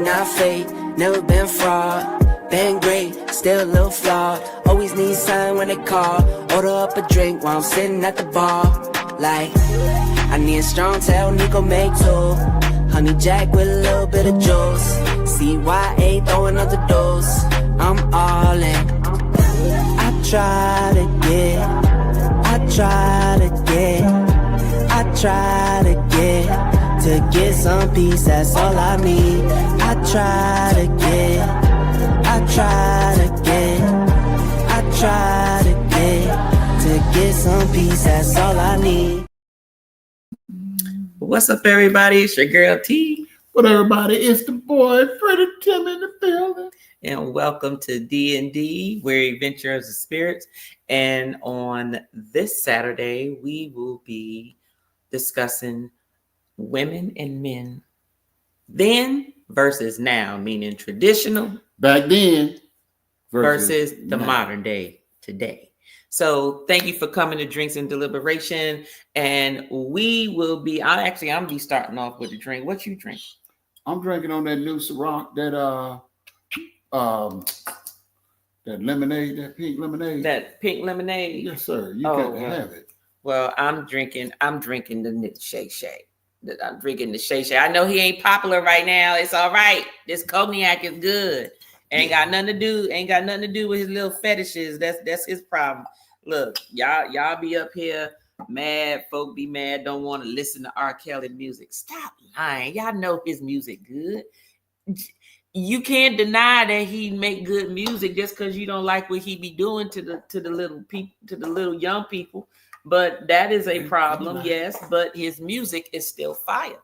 not fake, never been fraud. Been great, still a little flawed. Always need sign when they call. Order up a drink while I'm sitting at the bar. Like, I need a strong tail, Nico make two. Honey Jack with a little bit of juice. CYA throwing up the dose. I'm all in. I try to get some peace, that's all I need. I try to get some peace, that's all I need. What's up, everybody? It's your girl T. What everybody? It's the boy Freddie Tim in the building. And welcome to D&D, where we venture as the spirits. And on this Saturday, we will be discussing women and men then versus now, meaning traditional back then versus the modern day today. So thank you for coming to Drinks and Deliberation. And we will be, I'm gonna be starting off with a drink. What you drink? I'm drinking on that new Ciroc, that lemonade, that pink lemonade. That pink lemonade? Yes, sir. You can have it. Well, I'm drinking the Shay Shay. I'm drinking the Shay Shay. I know he ain't popular right now. It's all right. This cognac is good. Ain't got nothing to do with his little fetishes. That's his problem. Look, y'all be up here mad. Folk be mad. Don't want to listen to R. Kelly music. Stop lying. Y'all know his music good. You can't deny that he make good music just because you don't like what he be doing to the little people, to the little young people. But that is a problem, yes. But his music is still fire.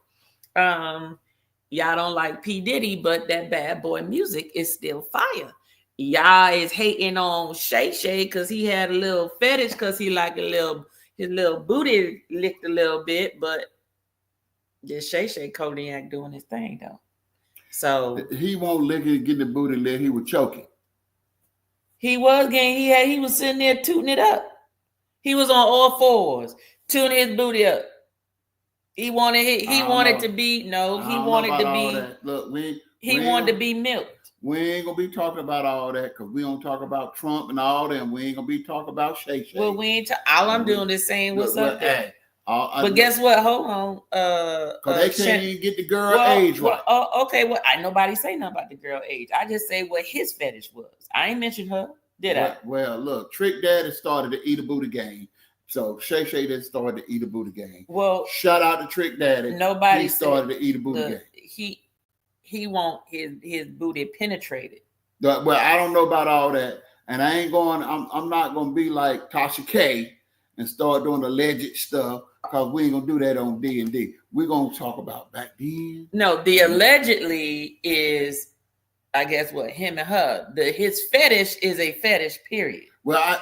Y'all don't like P. Diddy, but that bad boy music is still fire. Y'all is hating on Shay Shay because he had a little fetish because he like his little booty licked a little bit, but this Shay Shay cognac doing his thing though. So he won't lick it, get the booty licked. He was choking. He was getting. He was sitting there tooting it up. He was on all fours, tuning his booty up. He wanted to be Look, he wanted to be milked. We ain't gonna be talking about all that because we don't talk about Trump and all that. And we ain't gonna be talking about Shay Shay. Well, we ain't. All I'm doing is saying what's up there. But guess what? Hold on. Because they can't even get the girl age right. Okay. Well, nobody say nothing about the girl age. I just say what his fetish was. I ain't mentioned her, did I? Well, look, Trick Daddy started the Eat a Booty game. So Shay Shay didn't start the Eat a Booty game. Well, shout out to Trick Daddy. Nobody started the Eat a Booty game. He want his booty penetrated. Well, I don't know about all that, and I ain't going. I'm not going to be like Tasha K and start doing alleged stuff because we ain't gonna do that on D&D. We're gonna talk about back then. No, the allegedly is, I guess, what him and her. His fetish is a fetish. Period. Well,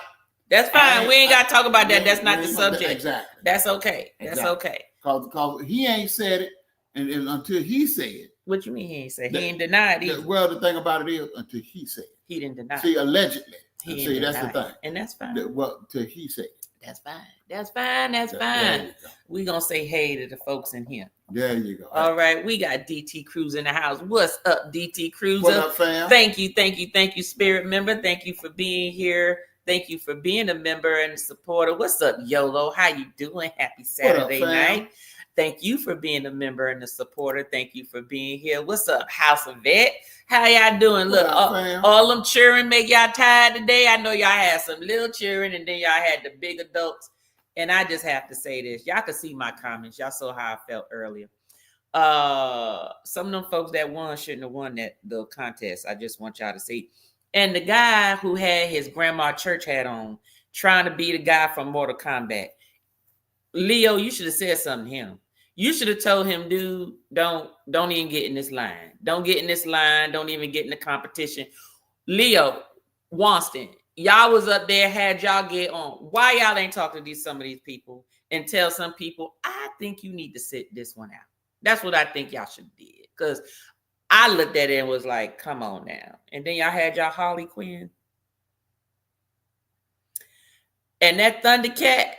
that's fine. We ain't got to talk about that. That's not the subject. Exactly. That's okay. That's okay. Because he ain't said it, and until he said it. What you mean he ain't said? He ain't denied it. Well, the thing about it is, until he said it. He didn't deny it. See, allegedly. See, that's the thing. And that's fine. Well, until he said it. That's fine. That's fine. We gonna say hey to the folks in here. There you go. All right, we got DT Cruz in the house. What's up, DT Cruz? What up, fam? Thank you, Spirit member. Thank you for being here. Thank you for being a member and a supporter. What's up, YOLO? How you doing? Happy Saturday night. Thank you for being a member and a supporter. Thank you for being here. What's up, House of Vet? How y'all doing? Look, all them cheering make y'all tired today. I know y'all had some little cheering and then y'all had the big adults. And I just have to say this. Y'all can see my comments. Y'all saw how I felt earlier. Some of them folks that won shouldn't have won that little contest. I just want y'all to see. And the guy who had his grandma church hat on, trying to be the guy from Mortal Kombat. Leo, you should have said something to him. You should have told him, dude, don't even get in this line. Don't get in this line. Don't even get in the competition. Leo, Wanston, y'all was up there, had y'all get on. Why y'all ain't talking to some of these people and tell some people, I think you need to sit this one out. That's what I think y'all should have did. Because I looked at it and was like, come on now. And then y'all had y'all Harley Quinn. And that Thundercat.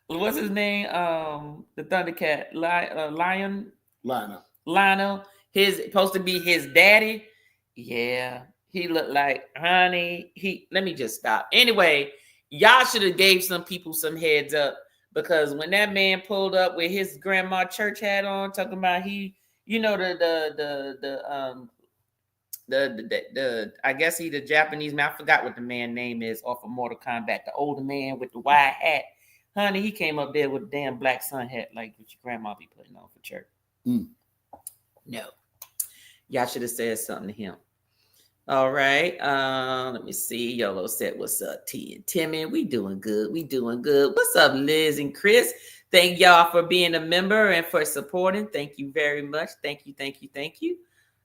What's his name? The Thundercat, Lion Lionel, his supposed to be his daddy. Yeah, he looked like honey. Let me just stop. Anyway, y'all should have gave some people some heads up, because when that man pulled up with his grandma church hat on, talking about the I guess he the Japanese man. I forgot what the man name is off of Mortal Kombat. The older man with the wide hat. Honey, he came up there with a damn black sun hat like what your grandma be putting on for church. No. Y'all should have said something to him. All right. Let me see. Yolo said, what's up, T and Timmy? We doing good. What's up, Liz and Chris? Thank y'all for being a member and for supporting. Thank you very much. Thank you.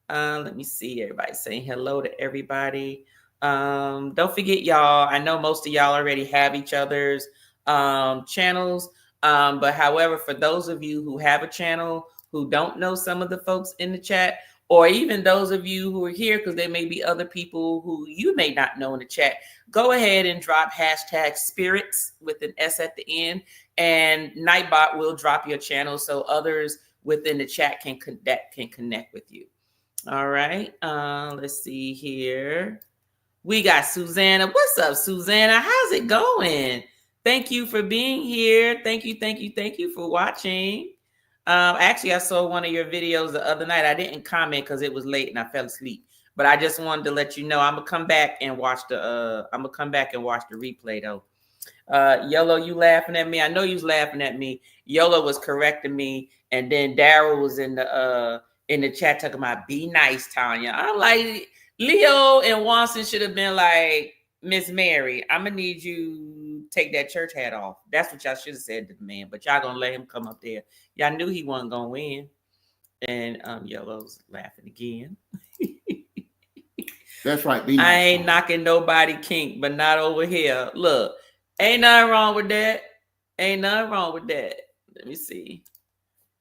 Let me see. Everybody saying hello to everybody. Don't forget, y'all. I know most of y'all already have each other's channels. But however, for those of you who have a channel who don't know some of the folks in the chat, or even those of you who are here, because there may be other people who you may not know in the chat, go ahead and drop hashtag spirits with an S at the end, and Nightbot will drop your channel so others within the chat can connect with you. All right. Let's see here. We got Susanna. What's up, Susanna? How's it going? Thank you for being here. Thank you for watching. Actually, I saw one of your videos the other night. I didn't comment because it was late and I fell asleep. But I just wanted to let you know I'm gonna come back and watch the replay though. Yolo, you laughing at me? I know you was laughing at me. Yolo was correcting me, and then Daryl was in the chat talking about be nice, Tanya. I'm like, Leo and Watson should have been like, Miss Mary, I'm gonna need you take that church hat off. That's what y'all should have said to the man, but y'all gonna let him come up there. Y'all knew he wasn't gonna win. And Yellow's laughing again. That's right. I ain't knocking nobody kink, but not over here. Look, ain't nothing wrong with that. Let me see.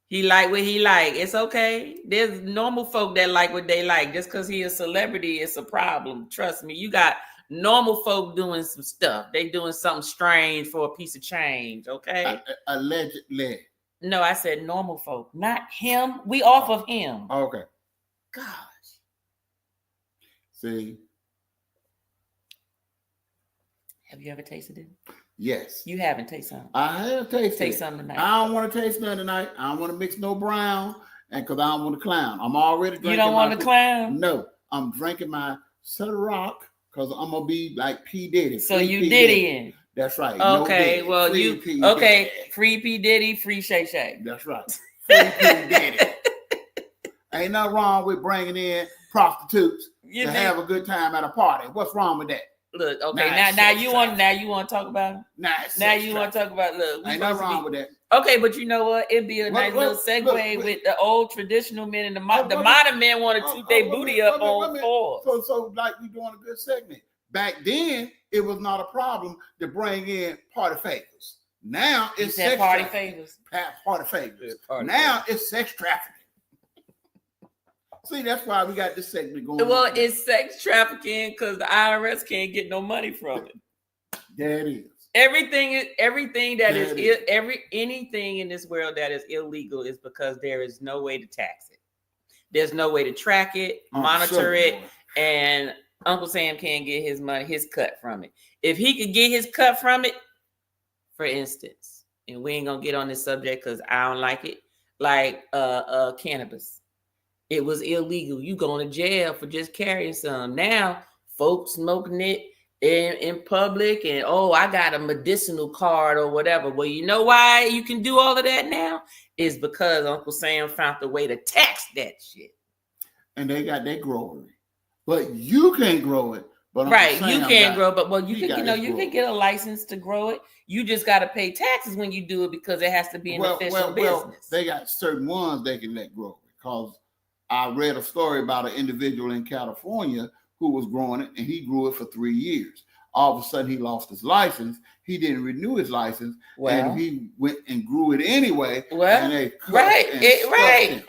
He like what he like. It's okay. There's normal folk that like what they like. Just because he a celebrity, it's a problem. Trust me. You got normal folk doing some stuff. They doing something strange for a piece of change, okay? Allegedly. No, I said normal folk, not him. We off of him. Okay. Gosh. See? Have you ever tasted it? Yes. You haven't tasted something. I have tasted Taste something tonight. I don't want to taste none tonight. I don't want to mix no brown, and because I don't want to clown. I'm already drinking. You don't want to clown? No. I'm drinking my Ciroc. Because I'm gonna be like P. Diddy. So you Diddying. That's right. Okay, no well, free P. okay, Diddy. free P. Diddy, free Shay Shay. That's right. Free P. Diddy. Ain't nothing wrong with bringing in prostitutes to have a good time at a party. What's wrong with that? Look, okay, now you want to talk about it? Now you want to talk about look. Ain't nothing wrong with that. Okay, but you know what? It'd be a nice little segue with the old traditional men and the modern men want to toot their booty up on floors. So like we doing a good segment. Back then, it was not a problem to bring in party favors. Now it's sex party favors. Party favors. Now it's sex trafficking. See, that's why we got this segment going. Well, it's sex trafficking because the IRS can't get no money from it. There it is. Anything in this world that is illegal is because there is no way to tax it. There's no way to track it, monitor it, and Uncle Sam can't get his money, his cut from it. If he could get his cut from it, for instance, and we ain't gonna get on this subject because I don't like it, like cannabis. It was illegal. You going to jail for just carrying some. Now, folks smoking it in public and, oh, I got a medicinal card or whatever. Well, you know why you can do all of that now? Is because Uncle Sam found the way to tax that shit. And they got their growery. But you can't grow it. But right, you can't grow, but you can get a license to grow it. You just got to pay taxes when you do it because it has to be an official business. They got certain ones they can let grow because I read a story about an individual in California who was growing it, and he grew it for 3 years. All of a sudden, he lost his license. He didn't renew his license, and he went and grew it anyway. Well, exactly.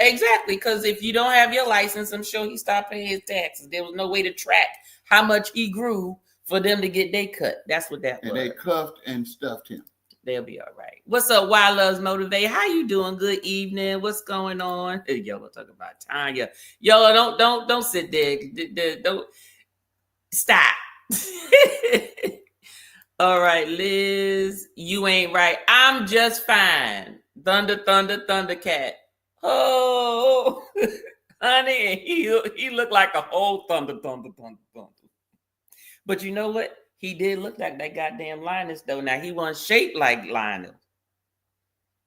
Because if you don't have your license, I'm sure he stopped paying his taxes. There was no way to track how much he grew for them to get their cut. That's what that was. And they cuffed and stuffed him. They'll be all right. What's up, Wild Loves Motivate? How you doing? Good evening. What's going on? Hey, Yolo talking about Tanya. Yolo, don't sit there. Don't stop. All right, Liz, you ain't right. I'm just fine. Thunder, Thundercat. Oh, honey, he looked like a whole thunder. But you know what? He did look like that goddamn Linus, though. Now, he wasn't shaped like Lionel.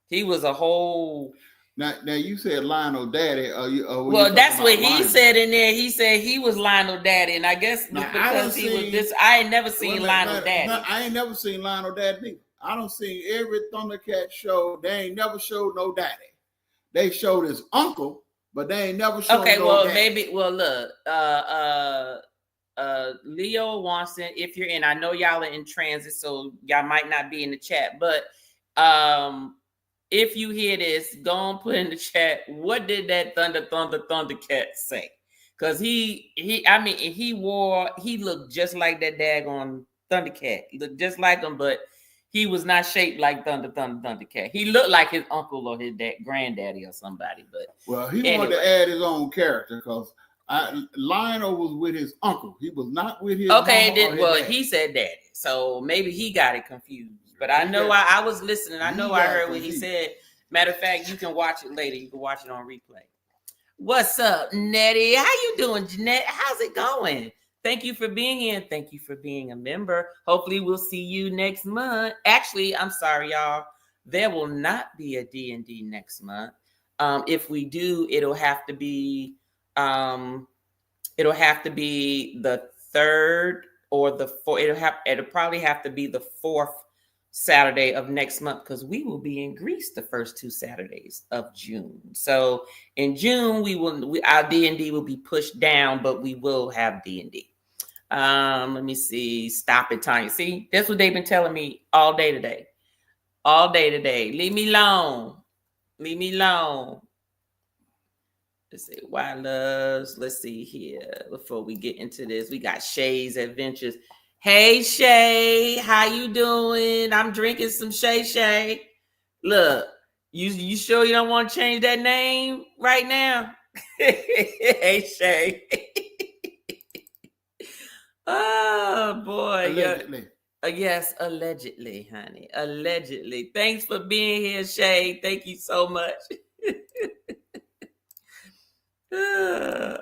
He was a whole... Now you said Lionel Daddy. Well, that's what he said in there. He said he was Lionel Daddy, and I guess because he was this... I ain't never seen Lionel Daddy. I ain't never seen Lionel Daddy. I don't see every Thundercat show. They ain't never showed no daddy. They showed his uncle, but they ain't never showed no daddy. Maybe... Well, look. Leo Watson, if you're in, I know y'all are in transit, so y'all might not be in the chat, but if you hear this, go and put in the chat, what did that Thundercat say? Because he looked just like that daggone Thundercat. He looked just like him, but he was not shaped like Thundercat. He looked like his uncle or his granddaddy or somebody. But he wanted to add his own character because Lionel was with his uncle. He was not with his dad. He said daddy, so maybe he got it confused. But I know I was listening. I know I heard what he said. Matter of fact, you can watch it later. You can watch it on replay. What's up, Nettie? How you doing, Jeanette? How's it going? Thank you for being here. And thank you for being a member. Hopefully, we'll see you next month. Actually, I'm sorry, y'all. There will not be a D&D next month. If we do, it'll have to be the third or the fourth. It'll probably have to be the fourth Saturday of next month because we will be in Greece the first 2 Saturdays of June. So in June, our D&D will be pushed down, but we will have D&D. Let me see. Stop it, Tanya. See, that's what they've been telling me all day today. Leave me alone. Let's see. Why loves? Let's see here. Before we get into this, we got Shay's Adventures. Hey, Shay, how you doing? I'm drinking some Shay. Look, you sure you don't want to change that name right now? Hey, Shay. Oh, boy. Allegedly. Yes, allegedly, honey. Allegedly. Thanks for being here, Shay. Thank you so much.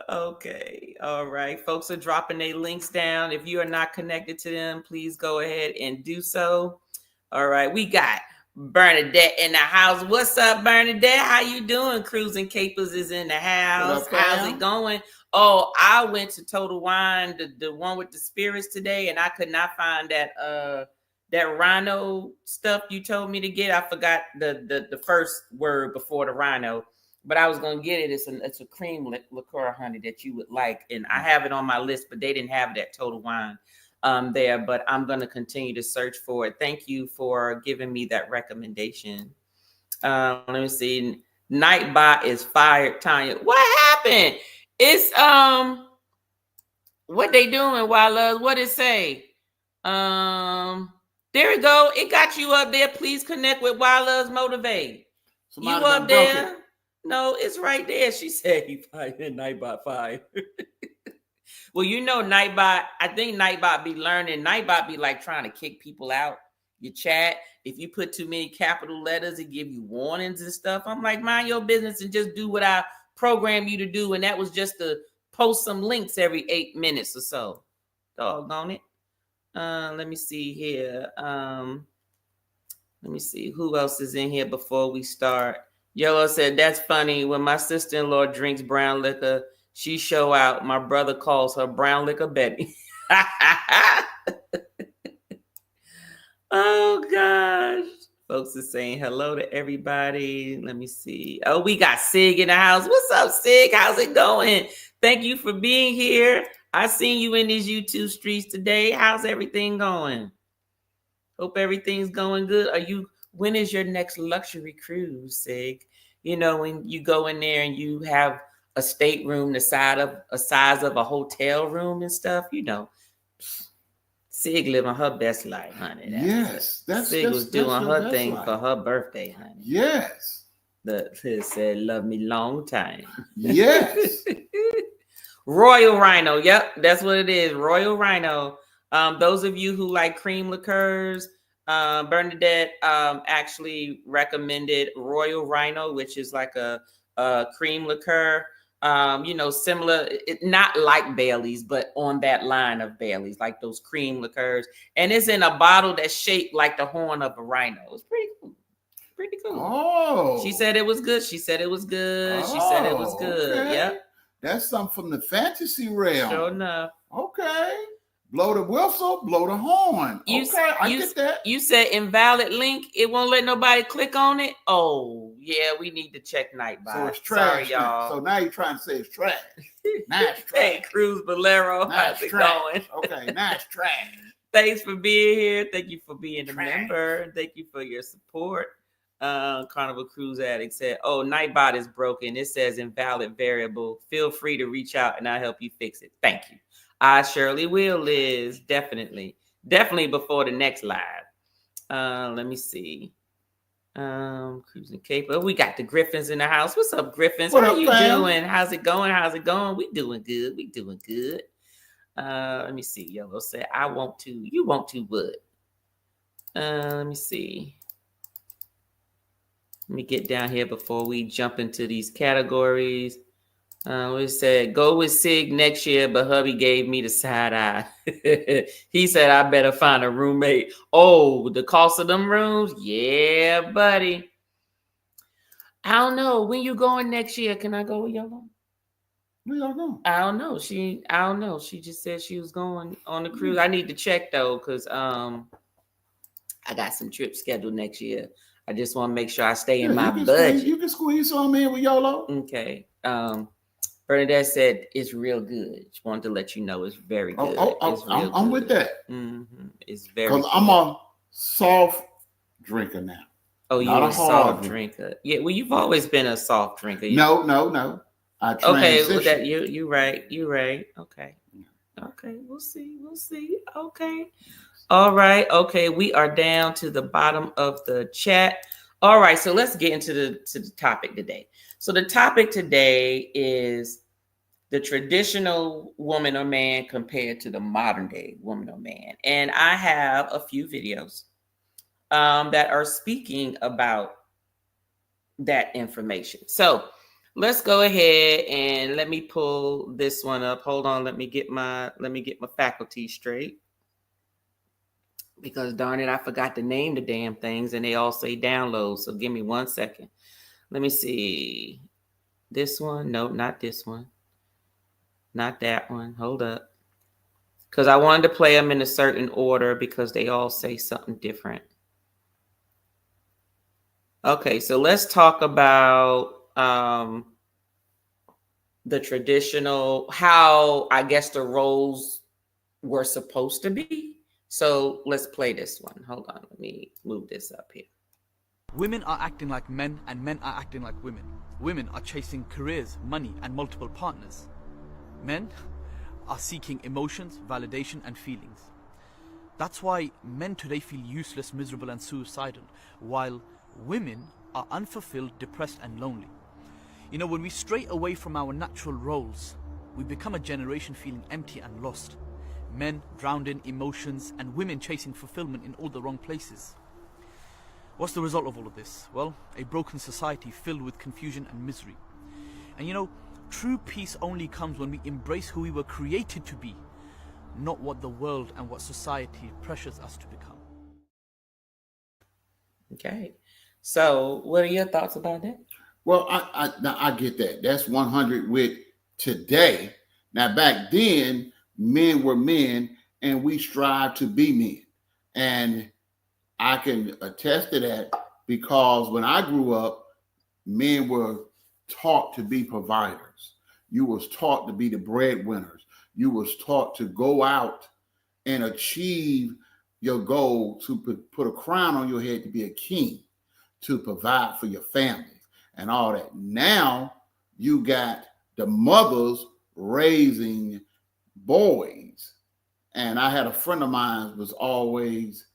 Okay. All right. Folks are dropping their links down. If you are not connected to them, please go ahead and do so. All right. We got Bernadette in the house. What's up, Bernadette? How you doing? Cruising Capers is in the house. How's it going? Oh, I went to Total Wine, the one with the spirits today, and I could not find that rhino stuff you told me to get. I forgot the first word before the rhino. But I was gonna get it. It's a cream liqueur, honey, that you would like, and I have it on my list. But they didn't have that Total Wine there. But I'm gonna continue to search for it. Thank you for giving me that recommendation. Let me see. Nightbot is fired, Tanya. What happened? It's what they doing, Wild? What it say? There we go. It got you up there. Please connect with Wild Loves Motivate. You up there? No, it's right there. She said he fired Nightbot 5. Well, you know, Nightbot, I think Nightbot be learning. Nightbot be like trying to kick people out your chat. If you put too many capital letters, it give you warnings and stuff. I'm like, mind your business and just do what I program you to do. And that was just to post some links every 8 minutes or so. Doggone it. Let me see here. Let me see who else is in here before we start. Yellow said, that's funny. When my sister-in-law drinks brown liquor, she show out. My brother calls her brown liquor Betty. Oh, gosh. Folks are saying hello to everybody. Let me see. Oh, we got Sig in the house. What's up, Sig? How's it going? Thank you for being here. I seen you in these YouTube streets today. How's everything going? Hope everything's going good. When is your next luxury cruise, Sig? You know, when you go in there and you have a stateroom the size of a hotel room and stuff, you know, Sig living her best life, honey. Yes, Sig was doing her her thing life. for her birthday, honey. Yes. It said, "Love me long time." Yes. Royal Rhino. Yep, that's what it is. Royal Rhino. Those of you who like cream liqueurs, Bernadette actually recommended Royal Rhino, which is like a cream liqueur. Similar, not like Bailey's, but on that line of Bailey's, like those cream liqueurs. And it's in a bottle that's shaped like the horn of a rhino. It's pretty cool. Pretty cool. Oh. She said it was good. She said it was good. She said it was good. Okay. Yep. That's something from the fantasy realm. Sure enough. Okay. Blow the whistle, blow the horn. I get that. You said invalid link. It won't let nobody click on it. Oh, yeah, we need to check Nightbot. So it's trash. Sorry, y'all. So now you're trying to say it's trash. Nice trash. Hey, Cruz Bolero, how's it going? Okay, nice trash. Thanks for being here. Thank you for being a member. And thank you for your support. Carnival Cruise Addict said, "Oh, Nightbot is broken. It says invalid variable. Feel free to reach out and I'll help you fix it." Thank you. I surely will, Liz. Definitely before the next live. Let me see. Cruising Cape. Oh, we got the Griffins in the house. What's up, Griffins? How you doing? How's it going? We doing good. Let me see. Yellow said, "I want to." You want to what? Let me see. Let me get down here before we jump into these categories. We said, "Go with Sig next year," but hubby gave me the side eye. He said, "I better find a roommate." Oh, the cost of them rooms? Yeah, buddy. I don't know. When you going next year? Can I go with Yolo? Where y'all going? I don't know. She just said she was going on the cruise. I need to check though, because I got some trips scheduled next year. I just want to make sure I stay in my budget. You can squeeze some in with YOLO. Okay. Bernadette said it's real good. She wanted to let you know it's very good. I'm with that. Mm-hmm. It's very because I'm a soft drinker now. Oh, you're a soft drinker. Yeah, well, you've always been a soft drinker. No. I transitioned. Okay, you're right. Okay. We'll see. Okay. All right. Okay, we are down to the bottom of the chat. All right, so let's get into the topic today. So the topic today is the traditional woman or man compared to the modern day woman or man. And I have a few videos that are speaking about that information. So let's go ahead and let me pull this one up. Hold on, let me get my faculty straight. Because darn it, I forgot to name the damn things and they all say download. So give me 1 second. Let me see. This one? No, not this one. Not that one. Hold up. Because I wanted to play them in a certain order because they all say something different. Okay, so let's talk about the traditional, how I guess the roles were supposed to be. So let's play this one. Hold on. Let me move this up here. Women are acting like men and men are acting like women. Women are chasing careers, money, and multiple partners. Men are seeking emotions, validation, and feelings. That's why men today feel useless, miserable, and suicidal, while women are unfulfilled, depressed, and lonely. You know, when we stray away from our natural roles, we become a generation feeling empty and lost. Men drowned in emotions and women chasing fulfillment in all the wrong places. What's the result of all of this? Well, a broken society filled with confusion and misery. And you know, true peace only comes when we embrace who we were created to be, not what the world and what society pressures us to become. Okay. So what are your thoughts about that? Well, I get that. That's 100 with today. Now, back then, men were men and we strive to be men. And I can attest to that because when I grew up, men were taught to be providers. You was taught to be the breadwinners. You was taught to go out and achieve your goal, to put a crown on your head, to be a king, to provide for your family and all that. Now you got the mothers raising boys And I had a friend of mine was always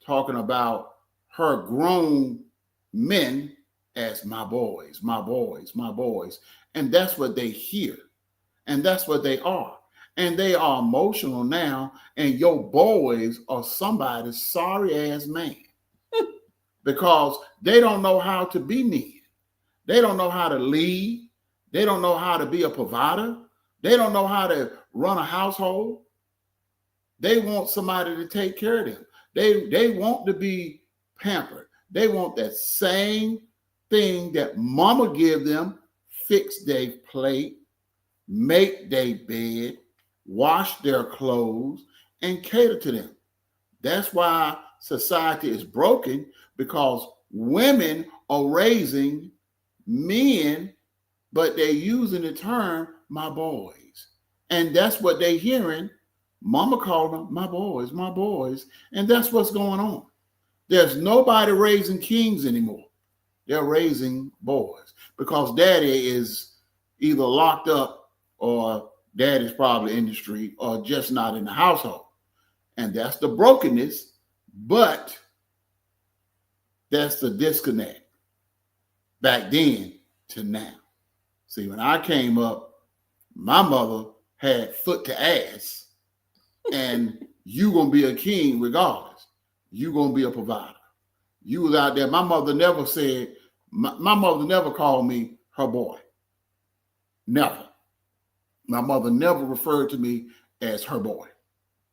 talking about her grown men as my boys, my boys, my boys. And that's what they hear. And that's what they are. And they are emotional now. And your boys are somebody's sorry ass man because they don't know how to be men. They don't know how to lead. They don't know how to be a provider. They don't know how to run a household. They want somebody to take care of them. They want to be pampered. They want that same thing that mama give them: fix their plate, make their bed, wash their clothes, and cater to them. That's why society is broken, because women are raising men, but they're using the term my boys. And that's what they're hearing. Mama called them my boys, my boys. And that's what's going on. There's nobody raising kings anymore. They're raising boys because daddy is either locked up or daddy's probably in the street or just not in the household. And that's the brokenness, but that's the disconnect back then to now. See, when I came up, my mother had foot to ass, and you gonna be a king regardless. You gonna be a provider. You was out there. My mother never said, my mother never called me her boy. Never. My mother never referred to me as her boy.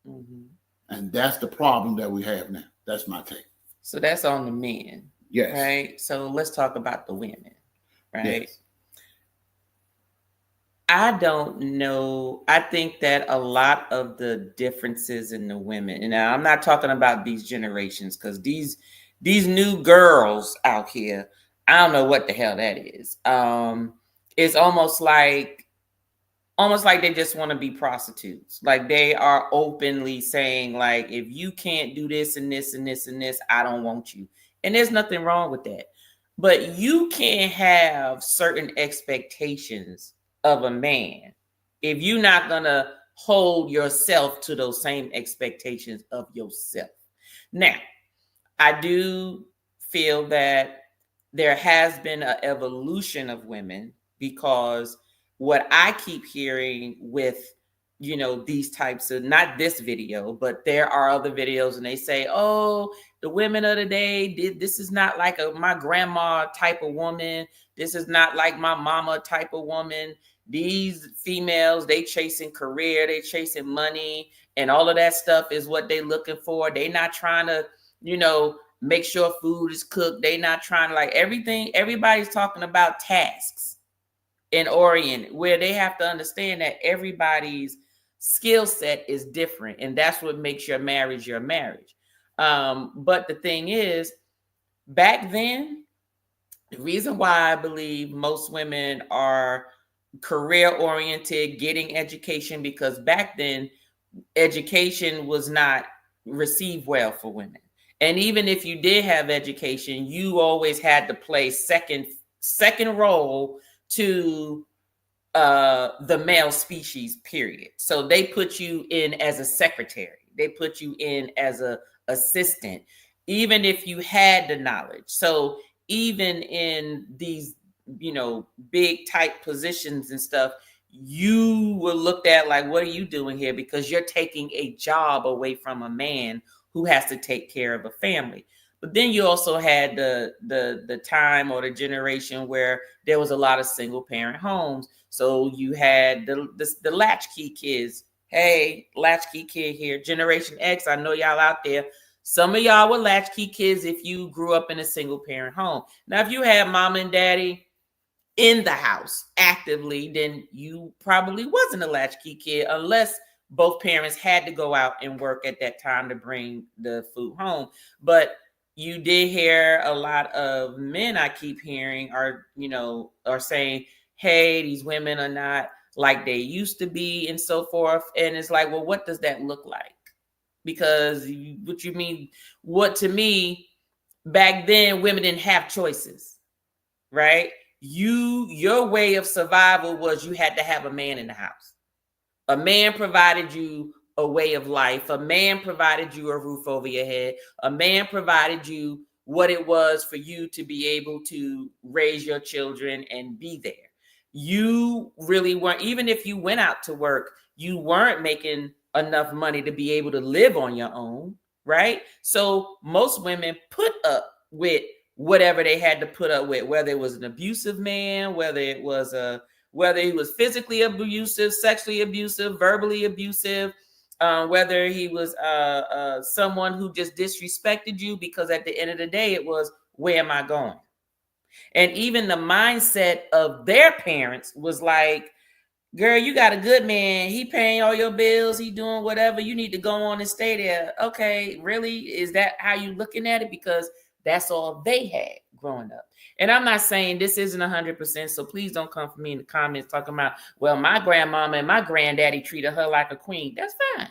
Mm-hmm. And that's the problem that we have now. That's my take. So that's on the men. Yes. Right. So let's talk about the women. Right. Yes. I don't know. I think that a lot of the differences in the women, and I'm not talking about these generations, because these new girls out here, I don't know what the hell that is. It's almost like they just want to be prostitutes. Like they are openly saying, like, if you can't do this and this and this and this, I don't want you. And there's nothing wrong with that. But you can't have certain expectations of a man if you're not gonna hold yourself to those same expectations of yourself. Now, I do feel that there has been an evolution of women, because what I keep hearing with, you know, these types of, not this video, but there are other videos, and they say, oh, the women of the day, this is not like my grandma type of woman. This is not like my mama type of woman. These females, they chasing career, they chasing money, and all of that stuff is what they looking for. They not trying to, you know, make sure food is cooked. They not trying to, like, everything. Everybody's talking about tasks and orient, where they have to understand that everybody's skill set is different, and that's what makes your marriage your marriage. But the thing is, back then, the reason why I believe most women are career oriented, getting education, because back then education was not received well for women. And even if you did have education, you always had to play second role to the male species, period. So they put you in as a secretary. They put you in as a assistant, even if you had the knowledge. So even in these, you know, big type positions and stuff, you were looked at like, what are you doing here? Because you're taking a job away from a man who has to take care of a family. But then you also had the time or the generation where there was a lot of single parent homes. So you had the latchkey kids. Hey, latchkey kid here. Generation X, I know y'all out there. Some of y'all were latchkey kids if you grew up in a single parent home. Now, if you had mom and daddy in the house actively, then you probably wasn't a latchkey kid, unless both parents had to go out and work at that time to bring the food home. But you did hear a lot of men, I keep hearing, are saying, hey, these women are not like they used to be and so forth. And it's like, well, what does that look like? Because what you mean, what to me, back then, women didn't have choices, right? Your way of survival was you had to have a man in the house. A man provided you a way of life. A man provided you a roof over your head. A man provided you what it was for you to be able to raise your children and be there. You really weren't, even if you went out to work, you weren't making enough money to be able to live on your own, right? So most women put up with whatever they had to put up with, whether it was an abusive man, whether he was physically abusive, sexually abusive, verbally abusive, whether he was someone who just disrespected you, because at the end of the day, it was, where am I going? And even the mindset of their parents was like, girl, you got a good man. He paying all your bills. He doing whatever. You need to go on and stay there. Okay, really? Is that how you looking at it? Because that's all they had growing up. And I'm not saying this isn't 100%, so please don't come for me in the comments talking about, well, my grandmama and my granddaddy treated her like a queen. That's fine.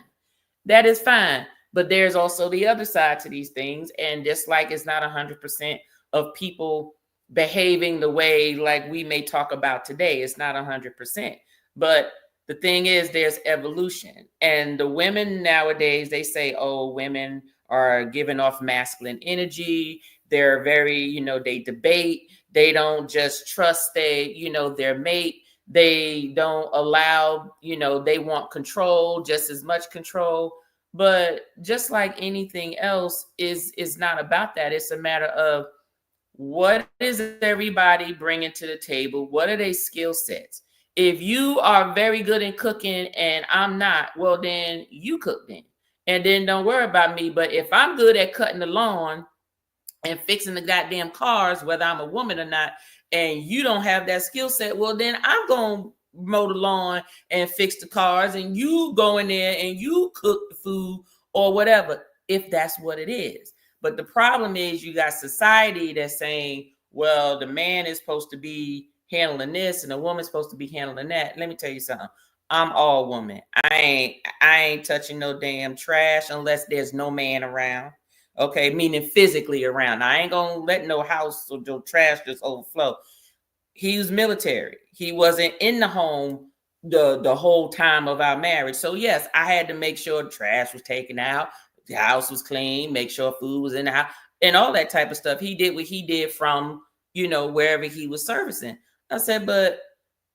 That is fine. But there's also the other side to these things. And just like it's not 100% of people behaving the way like we may talk about today, it's not 100%. But the thing is, there's evolution. And the women nowadays, they say, oh, women are giving off masculine energy. They're very, they debate. They don't just trust their mate. They don't allow, they want control, just as much control. But just like anything else is not about that. It's a matter of, what is everybody bringing to the table? What are their skill sets? If you are very good in cooking and I'm not, well, then you cook then. And then don't worry about me. But if I'm good at cutting the lawn and fixing the goddamn cars, whether I'm a woman or not, and you don't have that skill set, well, then I'm going to mow the lawn and fix the cars, and you go in there and you cook the food or whatever, if that's what it is. But the problem is you got society that's saying, well, the man is supposed to be handling this and the woman's supposed to be handling that. Let me tell you something. I'm all woman. I ain't touching no damn trash unless there's no man around. Okay, meaning physically around. I ain't gonna let no house or no trash just overflow. He was military. He wasn't in the home the whole time of our marriage. So yes, I had to make sure the trash was taken out, the house was clean, make sure food was in the house, and all that type of stuff. He did what he did from, wherever he was servicing. I said, but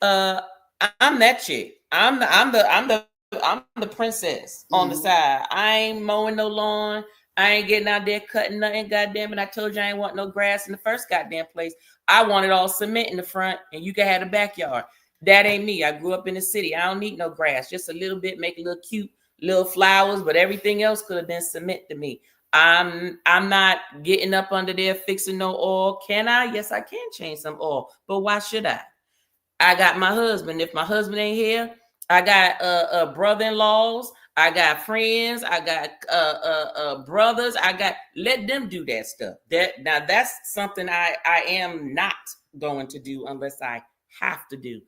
I'm that chick. I'm the princess on the side. I ain't mowing no lawn. I ain't getting out there cutting nothing. Goddamn it! I told you I ain't want no grass in the first goddamn place. I wanted all cement in the front, and you can have the backyard. That ain't me. I grew up in the city. I don't need no grass. Just a little bit, make a little cute little flowers, but everything else could have been cement to me. I'm not getting up under there fixing no oil. Can I? Yes, I can change some oil, but why should I? I got my husband. If my husband ain't here, I got brother-in-laws. I got friends. I got brothers. Let them do that stuff. Now that's something I am not going to do unless I have to do.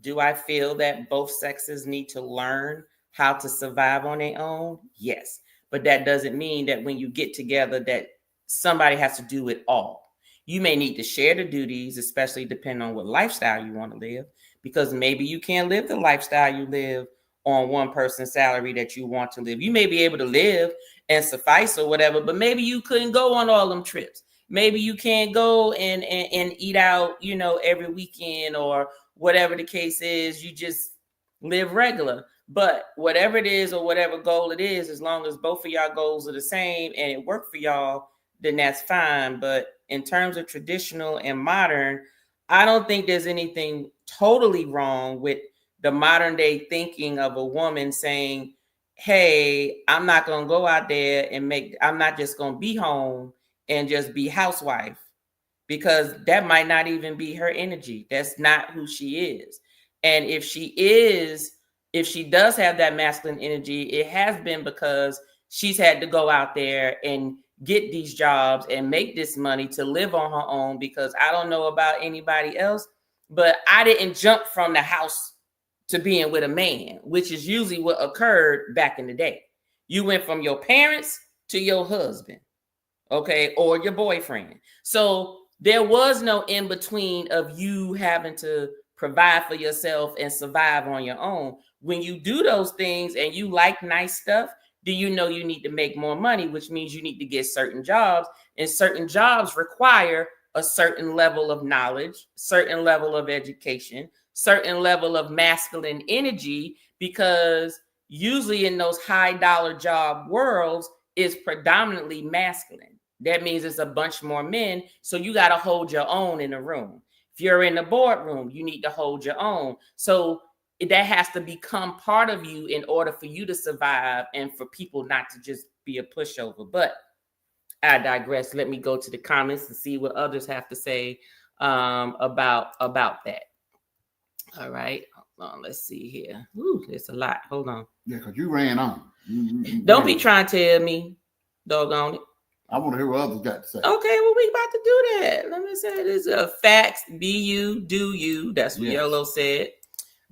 Do I feel that both sexes need to learn how to survive on their own? Yes. But that doesn't mean that when you get together that somebody has to do it all. You may need to share the duties, especially depending on what lifestyle you want to live, because maybe you can't live the lifestyle you live on one person's salary that you want to live. You may be able to live and suffice or whatever, but maybe you couldn't go on all them trips. Maybe you can't go and eat out, every weekend or whatever the case is. You just live regular. But whatever it is or whatever goal it is, as long as both of y'all goals are the same and it worked for y'all, then that's fine. But in terms of traditional and modern, I don't think there's anything totally wrong with the modern day thinking of a woman saying, hey, I'm not going to go out there and I'm not just going to be home and just be housewife, because that might not even be her energy. That's not who she is. And if she does have that masculine energy, it has been because she's had to go out there and get these jobs and make this money to live on her own. Because I don't know about anybody else, but I didn't jump from the house to being with a man, which is usually what occurred back in the day. You went from your parents to your husband, okay, or your boyfriend. So there was no in between of you having to provide for yourself and survive on your own. When you do those things and you like nice stuff, do you know you need to make more money, which means you need to get certain jobs, and certain jobs require a certain level of knowledge, certain level of education, certain level of masculine energy, because usually in those high dollar job worlds is predominantly masculine. That means it's a bunch more men. So you got to hold your own in the room. If you're in the boardroom, you need to hold your own. So that has to become part of you in order for you to survive and for people not to just be a pushover. But I digress. Let me go to the comments and see what others have to say about that. All right. Hold on. Let's see here. Ooh, there's a lot. Hold on. Yeah, because you ran on. Don't be trying to tell me, doggone it. I want to hear what others got to say. Okay, well, we about to do that. Let me say this. Facts, be you, do you. That's what Yolo said.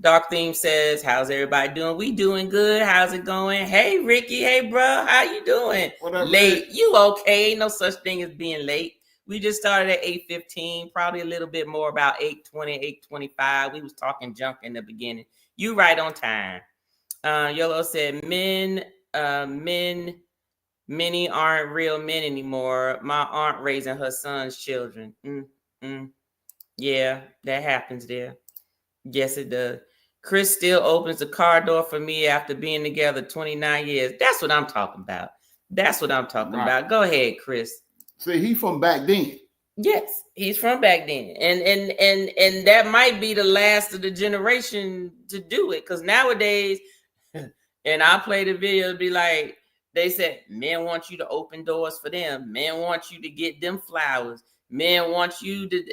Dark Theme says, how's everybody doing? We doing good. How's it going? Hey, Ricky. Hey, bro. How you doing? What up, late. man? You okay? Ain't no such thing as being late. We just started at 8:15, probably a little bit more about 8:20, 8:25. We was talking junk in the beginning. You right on time. Yolo said, many aren't real men anymore. My aunt raising her son's children. Yeah, that happens there. Yes, it does. Chris still opens the car door for me after being together 29 years. That's what I'm talking about. That's what I'm talking about. Go ahead, Chris. See, he from back then. Yes, he's from back then. And that might be the last of the generation to do it. Because nowadays, and I play the video, be like, they said, men want you to open doors for them. Men want you to get them flowers. Men want you to...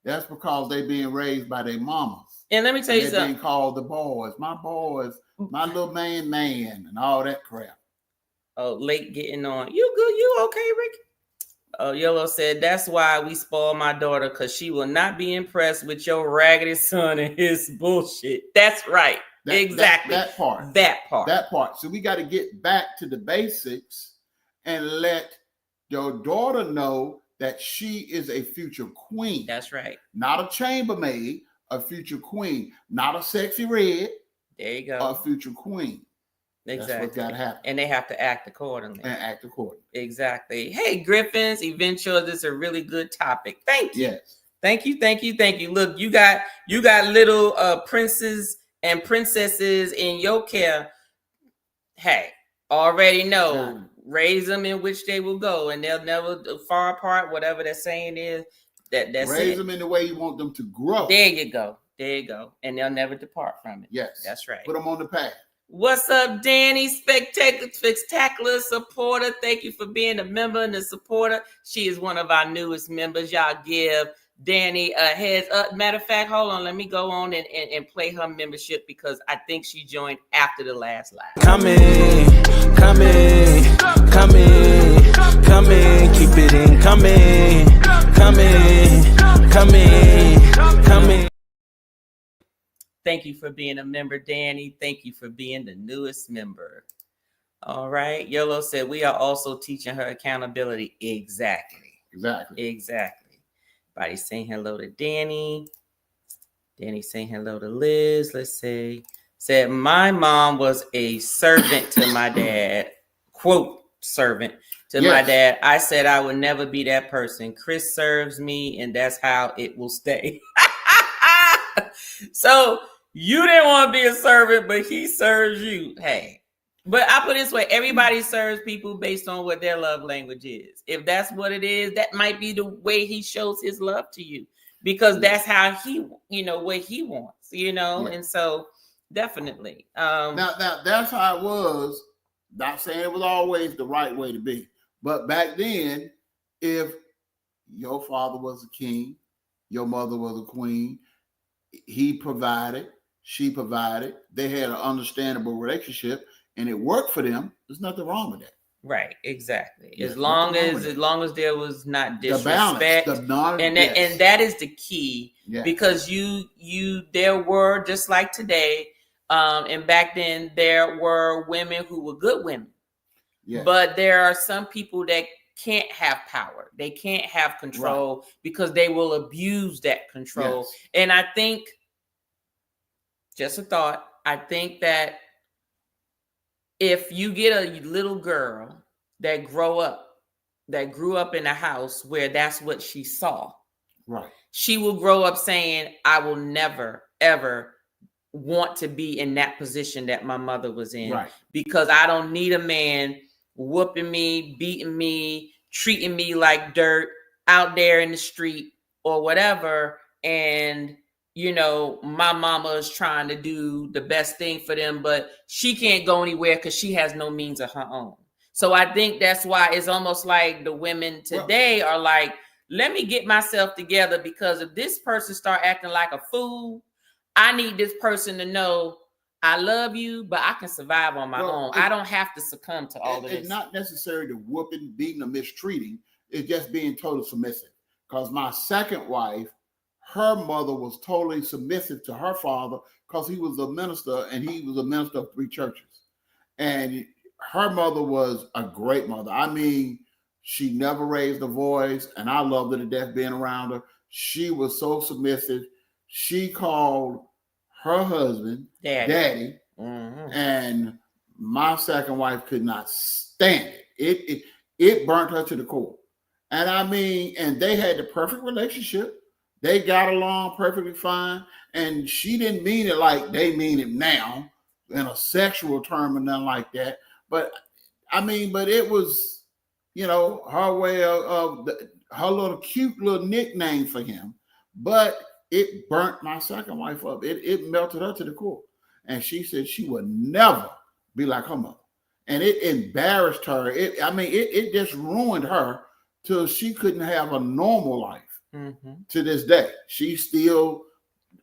That's because they being raised by their mamas. And let me tell you something. Being called the boys, my little man, and all that crap. Oh, late getting on. You good? You okay, Ricky? Oh, Yolo said, that's why we spoil my daughter, because she will not be impressed with your raggedy son and his bullshit. That's right. Exactly. That part. So we got to get back to the basics and let your daughter know that she is a future queen. That's right. Not a chambermaid, a future queen. Not a sexy red. There you go. A future queen. Exactly. That's what's got to happen. And they have to act accordingly. Exactly. Hey, Griffins, eventually this is a really good topic. Thank you. Yes. Thank you. Look, you got little princes and princesses in your care. Hey, already know. Raise them in which they will go, and they'll never far apart, whatever that saying is. That's raise them in the way you want them to grow. There you go. And they'll never depart from it. Yes. That's right. Put them on the path. What's up, Danny? Spectacular supporter. Thank you for being a member and a supporter. She is one of our newest members. Y'all give Danny a heads up. Matter of fact, hold on. Let me go on and play her membership, because I think she joined after the last live. Come in, keep it in, come in. Thank you for being a member, Danny. Thank you for being the newest member. All right. Yolo said we are also teaching her accountability. Exactly. Everybody saying hello to Danny. Danny saying hello to Liz. Let's see. Said, my mom was a servant to my dad. Quote, servant to my dad. I said I would never be that person. Chris serves me, and that's how it will stay. So you didn't want to be a servant, but he serves you. Hey. But I put it this way, everybody serves people based on what their love language is. If that's what it is, that might be the way he shows his love to you, because that's how he, what he wants, and so definitely. Now that's how it was. Not saying it was always the right way to be, but back then, if your father was a king, your mother was a queen, he provided, she provided, they had an understandable relationship, and it worked for them. There's nothing wrong with that. Right, exactly. As long as there was not disrespect, the balance, and that is the key. Yes. Because there were, just like today, and back then there were women who were good women. Yes. But there are some people that can't have power. They can't have control because they will abuse that control. Yes. And I think, just a thought, I think that if you get a little girl that grew up in a house where that's what she saw, Right. she will grow up saying, I will never, ever want to be in that position that my mother was in. Right. Because I don't need a man whooping me, beating me, treating me like dirt out there in the street or whatever. And, you know, my mama is trying to do the best thing for them, but she can't go anywhere because she has no means of her own. So I think that's why it's almost like the women today are like, let me get myself together, because if this person start acting like a fool, I need this person to know I love you, but I can survive on my own. I don't have to succumb to all of this. It's not necessarily the whooping, beating, or mistreating. It's just being totally submissive. Because my second wife, her mother was totally submissive to her father because he was a minister, and he was a minister of 3 churches. And her mother was a great mother. I mean, she never raised a voice, and I loved her to death being around her. She was so submissive. She called her husband Daddy, and my second wife could not stand it. It burnt her to the core. And I mean, and they had the perfect relationship. They got along perfectly fine, and she didn't mean it like they mean it now in a sexual term or nothing like that. But I mean, but it was, you know, her way of her little cute little nickname for him. But it burnt my second wife up. It melted her to the core. And she said she would never be like her mother. And it embarrassed her. It just ruined her till she couldn't have a normal life to this day. She still,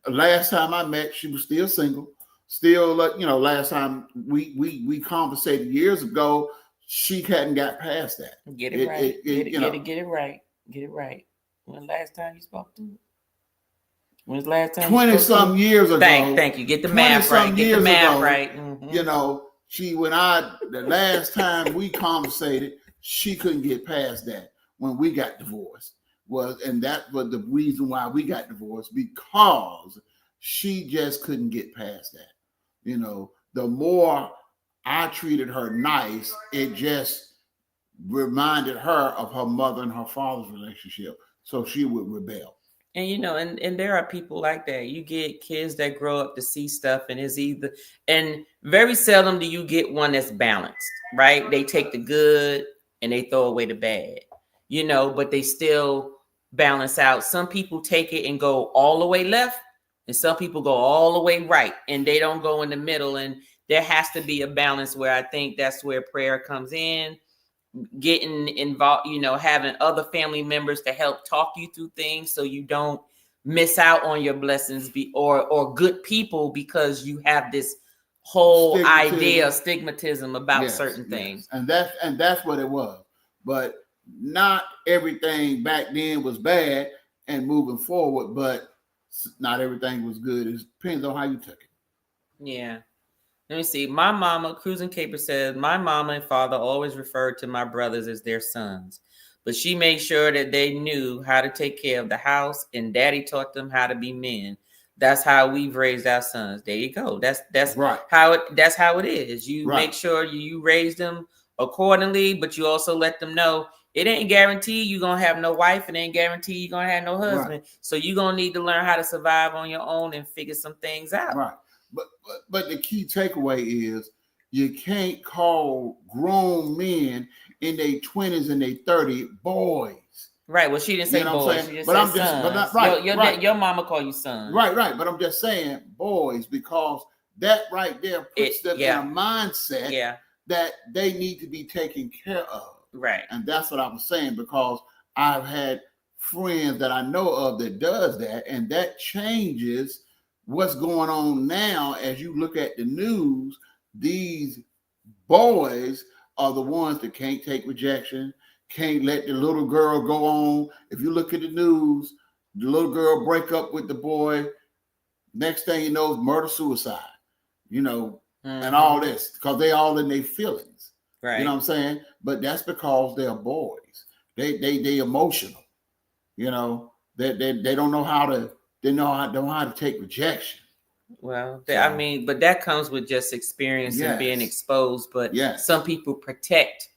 last time I met, she was still single. Still, you know, last time we conversated years ago, she hadn't got past that. Get it right. Get it right. Get it right. When last time you spoke to her? When's the last time? 20-some years ago. Thank you. Get the math right. Get the math right. You know, the last time we conversated, she couldn't get past that when we got divorced. And that was the reason why we got divorced, because she just couldn't get past that. You know, the more I treated her nice, it just reminded her of her mother and her father's relationship. So she would rebel. And, you know, and there are people like that. You get kids that grow up to see stuff, and and very seldom do you get one that's balanced, right? They take the good and they throw away the bad, you know, but they still balance out. Some people take it and go all the way left, and some people go all the way right, and they don't go in the middle. And there has to be a balance, where I think that's where prayer comes in. Getting involved, you know, having other family members to help talk you through things so you don't miss out on your blessings, or good people, because you have this whole idea of stigmatism about certain things. And that's what it was. But not everything back then was bad and moving forward, but not everything was good. It depends on how you took it. Yeah. Let me see. My mama, Cruising Caper, says, my mama and father always referred to my brothers as their sons, but she made sure that they knew how to take care of the house, and daddy taught them how to be men. That's how we've raised our sons. There you go. That's right. That's how it is. You make sure you raise them accordingly, but you also let them know it ain't guaranteed you're going to have no wife. It ain't guaranteed you're going to have no husband. Right. So you're going to need to learn how to survive on your own and figure some things out. Right. But the key takeaway is you can't call grown men in their 20s and their 30s boys. Right. Well, she didn't say boys. She just said sons. Your mama call you son. Right. But I'm just saying boys, because that right there puts them in a mindset that they need to be taken care of. Right. And that's what I was saying, because I've had friends that I know of that does that, and that changes what's going on now. As you look at the news, these boys are the ones that can't take rejection, can't let the little girl go on. If you look at the news, the little girl break up with the boy, next thing you know, murder, suicide, you know, and all this, because they all in their feelings. Right. You know what I'm saying? But that's because they're boys. They emotional. You know, they don't know how to don't know how to take rejection. Well, So- I mean, but that comes with just experience and being Yes. exposed. But Yes. some people protect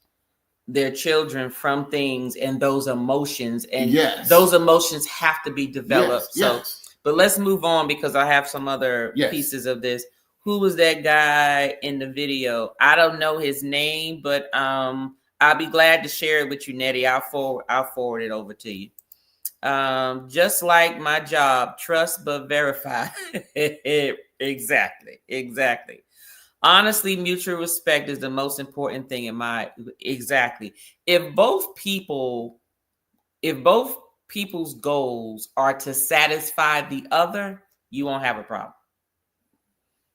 their children from things and those emotions, and Yes. those emotions have to be developed. Yes. So, Yes. but let's move on because I have some other Yes. pieces of this. Who was that guy in the video? I don't know his name, but I'll be glad to share it with you, Nettie. I'll forward it over to you. Just like my job, trust but verify. Exactly. Honestly, mutual respect is the most important thing in my exactly. If both people's goals are to satisfy the other, you won't have a problem.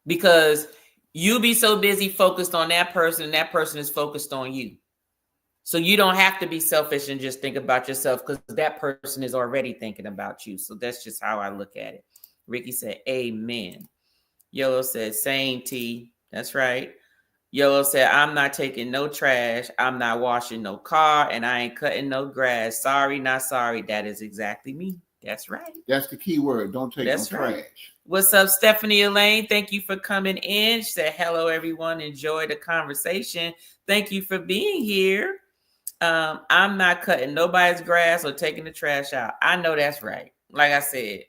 Because you be so busy focused on that person, and that person is focused on you. So you don't have to be selfish and just think about yourself because that person is already thinking about you. So that's just how I look at it. Ricky said, amen. Yellow said, same T. That's right. Yellow said, I'm not taking no trash. I'm not washing no car. And I ain't cutting no grass. Sorry, not sorry. That is exactly me. That's right. That's the key word. Don't take That's no right. trash. What's up, Stephanie Elaine? Thank you for coming in. She said, hello, everyone. Enjoy the conversation. Thank you for being here. I'm not cutting nobody's grass or taking the trash out. I know that's right. Like I said,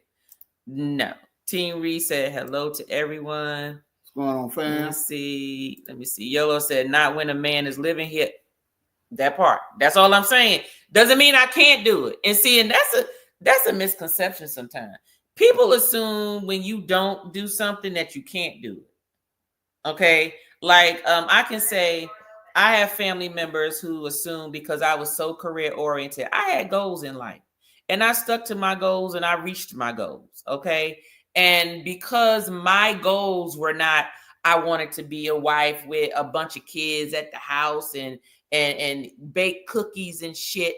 no. Team Reed said hello to everyone. What's going on, fam? Let me see. Yellow said, not when a man is living here. That part. That's all I'm saying. Doesn't mean I can't do it. And see, and that's a misconception sometimes. People assume when you don't do something that you can't do it. Okay. Like I can say I have family members who assume because I was so career oriented, I had goals in life and I stuck to my goals and I reached my goals. Okay. And because my goals were not, I wanted to be a wife with a bunch of kids at the house and bake cookies and shit.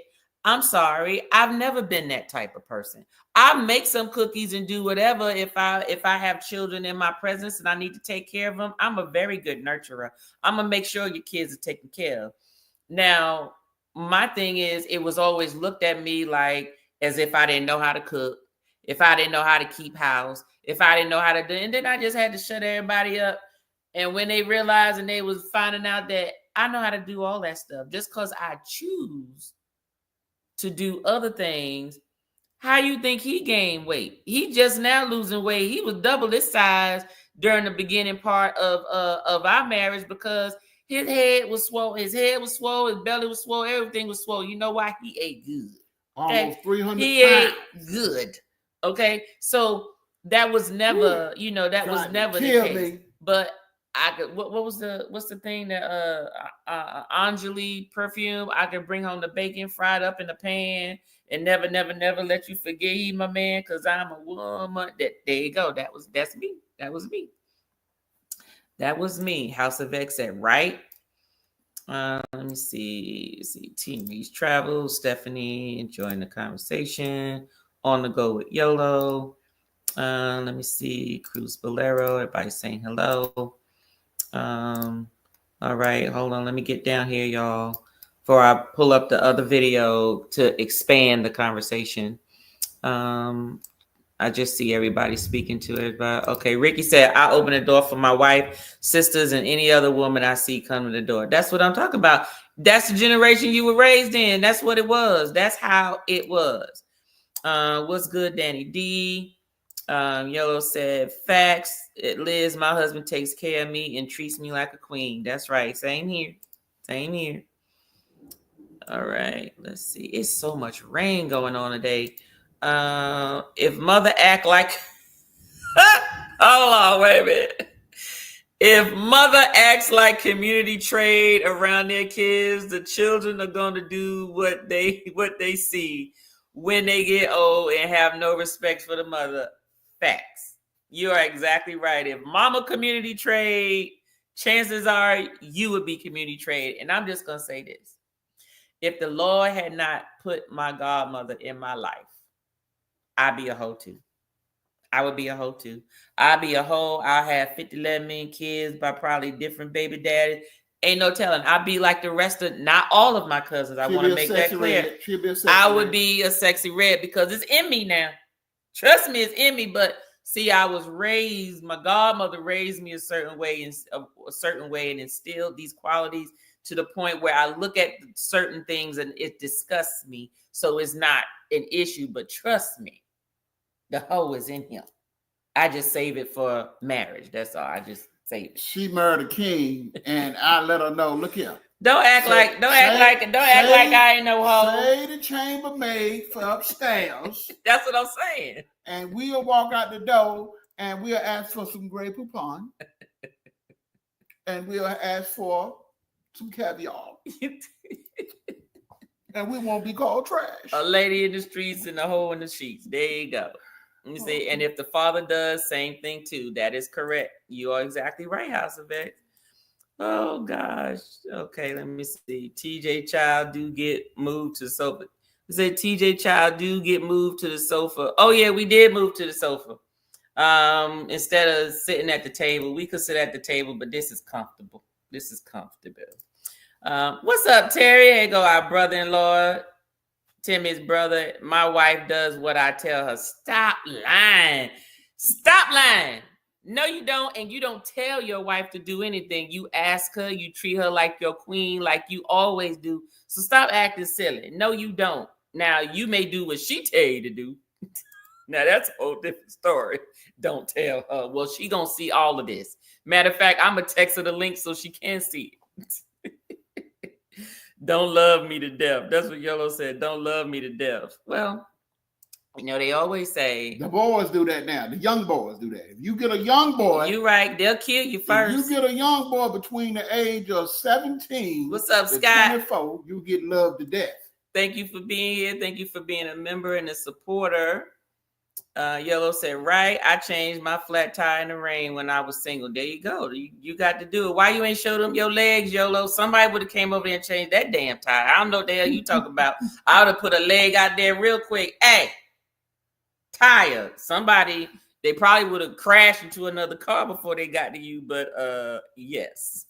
I'm sorry. I've never been that type of person. I make some cookies and do whatever if I have children in my presence and I need to take care of them. I'm a very good nurturer. I'm gonna make sure your kids are taken care of. Now, my thing is, it was always looked at me like as if I didn't know how to cook, if I didn't know how to keep house, if I didn't know how to do, and then I just had to shut everybody up. And when they realized and they was finding out that I know how to do all that stuff, just because I choose to do other things. How you think he gained weight? He just now losing weight. He was double his size during the beginning part of our marriage because his head was swole. His head was swole. His belly was swole. Everything was swole. You know why? He ate good. Almost 300 He pounds. ate good. Okay, so that was never, that was never the case. Me. But I could. What's the thing that Anjali perfume? I could bring home the bacon fried up in the pan and never let you forget he my man because I'm a woman. There you go. That's me. That was me. House of X said right. Let me see. Team Reed's Travel. Stephanie enjoying the conversation. On the go with YOLO. Let me see. Cruz Bolero. Everybody saying hello. All right, hold on. Let me get down here, y'all, before I pull up the other video to expand the conversation. I just see everybody speaking to everybody. Okay, Ricky said, I open the door for my wife, sisters, and any other woman I see come to the door. That's what I'm talking about. That's the generation you were raised in. That's what it was. That's how it was. What's good, Danny D? Yellow said, facts. Liz, my husband takes care of me and treats me like a queen. That's right. Same here. All right. Let's see. It's so much rain going on today. If mother act like hold on, wait a minute. If mother acts like community trade around their kids, the children are going to do what they see when they get old and have no respect for the mother. Facts. You are exactly right. If mama community trade, chances are you would be community trade. And I'm just going to say this. If the Lord had not put my godmother in my life, I'd be a hoe too. I would be a hoe too. I'd be a hoe. I'll have 50, 11 million kids by probably different baby daddies. Ain't no telling. I'd be like the rest of, not all of my cousins. I want to make that clear. I would be a sexy red because it's in me now. Trust me, it's in me. But see, I was raised, my godmother raised me a certain way and instilled these qualities to the point where I look at certain things and it disgusts me. So it's not an issue, but trust me, the hoe is in him. I just save it for marriage. That's all. I just save it. She married a king, and I let her know. Look here. Don't act like I ain't no hoe. Say the chambermaid for upstairs. That's what I'm saying. And we'll walk out the door, and we'll ask for some Grey Poupon, and we'll ask for some caviar, and we won't be called trash. A lady in the streets and a hoe in the sheets. There you go. You see, and if the father does, same thing too. That is correct. You are exactly right, House of X. Oh gosh. Okay, let me see. TJ Child do get moved to the sofa. We said TJ Child do get moved to the sofa. Oh yeah, we did move to the sofa. Instead of sitting at the table, we could sit at the table, but this is comfortable. This is comfortable. What's up, Terry? Here you go, our brother-in-law. Timmy's brother. My wife does what I tell her. Stop lying. Stop lying. No, you don't. And you don't tell your wife to do anything. You ask her, you treat her like your queen, like you always do. So stop acting silly. No, you don't. Now, you may do what she tell you to do. Now, that's a whole different story. Don't tell her. Well, she gonna see all of this. Matter of fact, I'm gonna text her the link so she can see it. Don't love me to death. That's what Yellow said. Don't love me to death. Well, you know, they always say the boys do that now. The young boys do that. If you get a young boy, you're right. They'll kill you first. If you get a young boy between the age of 17, what's up, Scott? 24, you get loved to death. Thank you for being here. Thank you for being a member and a supporter. Yellow said, right. I changed my flat tire in the rain when I was single. There you go. You got to do it. Why you ain't showed them your legs, YOLO? Somebody would have came over there and changed that damn tire. I don't know what the hell you talking about. I would have put a leg out there real quick. Hey, tire. Somebody, they probably would have crashed into another car before they got to you. But yes.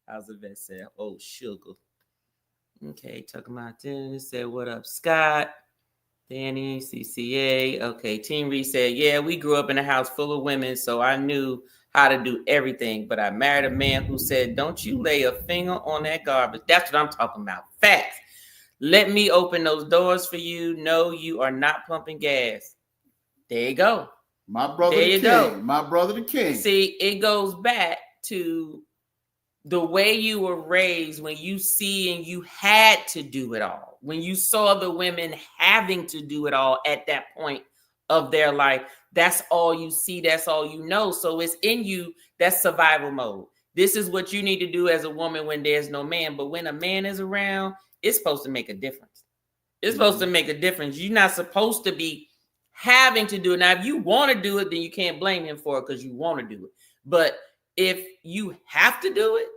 How's the vet said? Oh, sugar. Okay, talking about this. Said, what up, Scott? Danny, CCA. Okay, Team Reed said, yeah, we grew up in a house full of women, so I knew how to do everything. But I married a man who said, don't you lay a finger on that garbage. That's what I'm talking about. Facts. Let me open those doors for you. No, you are not pumping gas. There you go. My brother, there you go. My brother, the king. See, it goes back to the way you were raised when you see and you had to do it all. When you saw the women having to do it all at that point of their life, that's all you see. That's all you know. So it's in you. That's survival mode. This is what you need to do as a woman when there's no man. But when a man is around, it's supposed to make a difference. It's supposed to make a difference. You're not supposed to be having to do it. Now, if you want to do it, then you can't blame him for it because you want to do it. But if you have to do it,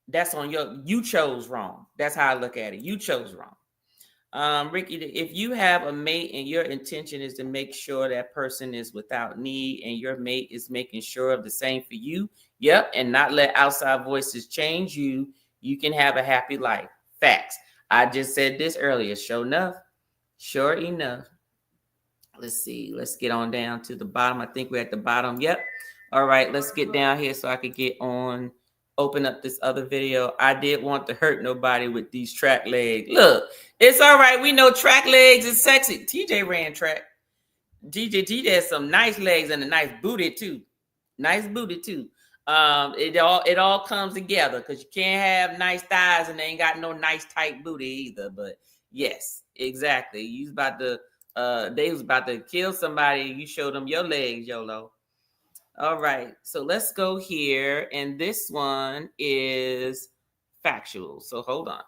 that's on you chose wrong. That's how I look at it. You chose wrong. Ricky, if you have a mate and your intention is to make sure that person is without need and your mate is making sure of the same for you, yep, and not let outside voices change you, you can have a happy life. Facts. I just said this earlier. Sure enough. Let's see. Let's get on down to the bottom. I think we're at the bottom. Yep. All right. Let's get down here so I could get on. Open up this other video. I did want to hurt nobody with these track legs. Look, it's all right. We know track legs is sexy. TJ ran track. TJ has some nice legs and a nice booty too. It all comes together because you can't have nice thighs and they ain't got no nice tight booty either. But yes, exactly. They was about to kill somebody. You showed them your legs, YOLO. All right, so let's go here. And this one is factual. So hold on.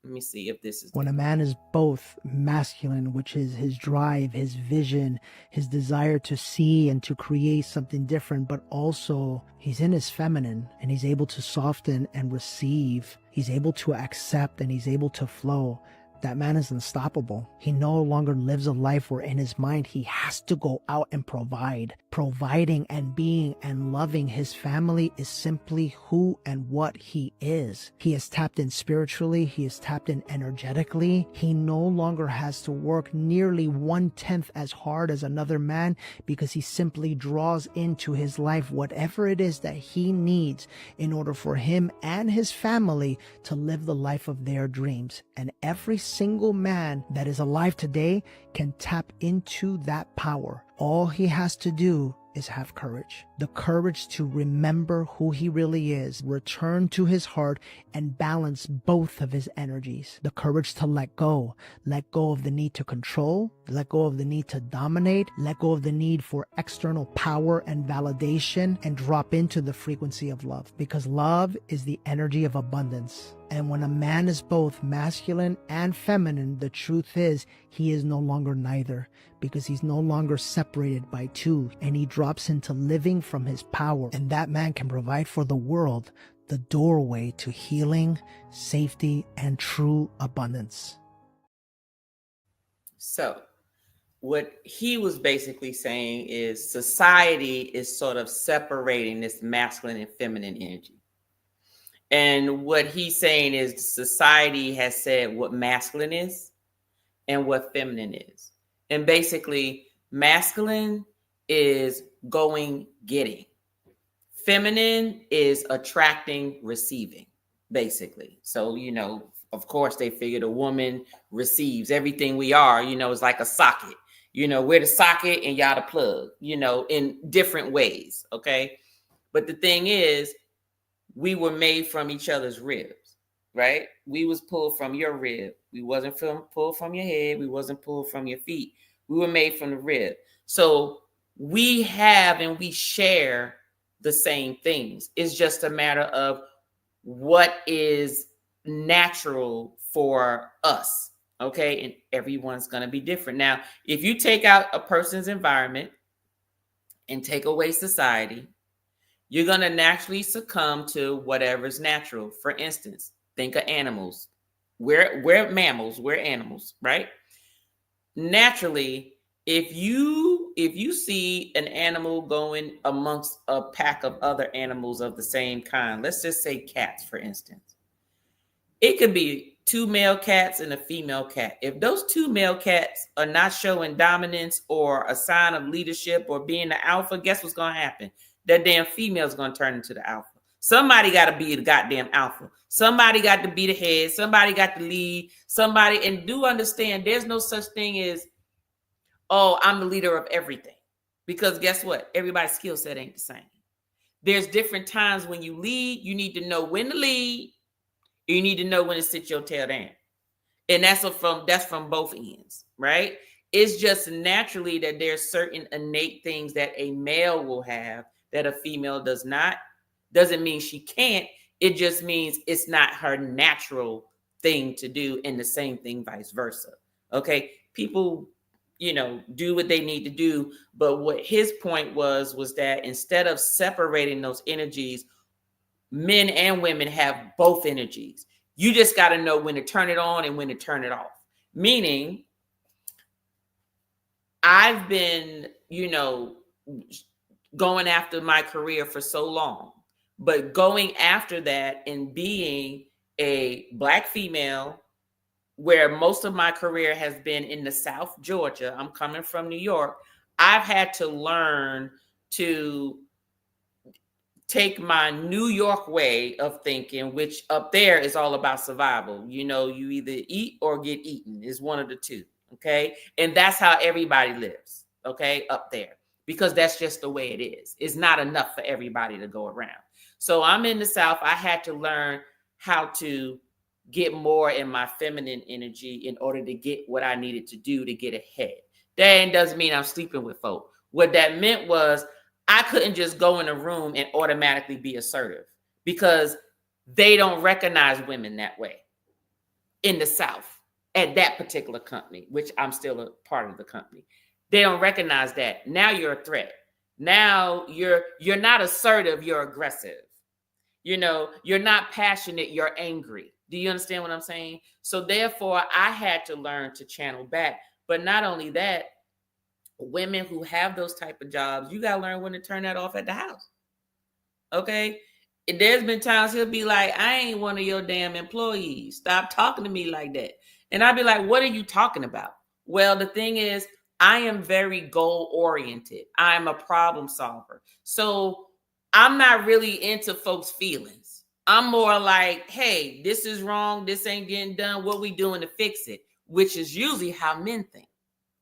Let me see if this is... When a man is both masculine, which is his drive, his vision, his desire to see and to create something different, but also he's in his feminine and he's able to soften and receive. He's able to accept and he's able to flow. That man is unstoppable. He no longer lives a life where in his mind he has to go out and provide. providing and being and loving his family is simply who and what he is. He is tapped in spiritually. He is tapped in energetically. He no longer has to work nearly 1/10 as hard as another man, because he simply draws into his life whatever it is that he needs in order for him and his family to live the life of their dreams. And every single man that is alive today can tap into that power. All he has to do is have courage. The courage to remember who he really is, return to his heart, and balance both of his energies. The courage to let go of the need to control, let go of the need to dominate, let go of the need for external power and validation, and drop into the frequency of love, because love is the energy of abundance. And when a man is both masculine and feminine, the truth is he is no longer neither, because he's no longer separated by two, and he drops into living from his power. And that man can provide for the world the doorway to healing, safety, and true abundance. So what he was basically saying is society is sort of separating this masculine and feminine energy. And what he's saying is society has said what masculine is and what feminine is. And basically, masculine is going, getting. Feminine is attracting, receiving, basically. So, of course, they figured a woman receives everything we are, it's like a socket. We're the socket and y'all the plug, in different ways, okay? But the thing is, we were made from each other's ribs, right? We was pulled from your rib. We wasn't pulled from your head. We wasn't pulled from your feet. We were made from the rib. So we have and we share the same things. It's just a matter of what is natural for us, okay? And everyone's going to be different. Now, if you take out a person's environment and take away society, you're going to naturally succumb to whatever's natural. For instance, think of animals. We're mammals, we're animals, right? Naturally, if you see an animal going amongst a pack of other animals of the same kind, let's just say cats, for instance, it could be 2 male cats and a female cat. If those 2 male cats are not showing dominance or a sign of leadership or being the alpha, guess what's going to happen? That damn female is going to turn into the alpha. Somebody got to be the goddamn alpha. Somebody got to be the head. Somebody got to lead. Somebody, and do understand there's no such thing as, oh, I'm the leader of everything. Because guess what? Everybody's skill set ain't the same. There's different times when you lead. You need to know when to lead. You need to know when to sit your tail down. And that's from both ends, right? It's just naturally that there's certain innate things that a male will have that a female does not. Doesn't mean she can't. It just means it's not her natural thing to do, and the same thing vice versa. Okay. People, do what they need to do. But what his point was that instead of separating those energies, men and women have both energies. You just got to know when to turn it on and when to turn it off. Meaning, I've been, going after my career for so long, but going after that and being a Black female, where most of my career has been in the South Georgia, I'm coming from New York, I've had to learn to take my New York way of thinking, which up there is all about survival. You either eat or get eaten, is one of the two. Okay. And that's how everybody lives. Okay. Up there, because that's just the way it is. It's not enough for everybody to go around. So I'm in the South. I had to learn how to get more in my feminine energy in order to get what I needed to do to get ahead. That doesn't mean I'm sleeping with folk. What that meant was I couldn't just go in a room and automatically be assertive, because they don't recognize women that way in the South at that particular company, which I'm still a part of the company. They don't recognize that. Now you're a threat. Now you're not assertive, you're aggressive. You're not passionate, you're angry. Do you understand what I'm saying? So therefore, I had to learn to channel back. But not only that, women who have those type of jobs, you got to learn when to turn that off at the house. Okay. There's been times he'll be like, I ain't one of your damn employees. Stop talking to me like that. And I'd be like, what are you talking about? Well, the thing is, I am very goal oriented. I'm a problem solver. So I'm not really into folks' feelings. I'm more like, hey, this is wrong. This ain't getting done. What we doing to fix it? Which is usually how men think,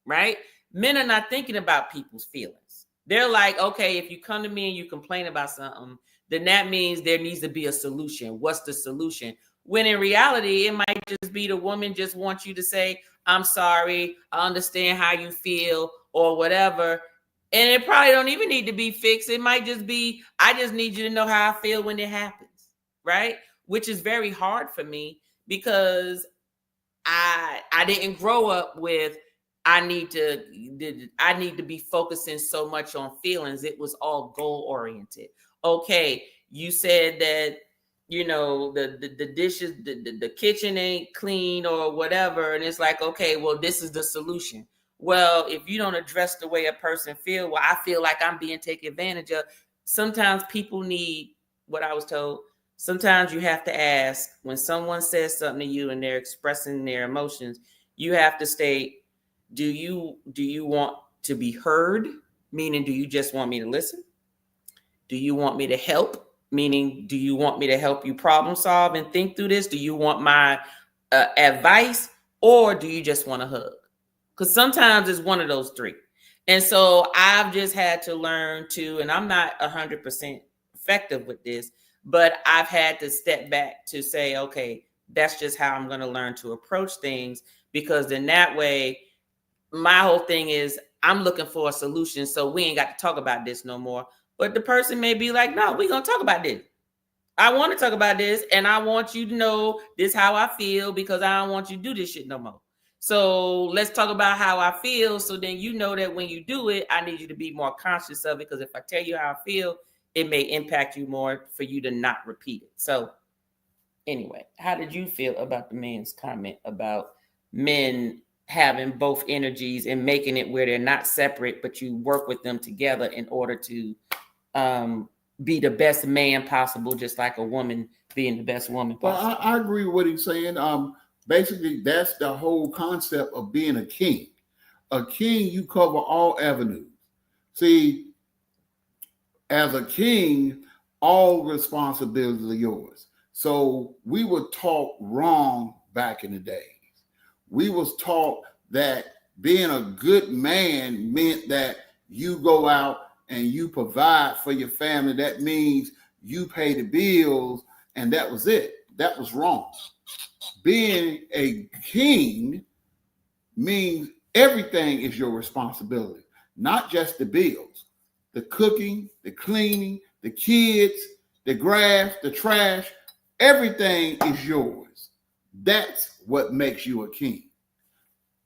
right? Men are not thinking about people's feelings. They're like, okay, if you come to me and you complain about something, then that means there needs to be a solution. What's the solution? When in reality, it might just be the woman just wants you to say, I'm sorry, I understand how you feel or whatever. And it probably don't even need to be fixed. It might just be, I just need you to know how I feel when it happens, right? Which is very hard for me because I didn't grow up with, I need to be focusing so much on feelings. It was all goal oriented. Okay, you said that, you know, the dishes, the kitchen ain't clean or whatever. And it's like, okay, well, this is the solution. Well, if you don't address the way a person feels, well, I feel like I'm being taken advantage of. Sometimes people need, what I was told, sometimes you have to ask, when someone says something to you and they're expressing their emotions, you have to state, do you want to be heard? Meaning, do you just want me to listen? Do you want me to help? Meaning, do you want me to help you problem solve and think through this? Do you want my advice, or do you just want a hug? Because sometimes it's one of those three. And so I've just had to learn to, and I'm not 100% effective with this, but I've had to step back to say, okay, that's just how I'm going to learn to approach things. Because in that way, my whole thing is I'm looking for a solution. So we ain't got to talk about this no more. But the person may be like, no, we're going to talk about this. I want to talk about this. And I want you to know this how I feel, because I don't want you to do this shit no more. So let's talk about how I feel. So then you know that when you do it, I need you to be more conscious of it. Because if I tell you how I feel, it may impact you more for you to not repeat it. So anyway, how did you feel about the man's comment about men having both energies and making it where they're not separate, but you work with them together in order to be the best man possible, just like a woman being the best woman possible? Well, I agree with what he's saying. Basically, that's the whole concept of being a king. A king, you cover all avenues. See, as a king, all responsibilities are yours. So we were taught wrong back in the days. We was taught that being a good man meant that you go out and you provide for your family. That means you pay the bills, and that was it. That was wrong. Being a king means everything is your responsibility, not just the bills, the cooking, the cleaning, the kids, the grass, the trash, everything is yours. That's what makes you a king.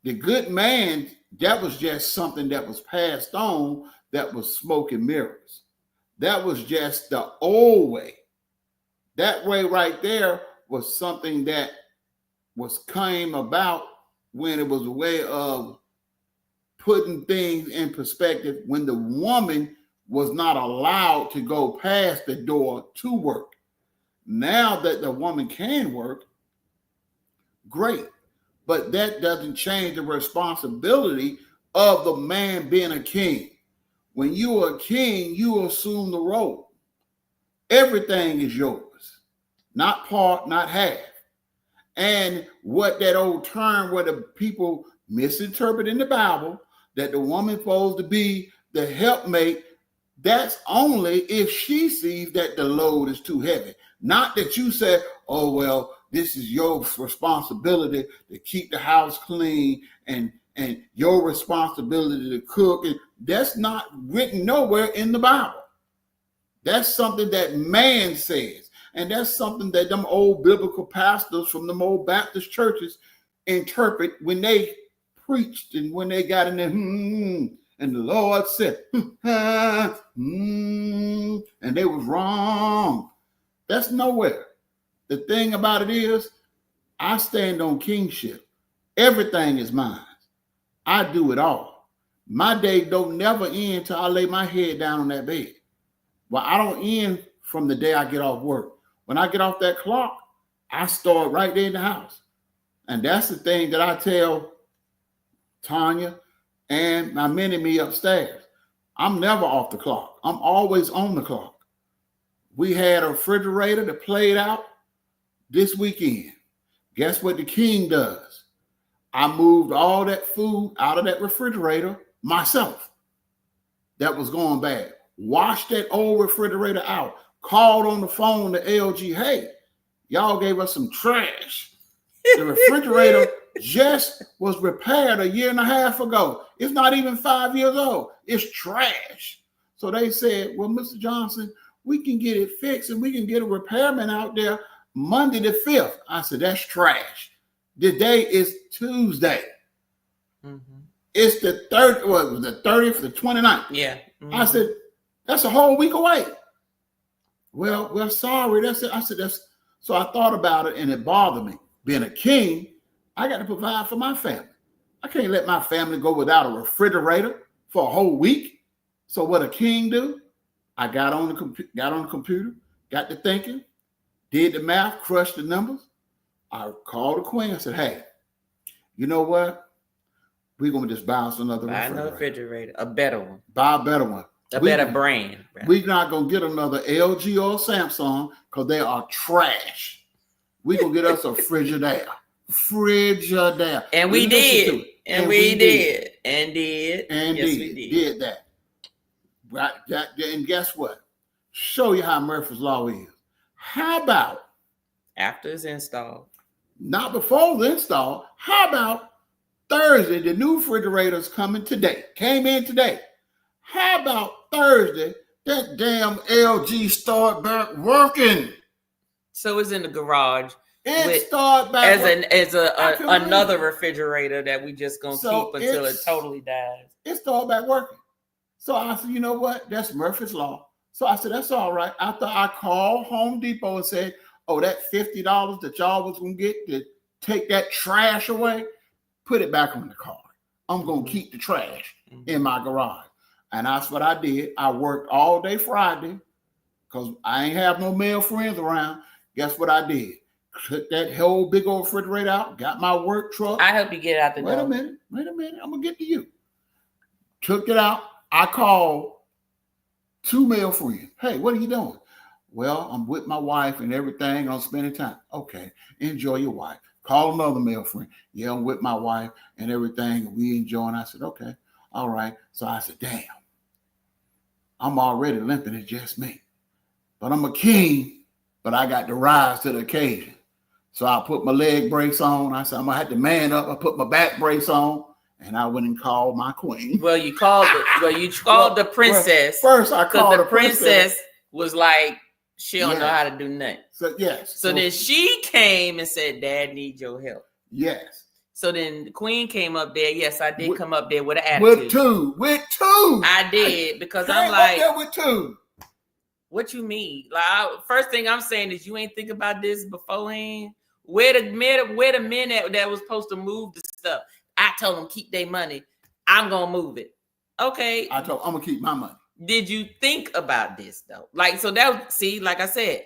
The good man, that was just something that was passed on, that was smoke and mirrors. That was just the old way. That way right there was something that came about when it was a way of putting things in perspective, when the woman was not allowed to go past the door to work. Now that the woman can work, great. But that doesn't change the responsibility of the man being a king. When you're a king, you assume the role. Everything is yours, not part, not half. And what that old term, where the people misinterpret in the Bible, that the woman's supposed to be the helpmate, that's only if she sees that the load is too heavy. Not that you say, oh, well, this is your responsibility to keep the house clean and your responsibility to cook. And that's not written nowhere in the Bible. That's something that man says. And that's something that them old biblical pastors from them old Baptist churches interpret when they preached and when they got in there, and the Lord said, and they was wrong. That's nowhere. The thing about it is, I stand on kingship. Everything is mine. I do it all. My day don't never end till I lay my head down on that bed. Well, I don't end from the day I get off work. When I get off that clock, I start right there in the house. And that's the thing that I tell Tanya and my mini-me upstairs. I'm never off the clock. I'm always on the clock. We had a refrigerator that played out this weekend. Guess what the king does? I moved all that food out of that refrigerator myself. That was going bad. Washed that old refrigerator out. Called on the phone to LG. Hey, y'all gave us some trash. The refrigerator just was repaired a year and a half ago. It's not even 5 years old. It's trash. So they said, well, Mr. Johnson, we can get it fixed and we can get a repairman out there Monday the 5th. I said, that's trash. The day is Tuesday. Mm-hmm. It's the 30th, what was the 30th, the 29th. Yeah. Mm-hmm. I said, that's a whole week away. Well, sorry. That's it. I said, that's so I thought about it and it bothered me. Being a king, I got to provide for my family. I can't let my family go without a refrigerator for a whole week. So what a king do? I got on the computer, got to thinking, did the math, crushed the numbers. I called the queen. I said, hey, you know what? We're going to just buy us another refrigerator. A better one. Buy a better one. Better brand. Right? We're not going to get another LG or Samsung because they are trash. We're going to get us a Frigidaire. And we did. And we did. And yes, we did that. Right. And guess what? Show you how Murphy's Law is. How about after it's installed? Not before the install. How about Thursday? The new refrigerator's coming today. Came in today. How about Thursday? That damn LG start back working. So it's in the garage. It started back as another refrigerator that we just gonna keep until it totally dies. It started back working. So I said, you know what? That's Murphy's Law. So I said, that's all right. After I called Home Depot and said, oh, that $50 that y'all was gonna get to take that trash away, put it back on the card. I'm gonna keep the trash in my garage. And that's what I did. I worked all day Friday because I ain't have no male friends around. Guess what I did? Took that whole big old refrigerator out, got my work truck. I help you get out the door. Wait a minute. I'm going to get to you. Took it out. I called 2 male friends. Hey, what are you doing? Well, I'm with my wife and everything. I'm spending time. Okay, enjoy your wife. Call another male friend. Yeah, I'm with my wife and everything. We enjoying. I said, okay, all right. So I said, damn, I'm already limping. It's just me. But I'm a king, but I got to rise to the occasion. So I put my leg brace on. I said, I'm going to have to man up. I put my back brace on. And I went and called my queen. Well, you called the princess. First, I called the princess. Was like, she don't know how to do nothing. So, yes. So then she came and said, Dad needs your help. Yes. So then the queen came up there. Yes, I did come up there with an attitude. With two. I did because I'm like, with 2. What you mean? Like, first thing I'm saying is you ain't think about this beforehand. Where the men that was supposed to move the stuff? I told them keep their money. I'm gonna move it. Okay. I told I'm gonna keep my money. Did you think about this though? Like, so that see, like I said,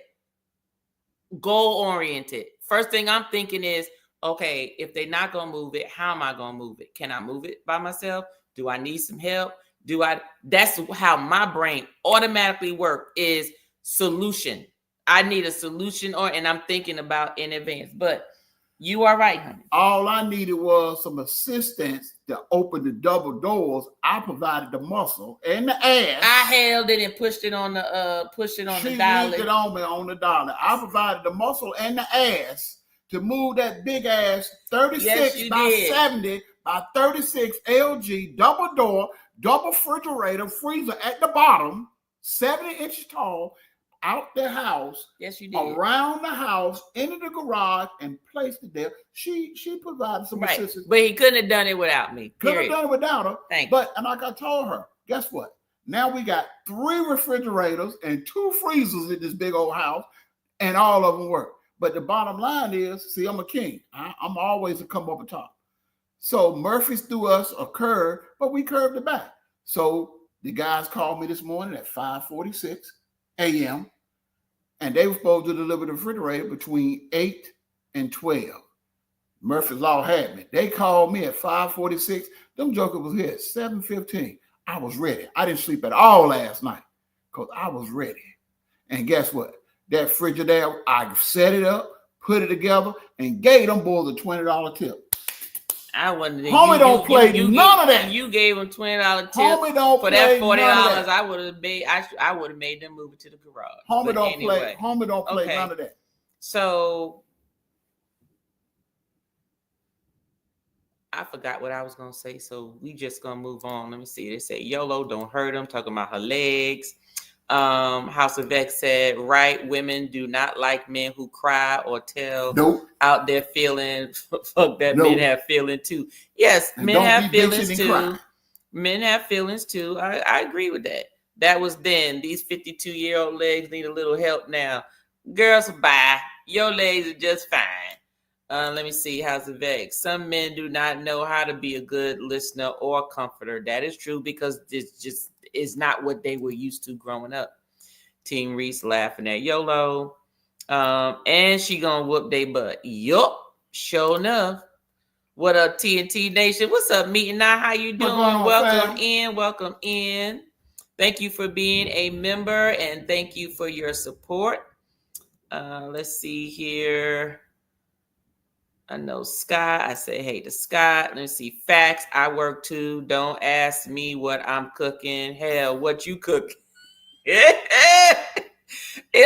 goal oriented. First thing I'm thinking is, okay, if they're not gonna move it, how am I gonna move it? Can I move it by myself? Do I need some help? That's how my brain automatically works is solution. I need a solution and I'm thinking about in advance. But you are right, honey. All I needed was some assistance to open the double doors. I provided the muscle and the ass. I held it and pushed it on the dollar. She linked it on me on the dollar. I provided the muscle and the ass to move that big ass 36 by 70 by 36 LG double door, double refrigerator, freezer at the bottom, 70 inches tall, out the house. Yes, you did. Around the house, into the garage, and placed it there. She provided some assistance. But he couldn't have done it without me. Couldn't have done it without her. Thank you. And like I told her, guess what? Now we got 3 refrigerators and 2 freezers in this big old house, and all of them work. But the bottom line is, see, I'm a king. I'm always a come up top. So Murphy's threw us a curve, but we curved it back. So the guys called me this morning at 5:46 a.m. and they were supposed to deliver the refrigerator between 8 and 12. Murphy's Law had me. They called me at 5:46. Them jokers was here at 7:15. I was ready. I didn't sleep at all last night because I was ready. And guess what? That Frigidaire, I set it up, put it together, and gave them boys a $20 tip. I wouldn't. Homie don't play none of that. You gave them $20 tip Homie don't for play that $40. none of that. I would have made. I would have made them move it to the garage. Homie But don't anyway. play. Homie don't play Okay. none of that. So I forgot what I was gonna say. So we just gonna move on. Let me see. They say YOLO, don't hurt them. Talking about her legs. House of X said, right, women do not like men who cry or tell Nope. out their feeling. Fuck that, Nope. men have feelings too. Yes, And men don't have be bitching feelings and too. cry. Men have feelings too. I agree with that. That was then. These 52-year-old legs need a little help now. Girls, bye. Your legs are just fine. Let me see. House of X. Some men do not know how to be a good listener or comforter. That is true because this just is not what they were used to growing up. Team Reese laughing at YOLO. And she gonna whoop they butt. Yup. Sure enough. What up, TNT Nation? What's up, Meeting Now? How you doing? going on, Welcome fam? in. Welcome in. Thank you for being a member and thank you for your support. Let's see here. I know Scott. I say hey to Scott. Let me see. Facts. I work too. Don't ask me what I'm cooking. Hell, what you cooking? It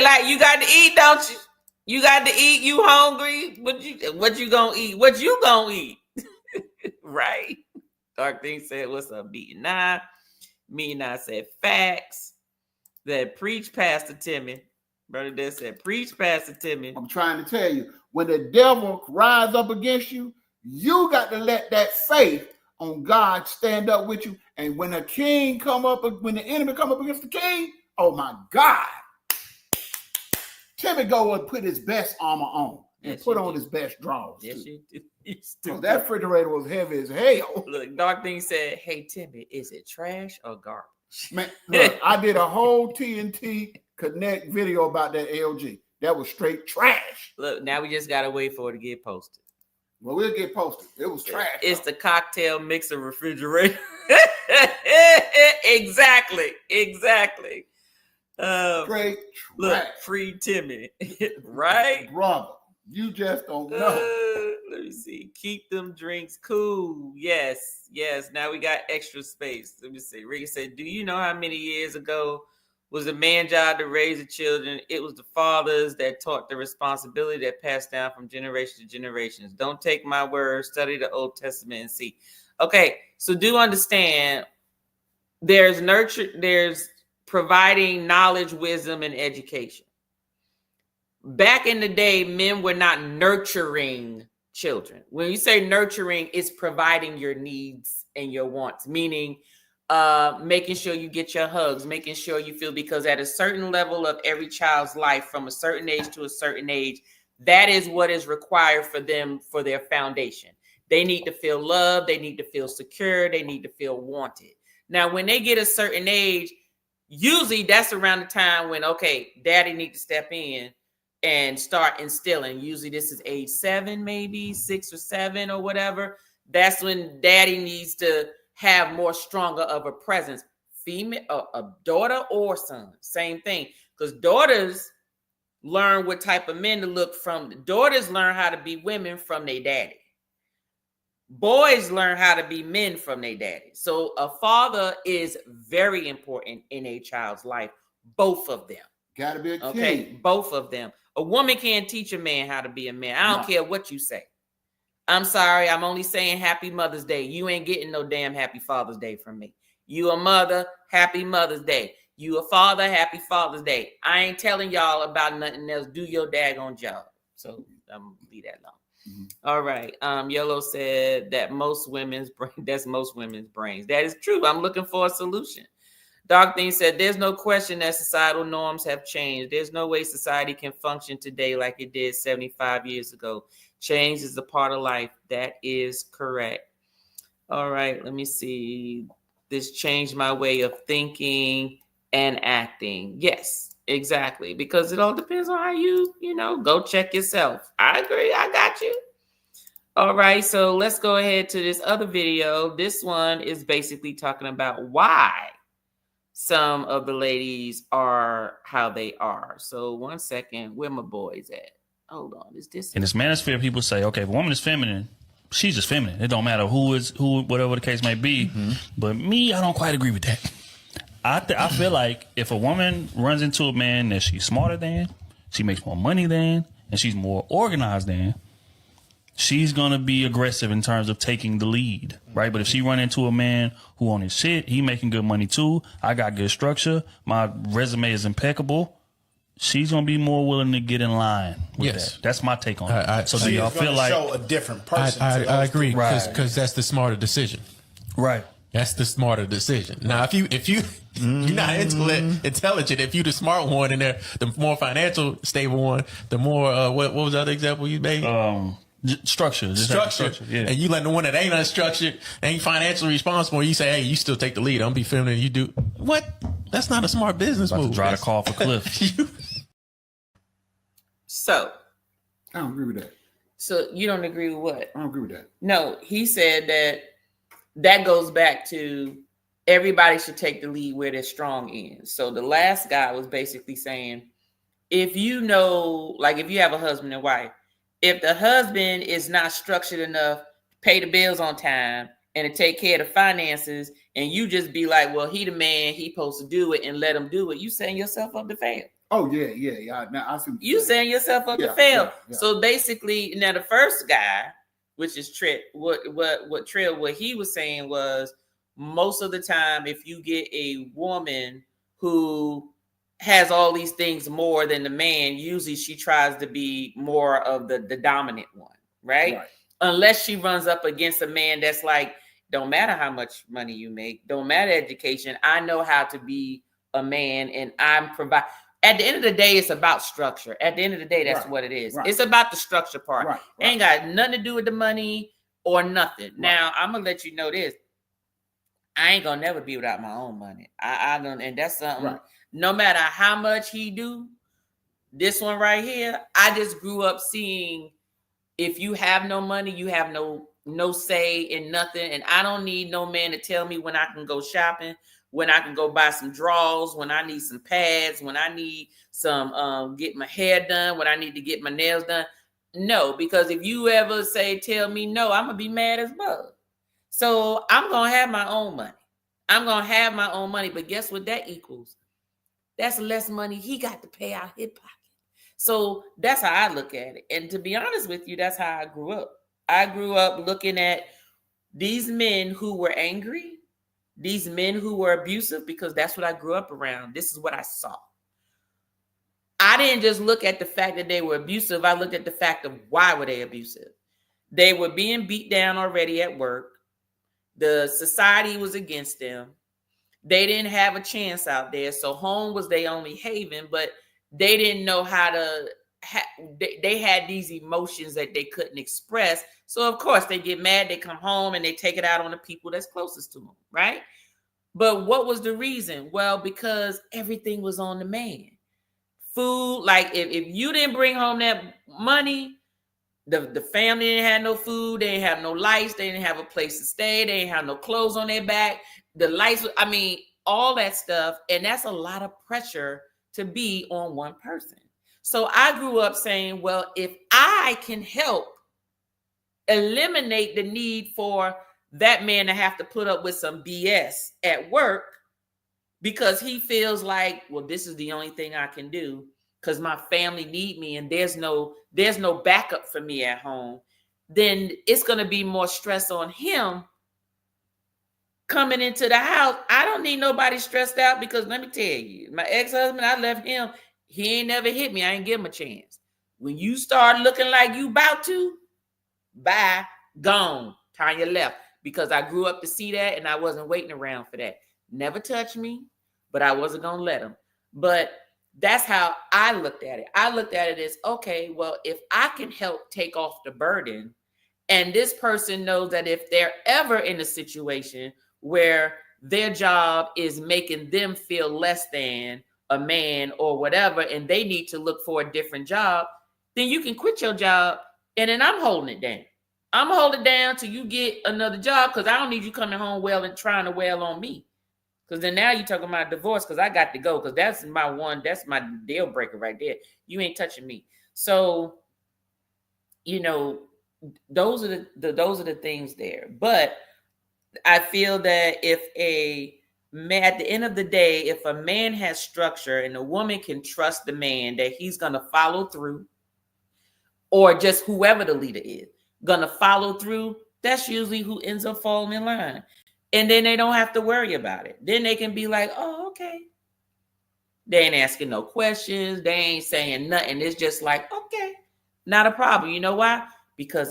like you got to eat, don't you? You got to eat. You hungry? What you gonna eat? What you gonna eat? Right? Dark Thing said, "What's up, Beating Nine?" Me and I said, "Facts." That preach, Pastor Timmy. Brother Dad said, "Preach, Pastor Timmy." I'm trying to tell you, when the devil rise up against you, you got to let that faith on God stand up with you. And when when the enemy come up against the king, oh my God. Timmy go and put his best armor on and Yes, put you on do. his best drawers. Yes, too. you do. You So stupid. that refrigerator was heavy as hell. Look, Dark Thing said, "Hey Timmy, is it trash or garbage?" Man, look, I did a whole TNT Connect video about that LG. That was straight trash. Look, now we just gotta wait for it to get posted. Well, we'll get posted. It was trash. It's the cocktail mixer refrigerator. Exactly. straight Look, trash. free Timmy, right? Brother, you just don't know. Let me see. Keep them drinks cool. Yes. Now we got extra space. Let me see. Ricky said, "Do you know how many years ago was a man's job to raise the children? It was the fathers that taught the responsibility that passed down from generation to generations. Don't take my word. Study the Old Testament and see." Okay, so do understand there's providing knowledge, wisdom, and education. Back in the day, men were not nurturing children. When you say nurturing, it's providing your needs and your wants, meaning making sure you get your hugs, making sure you feel, because at a certain level of every child's life, from a certain age to a certain age, that is what is required for them for their foundation. They need to feel loved. They need to feel secure. They need to feel wanted. Now, when they get a certain age, usually that's around the time when, okay, daddy need to step in and start instilling. Usually this is age 7, maybe 6 or 7 or whatever. That's when daddy needs to have more stronger of a presence. Female, a daughter or son, same thing. Because daughters learn what type of men to look from. Daughters learn how to be women from their daddy. Boys learn how to be men from their daddy. So a father is very important in a child's life. Both of them. Gotta be a king. Okay, both of them. A woman can't teach a man how to be a man. I don't care what you say. I'm sorry. I'm only saying Happy Mother's Day. You ain't getting no damn Happy Father's Day from me. You a mother, Happy Mother's Day. You a father, Happy Father's Day. I ain't telling y'all about nothing else. Do your daggone job. So I'm gonna leave that alone. Mhm. All right. Yellow said that most women's brains. That is true. I'm looking for a solution. Dark Thing said, "There's no question that societal norms have changed. There's no way society can function today like it did 75 years ago. Change is a part of life." That is correct. All right, let me see. This changed my way of thinking and acting. Yes, exactly. Because it all depends on how you go check yourself. I agree. I got you. All right, so let's go ahead to this other video. This one is basically talking about why some of the ladies are how they are. So 1 second, where my boys at? Hold on, is this? In this manosphere, people say, okay, if a woman is feminine, she's just feminine. It don't matter who, whatever the case may be. But me, I don't quite agree with that. I feel like if a woman runs into a man that she's smarter than, she makes more money than, and she's more organized than, she's going to be aggressive in terms of taking the lead, right? But if she run into a man who on his shit, he making good money too, I got good structure, my resume is impeccable, she's going to be more willing to get in line with that. That's my take on it. So do y'all feel like... show a different person. I agree, because Right. that's the smarter decision. Right. That's the smarter decision. Now, if you you're not intelligent, if you the smart one and the more financial stable one, the more what was the other example you made? Structure. Just Structure. Yeah. And you let the one that ain't unstructured, ain't financially responsible, you say, hey, you still take the lead. I'm be feminine. You do what? That's not a smart business About to move. drive the car off a cliff. So I don't agree with that. So you don't agree with what? I don't agree with that. No, he said that goes back to everybody should take the lead where they're strong in. So the last guy was basically saying, if you know, like if you have a husband and wife, if the husband is not structured enough to pay the bills on time and to take care of the finances, and you just be like, well, he the man, he supposed to do it and let him do it, you setting yourself up to fail. Oh yeah. Now I see what You you're saying. setting yourself up to Yeah, fail. yeah. So basically, now the first guy, which is Trill, what he was saying was, most of the time, if you get a woman who has all these things more than the man, usually she tries to be more of the dominant one, right? Unless she runs up against a man that's like, don't matter how much money you make, don't matter education, I know how to be a man and I'm provide. At the end of the day, it's about structure. At the end of the day, that's what it is. It's about the structure part. Ain't got nothing to do with the money or nothing. Now, I'm gonna let you know this. I ain't gonna never be without my own money. I don't, and that's something. No matter how much he do, this one right here, I just grew up seeing, if you have no money, you have no say in nothing. And I don't need no man to tell me when I can go shopping, when I can go buy some drawers, when I need some pads, when I need some get my hair done, when I need to get my nails done. No, because if you ever tell me no, I'm gonna be mad as bug. So I'm gonna have my own money. I'm gonna have my own money, but guess what that equals? That's less money he got to pay out his pocket. So that's how I look at it. And to be honest with you, that's how I grew up. I grew up looking at these men who were angry, these men who were abusive, because that's what I grew up around. This is what I saw. I didn't just look at the fact that they were abusive. I looked at the fact of why were they abusive. They were being beat down already at work. The society was against them. They didn't have a chance out there. So home was their only haven, but they didn't know how to, they had these emotions that they couldn't express. So of course they get mad, they come home and they take it out on the people that's closest to them, right? But what was the reason? Well, because everything was on the man. Food, like if you didn't bring home that money, the family didn't have no food, they didn't have no lights, they didn't have a place to stay, they didn't have no clothes on their back. The lights, I mean, all that stuff. And that's a lot of pressure to be on one person. So I grew up saying, well, if I can help eliminate the need for that man to have to put up with some BS at work because he feels like, well, this is the only thing I can do because my family need me and there's no backup for me at home, then it's going to be more stress on him coming into the house. I don't need nobody stressed out because let me tell you, my ex-husband, I left him. He ain't never hit me. I ain't give him a chance. When you start looking like you about to, bye, gone, turn your left. Because I grew up to see that and I wasn't waiting around for that. Never touched me, but I wasn't going to let him. But that's how I looked at it. I looked at it as, okay, well, if I can help take off the burden And this person knows that if they're ever in a situation where their job is making them feel less than a man or whatever, and they need to look for a different job, then you can quit your job, and then I'm holding it down. I'm gonna hold it down till you get another job, because I don't need you coming home well and trying to wail on me. Because then now you're talking about divorce, because I got to go, because that's my deal breaker right there. You ain't touching me. So, you know, those are the things there. But I feel that if a man, at the end of the day, if a man has structure and a woman can trust the man that he's gonna follow through, or just whoever the leader is gonna follow through, that's usually who ends up falling in line. And then they don't have to worry about it. Then they can be like, oh, okay. They ain't asking no questions. They ain't saying nothing. It's just like, okay, not a problem. You know why? Because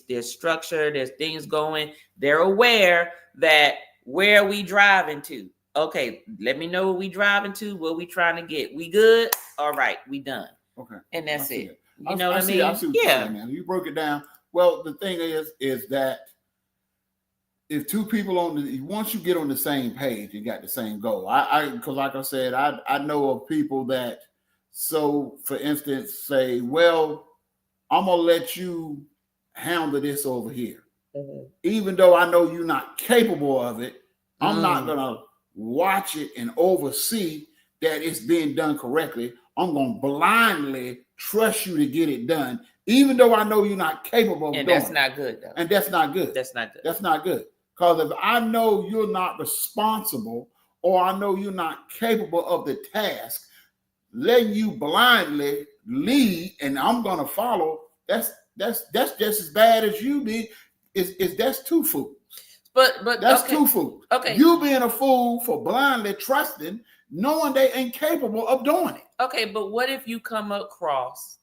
there's structure, there's things going. They're aware that where we driving to. Okay, let me know what we driving to, what we trying to get. We good? All right, we done. Okay. And that's it. You know what I mean? I see what you're saying, man. You broke it down. Well, the thing is that if two people once you get on the same page, you got the same goal. Because like I said, I know of people that, so for instance, say, well, I'm gonna let you handle this over here. Mm-hmm. Even though I know you're not capable of it, I'm not gonna watch it and oversee that it's being done correctly. I'm gonna blindly trust you to get it done, even though I know you're not capable of doing it. And that's not good, though. And that's not good. That's not good. That's not good. Because if I know you're not responsible, or I know you're not capable of the task, letting you blindly lead and I'm gonna follow, that's just as bad as you be. That's two fools. But that's okay. two fools. Okay. You being a fool for blindly trusting, knowing they incapable of doing it. Okay, but what if you come across,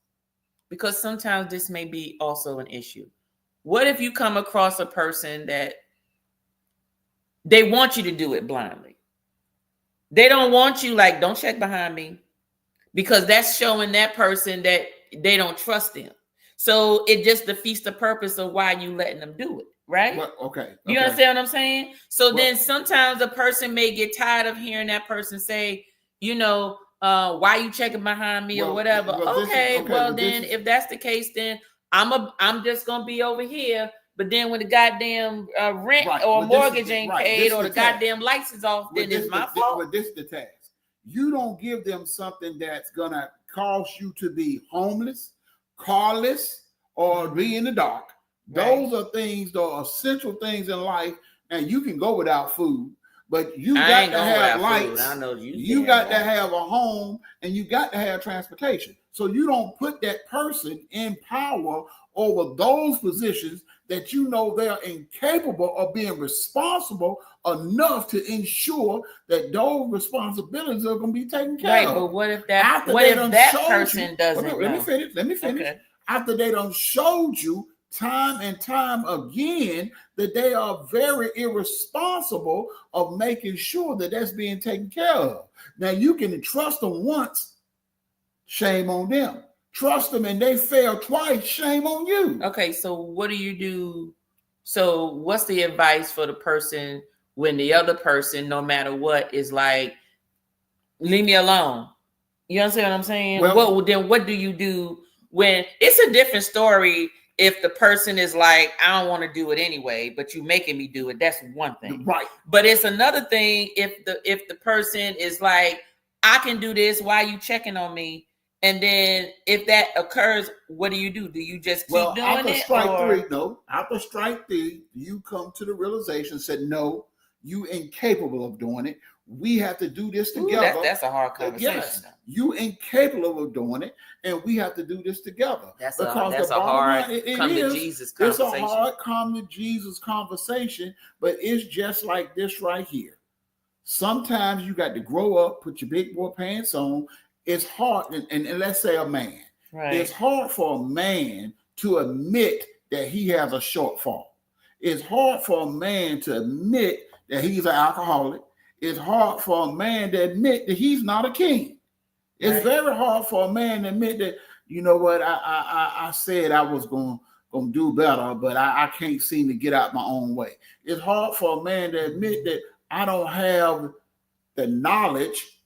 because sometimes this may be also an issue. What if you come across a person that they want you to do it blindly? They don't want you, like, don't check behind me, because that's showing that person that they don't trust them. So it just defeats the purpose of why you letting them do it, right? Well, okay. You understand what I'm saying? So then sometimes a person may get tired of hearing that person say, you know, why you checking behind me or whatever. If that's the case, then I'm just gonna be over here. But then when the goddamn rent or mortgage ain't paid, or the goddamn lights is off, then it's my fault. But this is the task. You don't give them something that's gonna cause you to be homeless, carless, or be in the dark. Those are things, those essential things in life, and you can go without food, but you got to have lights. I know you got to have a home, and you got to have transportation. So you don't put that person in power over those positions that you know they are incapable of being responsible enough to ensure that those responsibilities are going to be taken care of. Right, but what if that person doesn't? Let me finish. Okay. After they done showed you time and time again that they are very irresponsible of making sure that that's being taken care of. Now you can trust them once, shame on them. Trust them and they fail twice, shame on you. Okay, so what do you do? So what's the advice for the person when the other person, no matter what, is like, leave me alone? You understand what I'm saying? Well, then what do you do when it's a different story? If the person is like, I don't want to do it anyway, but you making me do it, that's one thing. Right. But it's another thing if the person is like, I can do this, why are you checking on me? And then if that occurs, what do? Do you just keep doing it? After strike three, you come to the realization, said, no, you incapable of doing it. We have to do this together. That's a hard conversation. Yes, you incapable of doing it, and we have to do this together. That's a hard come to Jesus conversation. It's a hard come to Jesus conversation, but it's just like this right here. Sometimes you got to grow up, put your big boy pants on. It's hard, and let's say a man. Right. It's hard for a man to admit that he has a shortfall. It's hard for a man to admit that he's an alcoholic. It's hard for a man to admit that he's not a king. It's very hard for a man to admit that, you know what, I said I was going gonna do better, but I can't seem to get out my own way. It's hard for a man to admit that I don't have the knowledge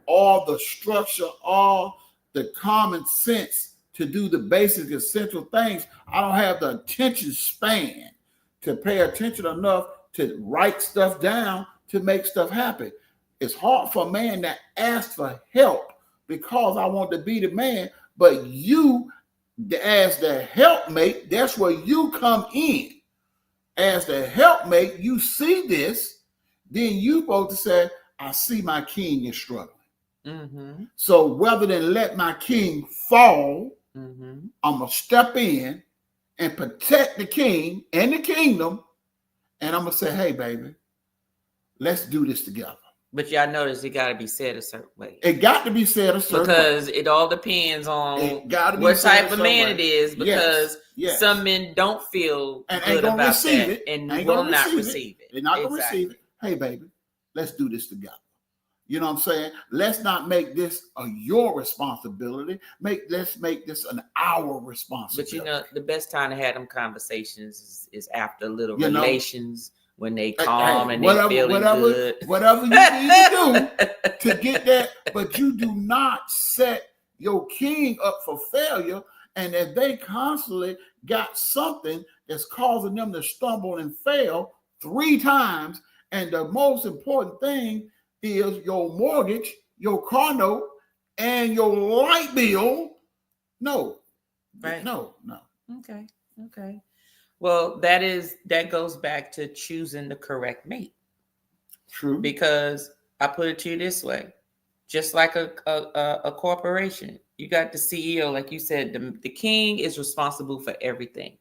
or the structure or the common sense to do the basic essential things. I don't have the attention span to pay attention enough to write stuff down to make stuff happen. It's hard for a man to ask for help because I want to be the man, but you, as the helpmate, that's where you come in. As the helpmate, you see this, then you supposed to say, I see my king is struggling. Mm-hmm. So rather than let my king fall, Mm-hmm. I'm going to step in and protect the king and the kingdom. And I'm going to say, hey, baby, let's do this together. But y'all notice it got to be said a certain way. It got to be said a certain way. Because it all depends on It gotta be what said type a of certain man way. it is. Because Yes. some men don't feel And good ain't gonna about receive that it. and Ain't will gonna not receive it. receive it. They're not going to Exactly. receive it. Hey, baby, let's do this together. You know what I'm saying? Let's not make this your responsibility. Let's make this our responsibility. But you know, the best time to have them conversations is after little You know, relations, when they Hey, calm and whatever, they feeling good. whatever you need to do to get that, but you do not set your king up for failure. And if they constantly got something that's causing them to stumble and fail 3 times, and the most important thing is your mortgage, your car note, and your light bill. No, Right. no. Okay. Well, that goes back to choosing the correct mate. True. Because I put it to you this way, just like a corporation, you got the CEO, like you said, the king is responsible for everything.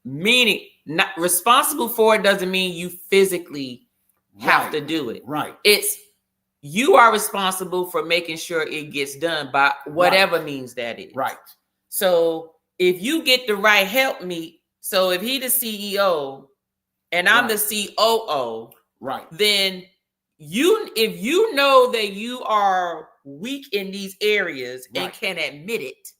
Meaning, not responsible for it doesn't mean you physically have Right. to do it. Right. It's you are responsible for making sure it gets done by whatever means that is. Right. So if you get the right help me, so if he the CEO and I'm the COO, Right. then if you know that you are weak in these areas and Right. can admit it,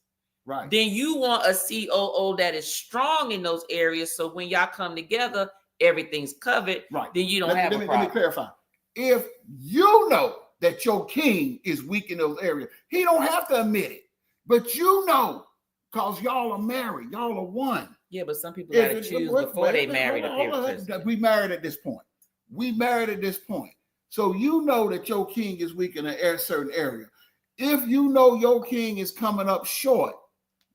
Right. then you want a COO that is strong in those areas. So when y'all come together, everything's covered. Right. Then you don't Let have a me problem. clarify. If you know that your king is weak in those areas, he don't have to admit it. But you know, because y'all are married, y'all are one. Yeah, but some people gotta choose before they marry the person. We married at this point. So you know that your king is weak in a certain area. If you know your king is coming up short,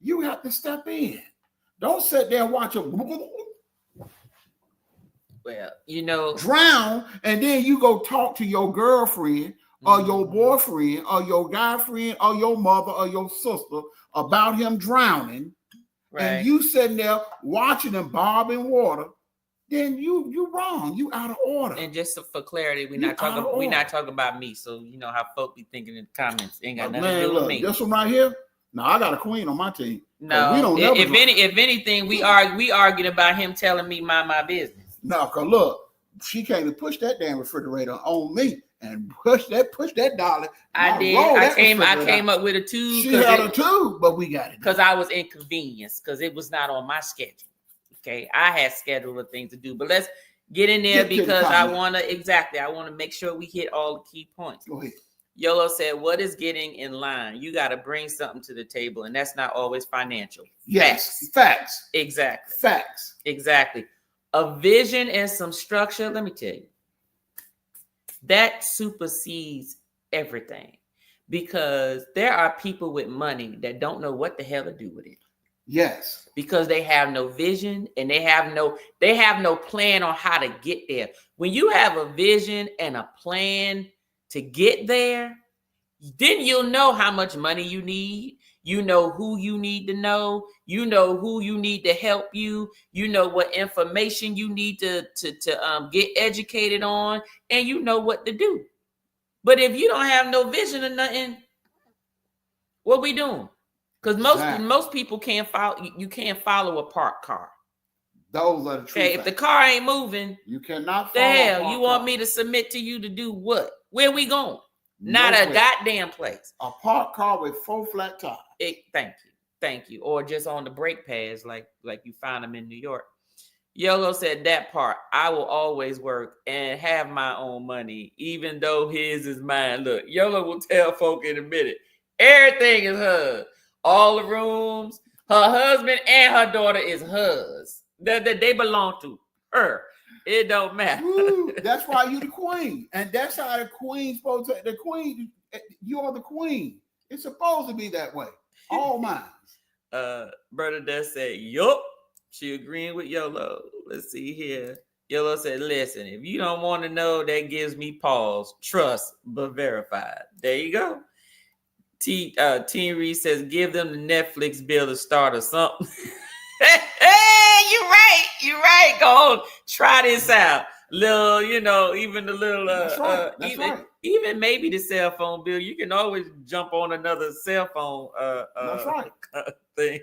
you have to step in. Don't sit there and watch him Well, you know, drown, and then you go talk to your girlfriend or your boyfriend or your guy friend or your mother or your sister about him drowning, right? and you sitting there watching him bob in water, then you wrong. You out of order. And just for clarity, we're You not talking. out of We're not order. talking about me. So you know how folk be thinking in the comments. Ain't got But nothing to man, do with look, me. this one right here. Now I got a queen on my team. No, we don't never if anything, we argued about him telling me mind my business. No, cause look, she came and pushed that damn refrigerator on me and push that dollar. I did. rolled I that came refrigerator up with a tube. She had a tube, but we got it. Because I was inconvenienced because it was not on my schedule. Okay, I had scheduled of things to do, but let's get in there Get to the because I comment. want to make sure we hit all the key points. Go ahead. Yolo said, "What is getting in line? You got to bring something to the table, and that's not always financial." Yes, facts. Exactly. A vision and some structure. Let me tell you, that supersedes everything because there are people with money that don't know what the hell to do with it. Yes. Because they have no vision and they have no plan on how to get there. When you have a vision and a plan to get there, then you'll know how much money you need. You know who you need to know. You know who you need to help you. You know what information you need to get educated on, and you know what to do. But if you don't have no vision or nothing, what we doing? Because most people can't follow. You can't follow a parked car. Those are the true Okay, if the facts. car ain't moving, You cannot the follow hell parked you want car. me to submit to you to do what? Where we going? Not a Nowhere. goddamn place. A parked car with 4 flat tires. Thank you. Thank you. Or just on the brake pads, like you find them in New York. Yolo said that part. I will always work and have my own money, even though his is mine. Look, Yolo will tell folk in a minute. Everything is hers. All the rooms. Her husband and her daughter is hers. That they belong to her. It don't matter. Woo, that's why you the queen. And that's how the queen's supposed to, the queen, you're the queen. It's supposed to be that way. All mine. Bernadette said, yup. She agreeing with Yolo. Let's see here. Yolo said, listen, if you don't want to know, that gives me pause. Trust, but verified. There you go. Teen Reed says, give them the Netflix bill to start or something. Hey, you're right. You're right. Go on. Try this out. Little, even the little, That's right. even maybe the cell phone bill. You can always jump on another cell phone That's right. thing.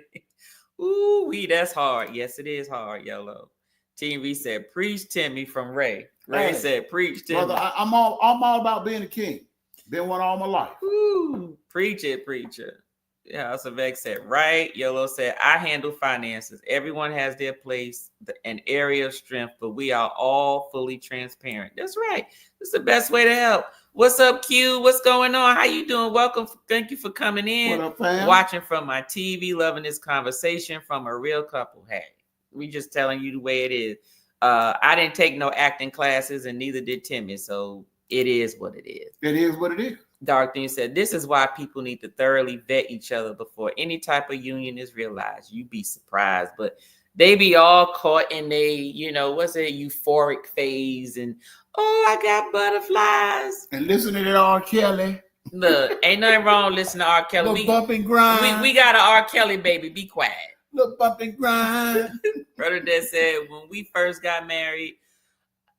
Ooh, that's hard. Yes, it is hard, Yolo. Teen Reed said, preach Timmy from Ray. Ray said, preach Timmy. Brother, I'm all about being a king. Been one all my life. Ooh, preach it, preacher. Yeah, House of X said, right. Yolo said, I handle finances. Everyone has their place, an area of strength, but we are all fully transparent. That's right. It's the best way to help. What's up, Q? What's going on? How you doing? Welcome. Thank you for coming in. What up, fam? Watching from my TV, loving this conversation from a real couple. Hey, we just telling you the way it is. I didn't take no acting classes, and neither did Timmy. So it is what it is. It is what it is. Dark Thing said, this is why people need to thoroughly vet each other before any type of union is realized. You'd be surprised, but they be all caught in euphoric phase and, oh, I got butterflies. And listening to R. Kelly. Look, ain't nothing wrong listening to R. Kelly. Little bump and grind. We got an R. Kelly, baby. Be quiet. Little bump and grind. Brother that said, when we first got married,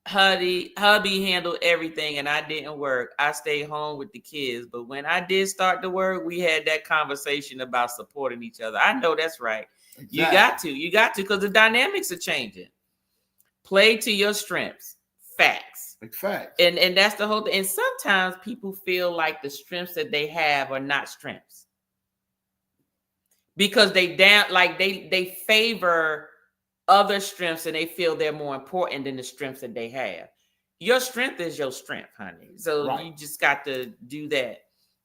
hubby handled everything and I didn't work. I stayed home with the kids. But when I did start to work, we had that conversation about supporting each other. I know that's right. Exactly. You got to, because the dynamics are changing. Play to your strengths. Facts. Facts. And that's the whole thing. And sometimes people feel like the strengths that they have are not strengths. Because they favor other strengths and they feel they're more important than the strengths that they have. Your strength is your strength, honey. So You just got to do that.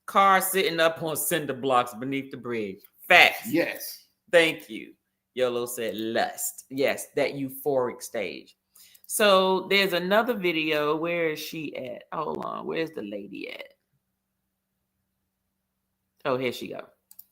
Car sitting up on cinder blocks beneath the bridge. Facts. Yes. Thank you. Yolo said lust. Yes, that euphoric stage. So there's another video. Where is she at? Hold on. Where's the lady at? Oh, here she go.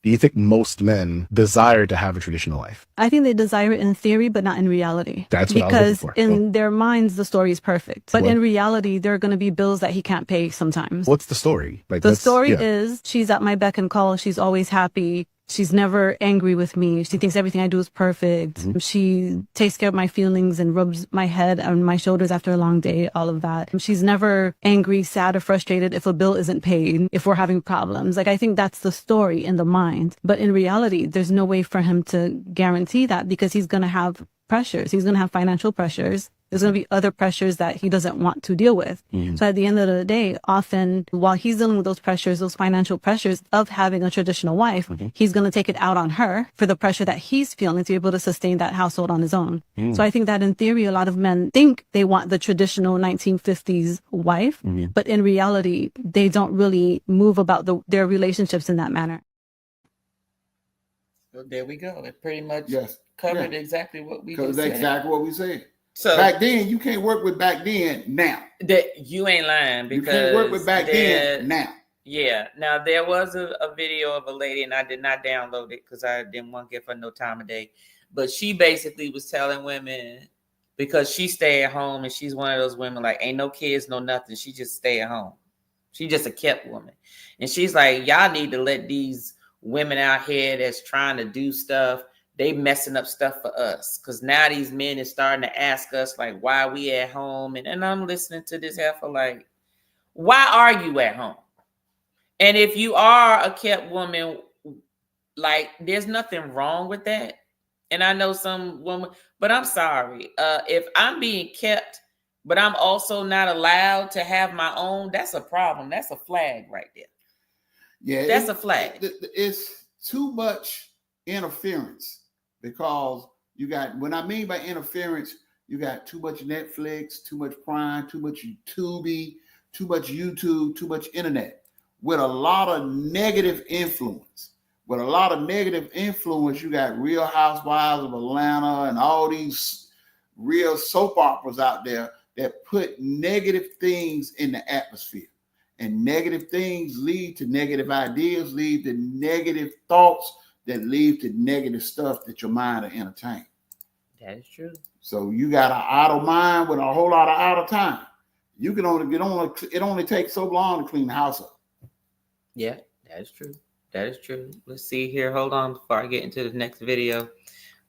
Do you think most men desire to have a traditional life? I think they desire it in theory, but not in reality. That's what I was looking for. Because in their minds, the story is perfect. But in reality, there are going to be bills that he can't pay sometimes. What's the story? The story is she's at my beck and call. She's always happy. She's never angry with me. She thinks everything I do is perfect. Mm-hmm. She takes care of my feelings and rubs my head and my shoulders after a long day, all of that. She's never angry, sad, or frustrated if a bill isn't paid, if we're having problems. I think that's the story in the mind. But in reality, there's no way for him to guarantee that because he's going to have pressures. He's going to have financial pressures. There's going to be other pressures that he doesn't want to deal with. Mm-hmm. So at the end of the day, often while he's dealing with those pressures, those financial pressures of having a traditional wife, mm-hmm. he's going to take it out on her for the pressure that he's feeling to be able to sustain that household on his own. Mm-hmm. So I think that in theory, a lot of men think they want the traditional 1950s wife, mm-hmm. but in reality, they don't really move about their relationships in that manner. Well, there we go. It pretty much covered exactly what we just said. Exactly what we said. So back then, you can't work with back then now. That you ain't lying because you can't work with back then now. Yeah. Now there was a video of a lady, and I did not download it because I didn't want to give her no time of day. But she basically was telling women because she stay at home and she's one of those women like ain't no kids, no nothing. She just stay at home. She just a kept woman, and she's like, y'all need to let these women out here that's trying to do stuff. They messing up stuff for us because now these men is starting to ask us like why we at home and I'm listening to this heifer like why are you at home? And if you are a kept woman, like there's nothing wrong with that. And I know some women, but I'm sorry if I'm being kept, but I'm also not allowed to have my own. That's a problem. That's a flag right there. Yeah, that's a flag. It's too much interference, because you got, when I mean by interference, you got too much Netflix, too much Prime, too much Tubi, too much YouTube, too much internet, with a lot of negative influence. With a lot of negative influence, you got Real Housewives of Atlanta and all these real soap operas out there that put negative things in the atmosphere. And negative things lead to negative ideas, lead to negative thoughts that lead to negative stuff that your mind will entertain. That is true. So you got an idle mind with a whole lot of idle time. You can only get on. It only takes so long to clean the house up. Yeah, that is true. That is true. Let's see here. Hold on before I get into the next video.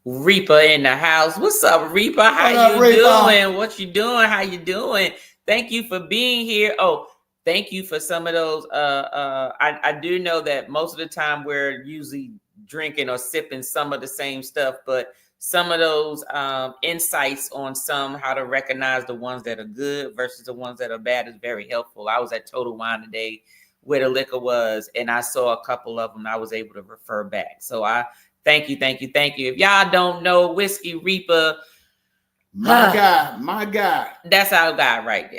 Reaper in the house. What's up, Reaper? How you doing? What you doing? How you doing? Thank you for being here. Oh, thank you for some of those. I do know that most of the time we're usually drinking or sipping some of the same stuff, but some of those insights on how to recognize the ones that are good versus the ones that are bad is very helpful. I was at Total Wine today where the liquor was, and I saw a couple of them I was able to refer back. So I thank you. If y'all don't know Whiskey Reaper, my guy. That's our guy right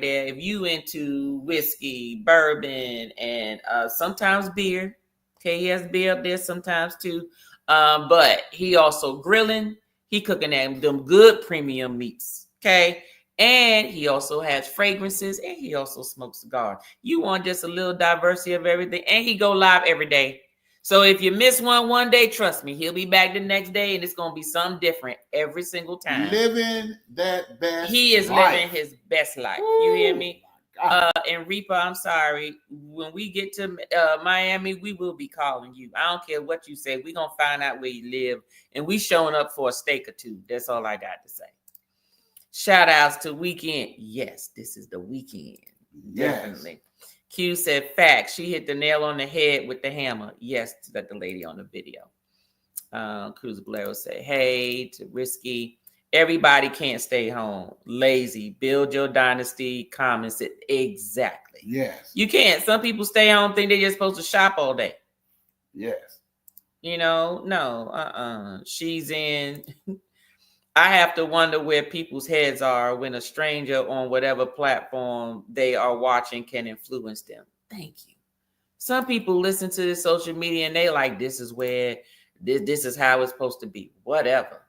there. If you into whiskey, bourbon, and sometimes beer, okay, he has beer up there sometimes too. But he also grilling, he cooking them good premium meats, okay? And he also has fragrances, and he also smokes cigars. You want just a little diversity of everything, and he go live every day. So if you miss one day, trust me, he'll be back the next day, and it's going to be something different every single time. Living that best He is life. living his best life. You hear me? And Reaper, I'm sorry. When we get to Miami, we will be calling you. I don't care what you say. We're going to find out where you live, and we showing up for a steak or two. That's all I got to say. Shout outs to Weekend. Yes, this is the weekend. Yes. Definitely. Q said, facts. She hit the nail on the head with the hammer. Yes, to that the lady on the video. Cruz Bolero said, hey, to Risky. Everybody can't stay home. Lazy. Build your dynasty. Comments it. Exactly. Yes. You can't. Some people stay home, think they're just supposed to shop all day. Yes. You know, no. She's in. I have to wonder where people's heads are when a stranger on whatever platform they are watching can influence them. Thank you. Some people listen to this social media and they like, this is where, this is how it's supposed to be. Whatever.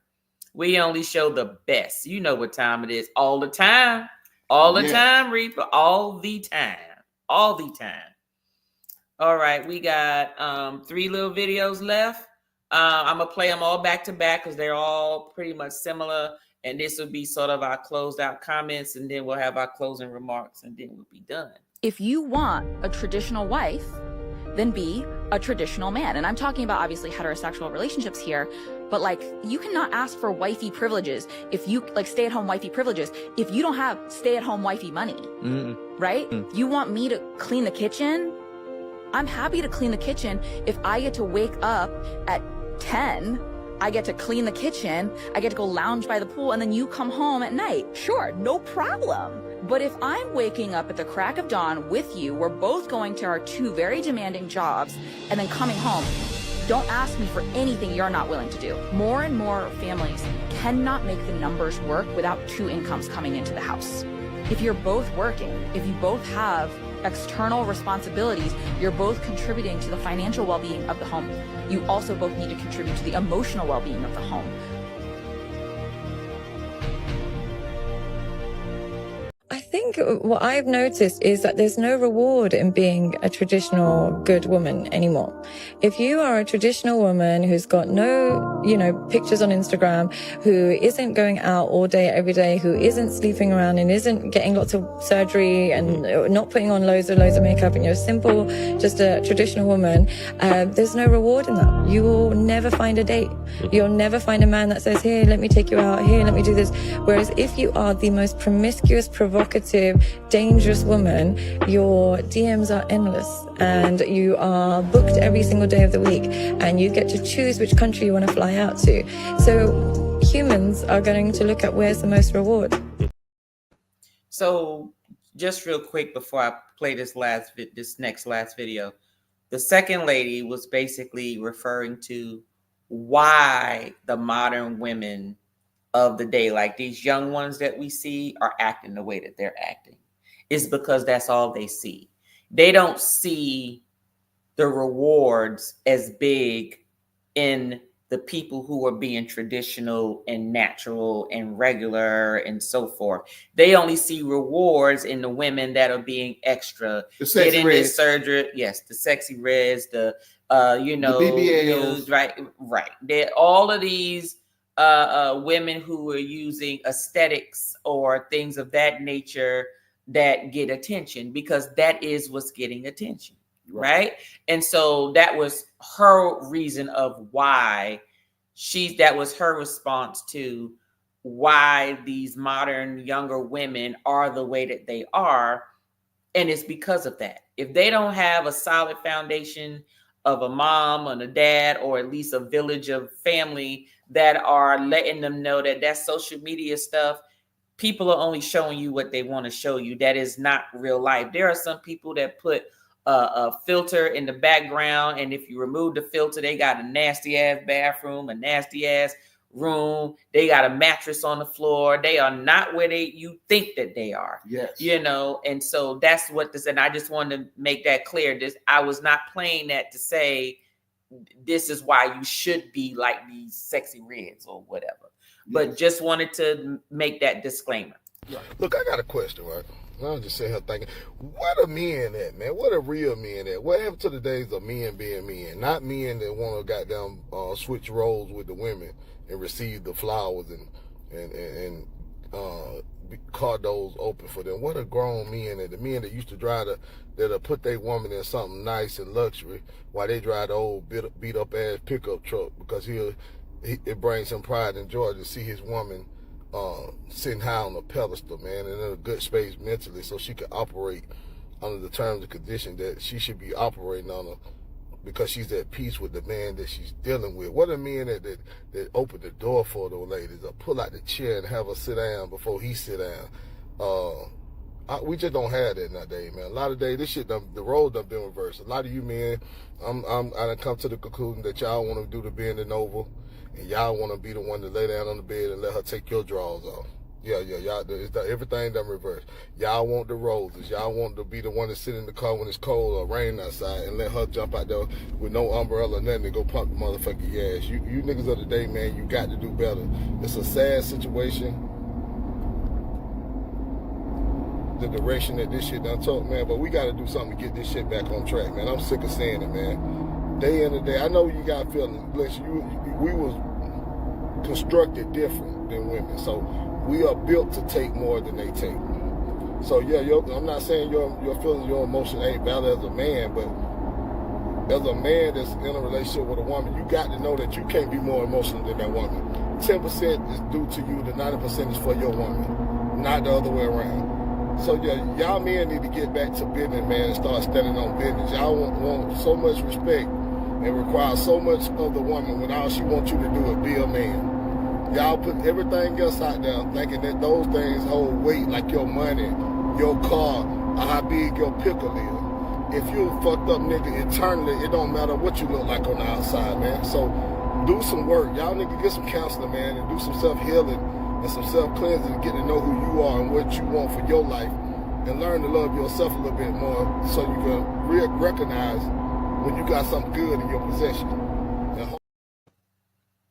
We only show the best. You know what time it is. All the time. All the time, Reaper. All the time. All the time. All right. We got 3 little videos left. I'm going to play them all back to back because they're all pretty much similar. And this will be sort of our closed out comments. And then we'll have our closing remarks and then we'll be done. If you want a traditional wife, then be a traditional man. And I'm talking about obviously heterosexual relationships here, but like you cannot ask for wifey privileges if you like stay-at-home wifey privileges if you don't have stay-at-home wifey money, right? You want me to clean the kitchen? I'm happy to clean the kitchen if I get to wake up at 10, I get to clean the kitchen, I get to go lounge by the pool, and then you come home at night. Sure, no problem. But if I'm waking up at the crack of dawn with you, we're both going to our 2 very demanding jobs, and then coming home, don't ask me for anything you're not willing to do. More and more families cannot make the numbers work without 2 incomes coming into the house. If you're both working, if you both have external responsibilities, you're both contributing to the financial well-being of the home. You also both need to contribute to the emotional well-being of the home. I think what I've noticed is that there's no reward in being a traditional good woman anymore. If you are a traditional woman who's got no, pictures on Instagram, who isn't going out all day, every day, who isn't sleeping around and isn't getting lots of surgery and not putting on loads of makeup, and you're simple, just a traditional woman, there's no reward in that. You will never find a date. You'll never find a man that says, here, let me take you out, here, let me do this. Whereas if you are the most promiscuous, provocative, dangerous woman, your DMs are endless and you are booked every single day of the week and you get to choose which country you want to fly out to. So humans are going to look at where's the most reward. So just real quick before I play this next video, The second lady was basically referring to why the modern women of the day, like these young ones that we see, are acting the way that they're acting. It's because that's all they see. They don't see the rewards as big in the people who are being traditional and natural and regular and so forth. They only see rewards in the women that are being extra, getting this surgery. Yes, the sexy reds, the you know, the BBLs. Right. They're all of these women who are using aesthetics or things of that nature that get attention, because that is what's getting attention. Right. And so that was her reason of why that was her response to why these modern younger women are the way that they are. And it's because of that. If they don't have a solid foundation of a mom and a dad, or at least a village of family that are letting them know that social media stuff, people are only showing you what they want to show you. That is not real life. There are some people that put a filter in the background, and if you remove the filter, they got a nasty ass bathroom, a nasty ass room. They got a mattress on the floor. They are not where you think that they are. Yes. You know, and so that's what this, and I just wanted to make that clear. I was not playing that to say this is why you should be like these sexy reds or whatever. But just wanted to make that disclaimer. Look, I got a question, right? I'm just sitting here thinking, what are men at, man? What are real men at? What happened to the days of men being men? Not men that want to goddamn switch roles with the women and receive the flowers and car doors open for them. What are grown men at? The men that used to drive that'll put their woman in something nice and luxury while they drive the old beat up ass pickup truck, because it brings him pride and joy to see his woman sitting high on a pedestal, man, and in a good space mentally, so she can operate under the terms and conditions that she should be operating under, because she's at peace with the man that she's dealing with. What are men that open the door for those ladies, or pull out the chair and have her sit down before he sit down? We just don't have that nowadays, man. A lot of days, this shit the roles done been reversed. A lot of you men, I done come to the conclusion that y'all want to do the bending over, and y'all want to be the one to lay down on the bed and let her take your drawers off. Yeah, y'all, everything done reversed. Y'all want the roses. Y'all want to be the one to sit in the car when it's cold or rain outside and let her jump out there with no umbrella or nothing and go pump the motherfucking ass. You niggas of the day, man, you got to do better. It's a sad situation, the direction that this shit done took, man, but we got to do something to get this shit back on track, man. I'm sick of saying it, man. Day in the day, I know you got feelings. Listen, we was constructed different than women, so we are built to take more than they take. So yeah, I'm not saying your feelings, your emotions ain't valid as a man, but as a man that's in a relationship with a woman, you got to know that you can't be more emotional than that woman. 10% is due to you, the 90% is for your woman, not the other way around. So yeah, y'all men need to get back to business, man, and start standing on business. Y'all want so much respect and require so much of the woman when all she wants you to do is be a man. Y'all put everything else out there thinking that those things hold weight, like your money, your car, or how big your pickle is. If you a fucked up nigga eternally, it don't matter what you look like on the outside, man. So do some work. Y'all need to get some counseling, man, and do some self-healing and some self-cleansing and get to know who you are and what you want for your life, and learn to love yourself a little bit more so you can recognize when you got something good in your possession.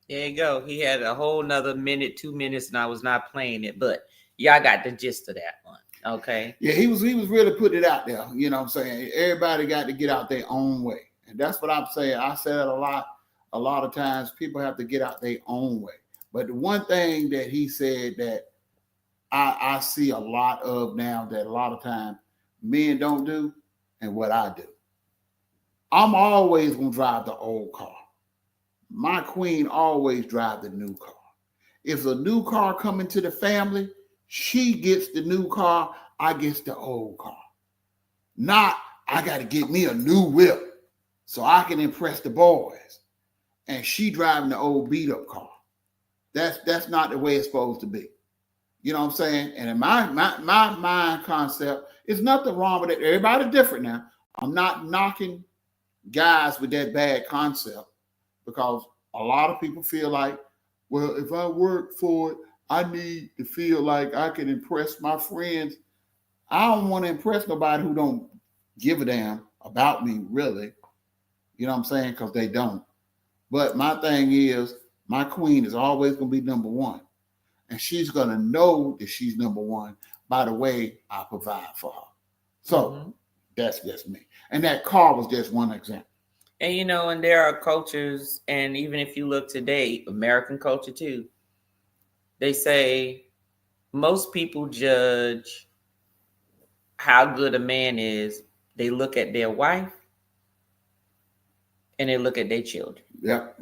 There you go. He had a whole nother minute, 2 minutes, and I was not playing it, but y'all got the gist of that one. Okay. Yeah, he was really putting it out there. You know what I'm saying? Everybody got to get out their own way. And that's what I'm saying. I said it a lot of times, people have to get out their own way. But the one thing that he said that I see a lot of now, that a lot of times men don't do, and what I do. I'm always going to drive the old car. My queen always drive the new car. If a new car come into the family, she gets the new car, I gets the old car. Not, I got to get me a new whip so I can impress the boys, and she driving the old beat up car. That's not the way it's supposed to be. You know what I'm saying? And in my mind concept, there's nothing wrong with it. Everybody's different now. I'm not knocking guys with that bad concept, because a lot of people feel like, well, if I work for it, I need to feel like I can impress my friends. I don't want to impress nobody who don't give a damn about me, really. You know what I'm saying? Because they don't. But my thing is, my queen is always going to be number one. And she's going to know that she's number one by the way I provide for her. So that's just me. And that car was just one example. And, you know, and there are cultures, and even if you look today, American culture too, they say most people judge how good a man is. They look at their wife and they look at their children. Yep.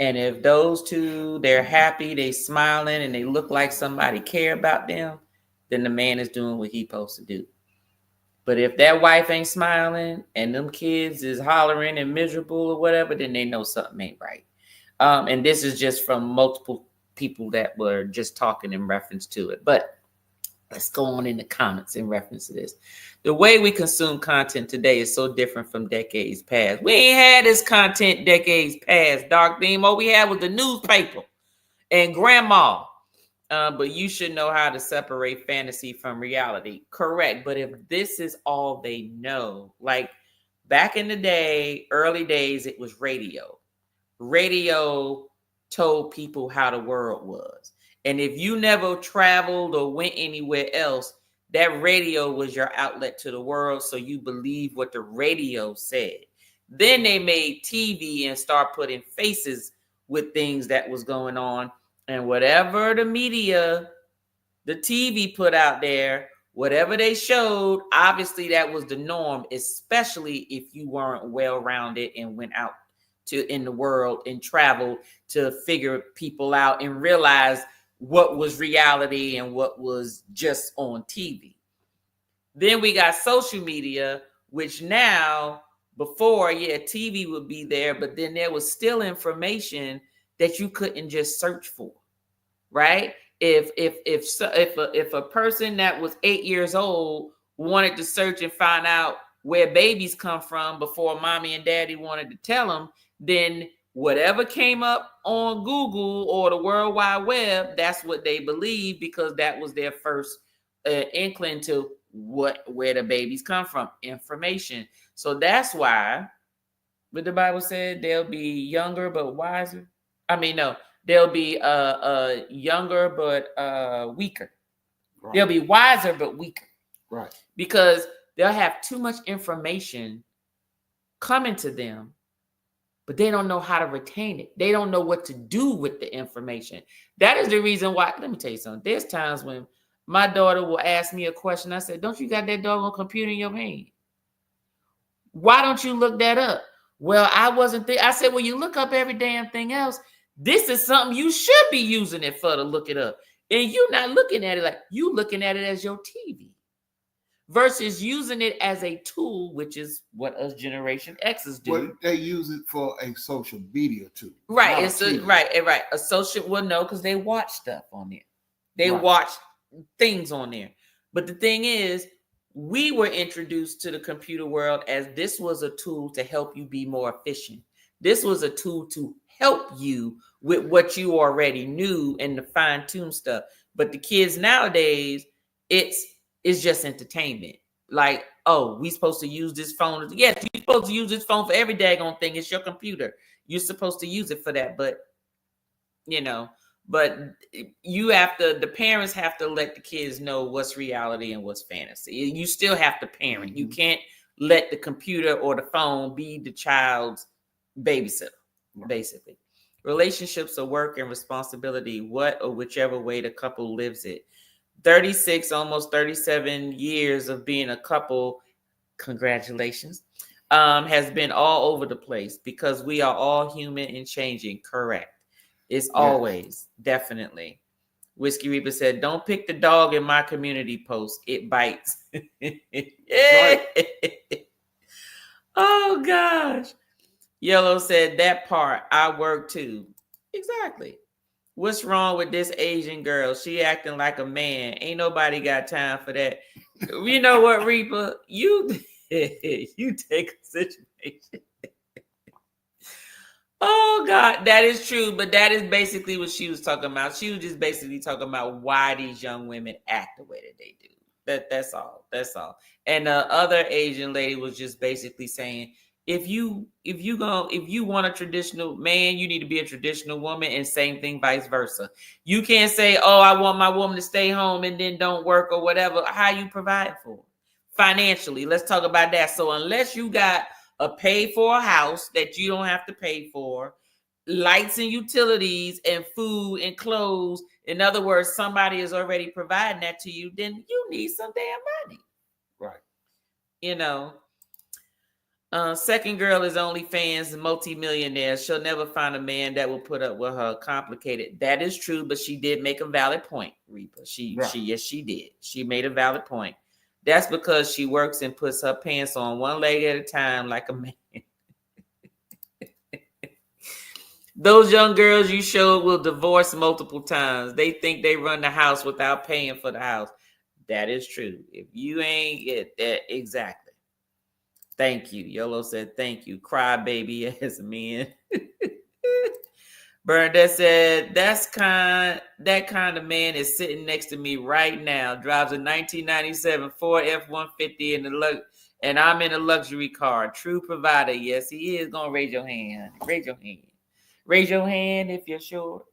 And if those two, they're happy, they smiling, and they look like somebody care about them, then the man is doing what he's supposed to do. But if that wife ain't smiling and them kids is hollering and miserable or whatever, then they know something ain't right. And this is just from multiple people that were just talking in reference to it. But let's go on in the comments in reference to this. The way we consume content today is so different from decades past. We ain't had this content decades past, Dark Theme. All we had was the newspaper and grandma. But you should know how to separate fantasy from reality. Correct. But if this is all they know, like back in the day, early days, it was radio. Radio told people how the world was. And if you never traveled or went anywhere else, that radio was your outlet to the world. So you believe what the radio said. Then they made TV and start putting faces with things that was going on. And whatever the media, the TV put out there, whatever they showed, obviously that was the norm, especially if you weren't well-rounded and went out in the world and traveled to figure people out and realize what was reality and what was just on TV. Then we got social media, which now, before, TV would be there, but then there was still information that you couldn't just search for, right? If a person that was 8 years old wanted to search and find out where babies come from before mommy and daddy wanted to tell them, then whatever came up on Google or the World Wide Web, that's what they believed, because that was their first inkling to where the babies come from, information. So that's why, but the Bible said they'll be younger but wiser. I mean, no, they'll be younger but weaker. Right. They'll be wiser but weaker. Right. Because they'll have too much information coming to them, but they don't know how to retain it. They don't know what to do with the information. That is the reason why, let me tell you something. There's times when my daughter will ask me a question. I said, don't you got that doggone computer in your hand? Why don't you look that up? Well, I wasn't there. I said, well, you look up every damn thing else. This is something you should be using it for, to look it up. And you're not looking at it like, you looking at it as your TV versus using it as a tool, which is what us Generation X's do. Well, they use it for a social media tool. Right. It's right. A social, well, no, because they watch stuff on there. They watch things on there. But the thing is, we were introduced to the computer world as this was a tool to help you be more efficient. This was a tool to help you with what you already knew and to fine-tune stuff. But the kids nowadays, it's just entertainment. Like, oh, we supposed to use this phone. Yes, you're supposed to use this phone for every daggone thing. It's your computer. You're supposed to use it for that. But, but the parents have to let the kids know what's reality and what's fantasy. You still have to parent. You can't let the computer or the phone be the child's babysitter, basically. Relationships are work and responsibility, what or whichever way the couple lives it. 36, almost 37 years of being a couple, congratulations, has been all over the place because we are all human and changing. Correct. It's always, definitely. Whiskey Reaper said, don't pick the dog in my community post. It bites. Oh, gosh. Yellow said, that part, I work too. Exactly. What's wrong with this Asian girl? She acting like a man. Ain't nobody got time for that. You know what, Reaper? You take a situation. generation. Oh God, that is true, but that is basically what she was talking about. She was just basically talking about why these young women act the way that they do. That's all. That's all. And the other Asian lady was just basically saying, if you want a traditional man, you need to be a traditional woman, and same thing vice versa. You can't say, oh, I want my woman to stay home and then don't work or whatever. How you provide for her? Financially? Let's talk about that. So unless you got a pay for a house that you don't have to pay for, lights and utilities and food and clothes, in other words, somebody is already providing that to you, then you need some damn money. Right. You know, second girl is OnlyFans, multi-millionaire. She'll never find a man that will put up with her. Complicated. That is true, but she did make a valid point, Reaper. Yes, she did. She made a valid point. That's because she works and puts her pants on one leg at a time like a man. Those young girls you showed will divorce multiple times. They think they run the house without paying for the house. That is true. If you ain't get that, exactly. Thank you. Yolo said, thank you. Cry baby as men. Bernadette said, that kind of man is sitting next to me right now. Drives a 1997 Ford F-150 and I'm in a luxury car. True provider. Yes, he is. Gonna raise your hand. Raise your hand. Raise your hand if you're sure.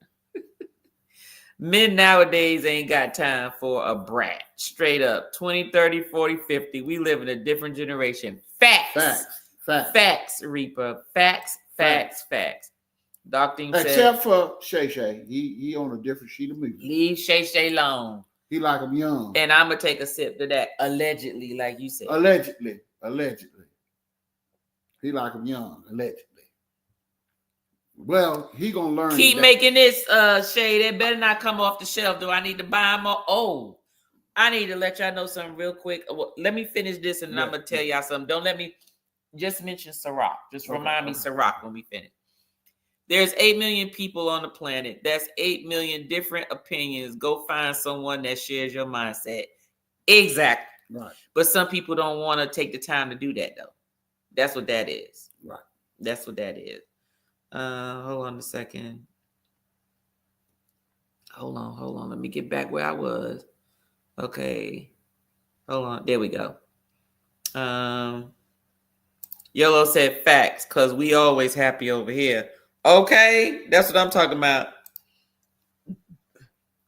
Men nowadays ain't got time for a brat. Straight up. 20, 30, 40, 50. We live in a different generation. Facts. Facts, Reaper. Facts. Dr. Except for Shay Shay. He on a different sheet of music. Leave Shay Shay alone. He like him young. And I'm going to take a sip to that. Allegedly, like you said. Allegedly. He like him young. Allegedly. Well, he gonna learn. Keep making this shade. It better not come off the shelf. Do I need to buy more? Oh, I need to let y'all know something real quick. Well, let me finish this and I'm gonna tell y'all something. Don't let me just mention Ciroc. Just remind me Ciroc when we finish. There's 8 million people on the planet. That's 8 million different opinions. Go find someone that shares your mindset. Exactly. Right. But some people don't want to take the time to do that though. That's what that is. Right. That's what that is. Hold on a second. Hold on. Let me get back where I was. Okay. Hold on. There we go. Yellow said facts, because we always happy over here. Okay. That's what I'm talking about.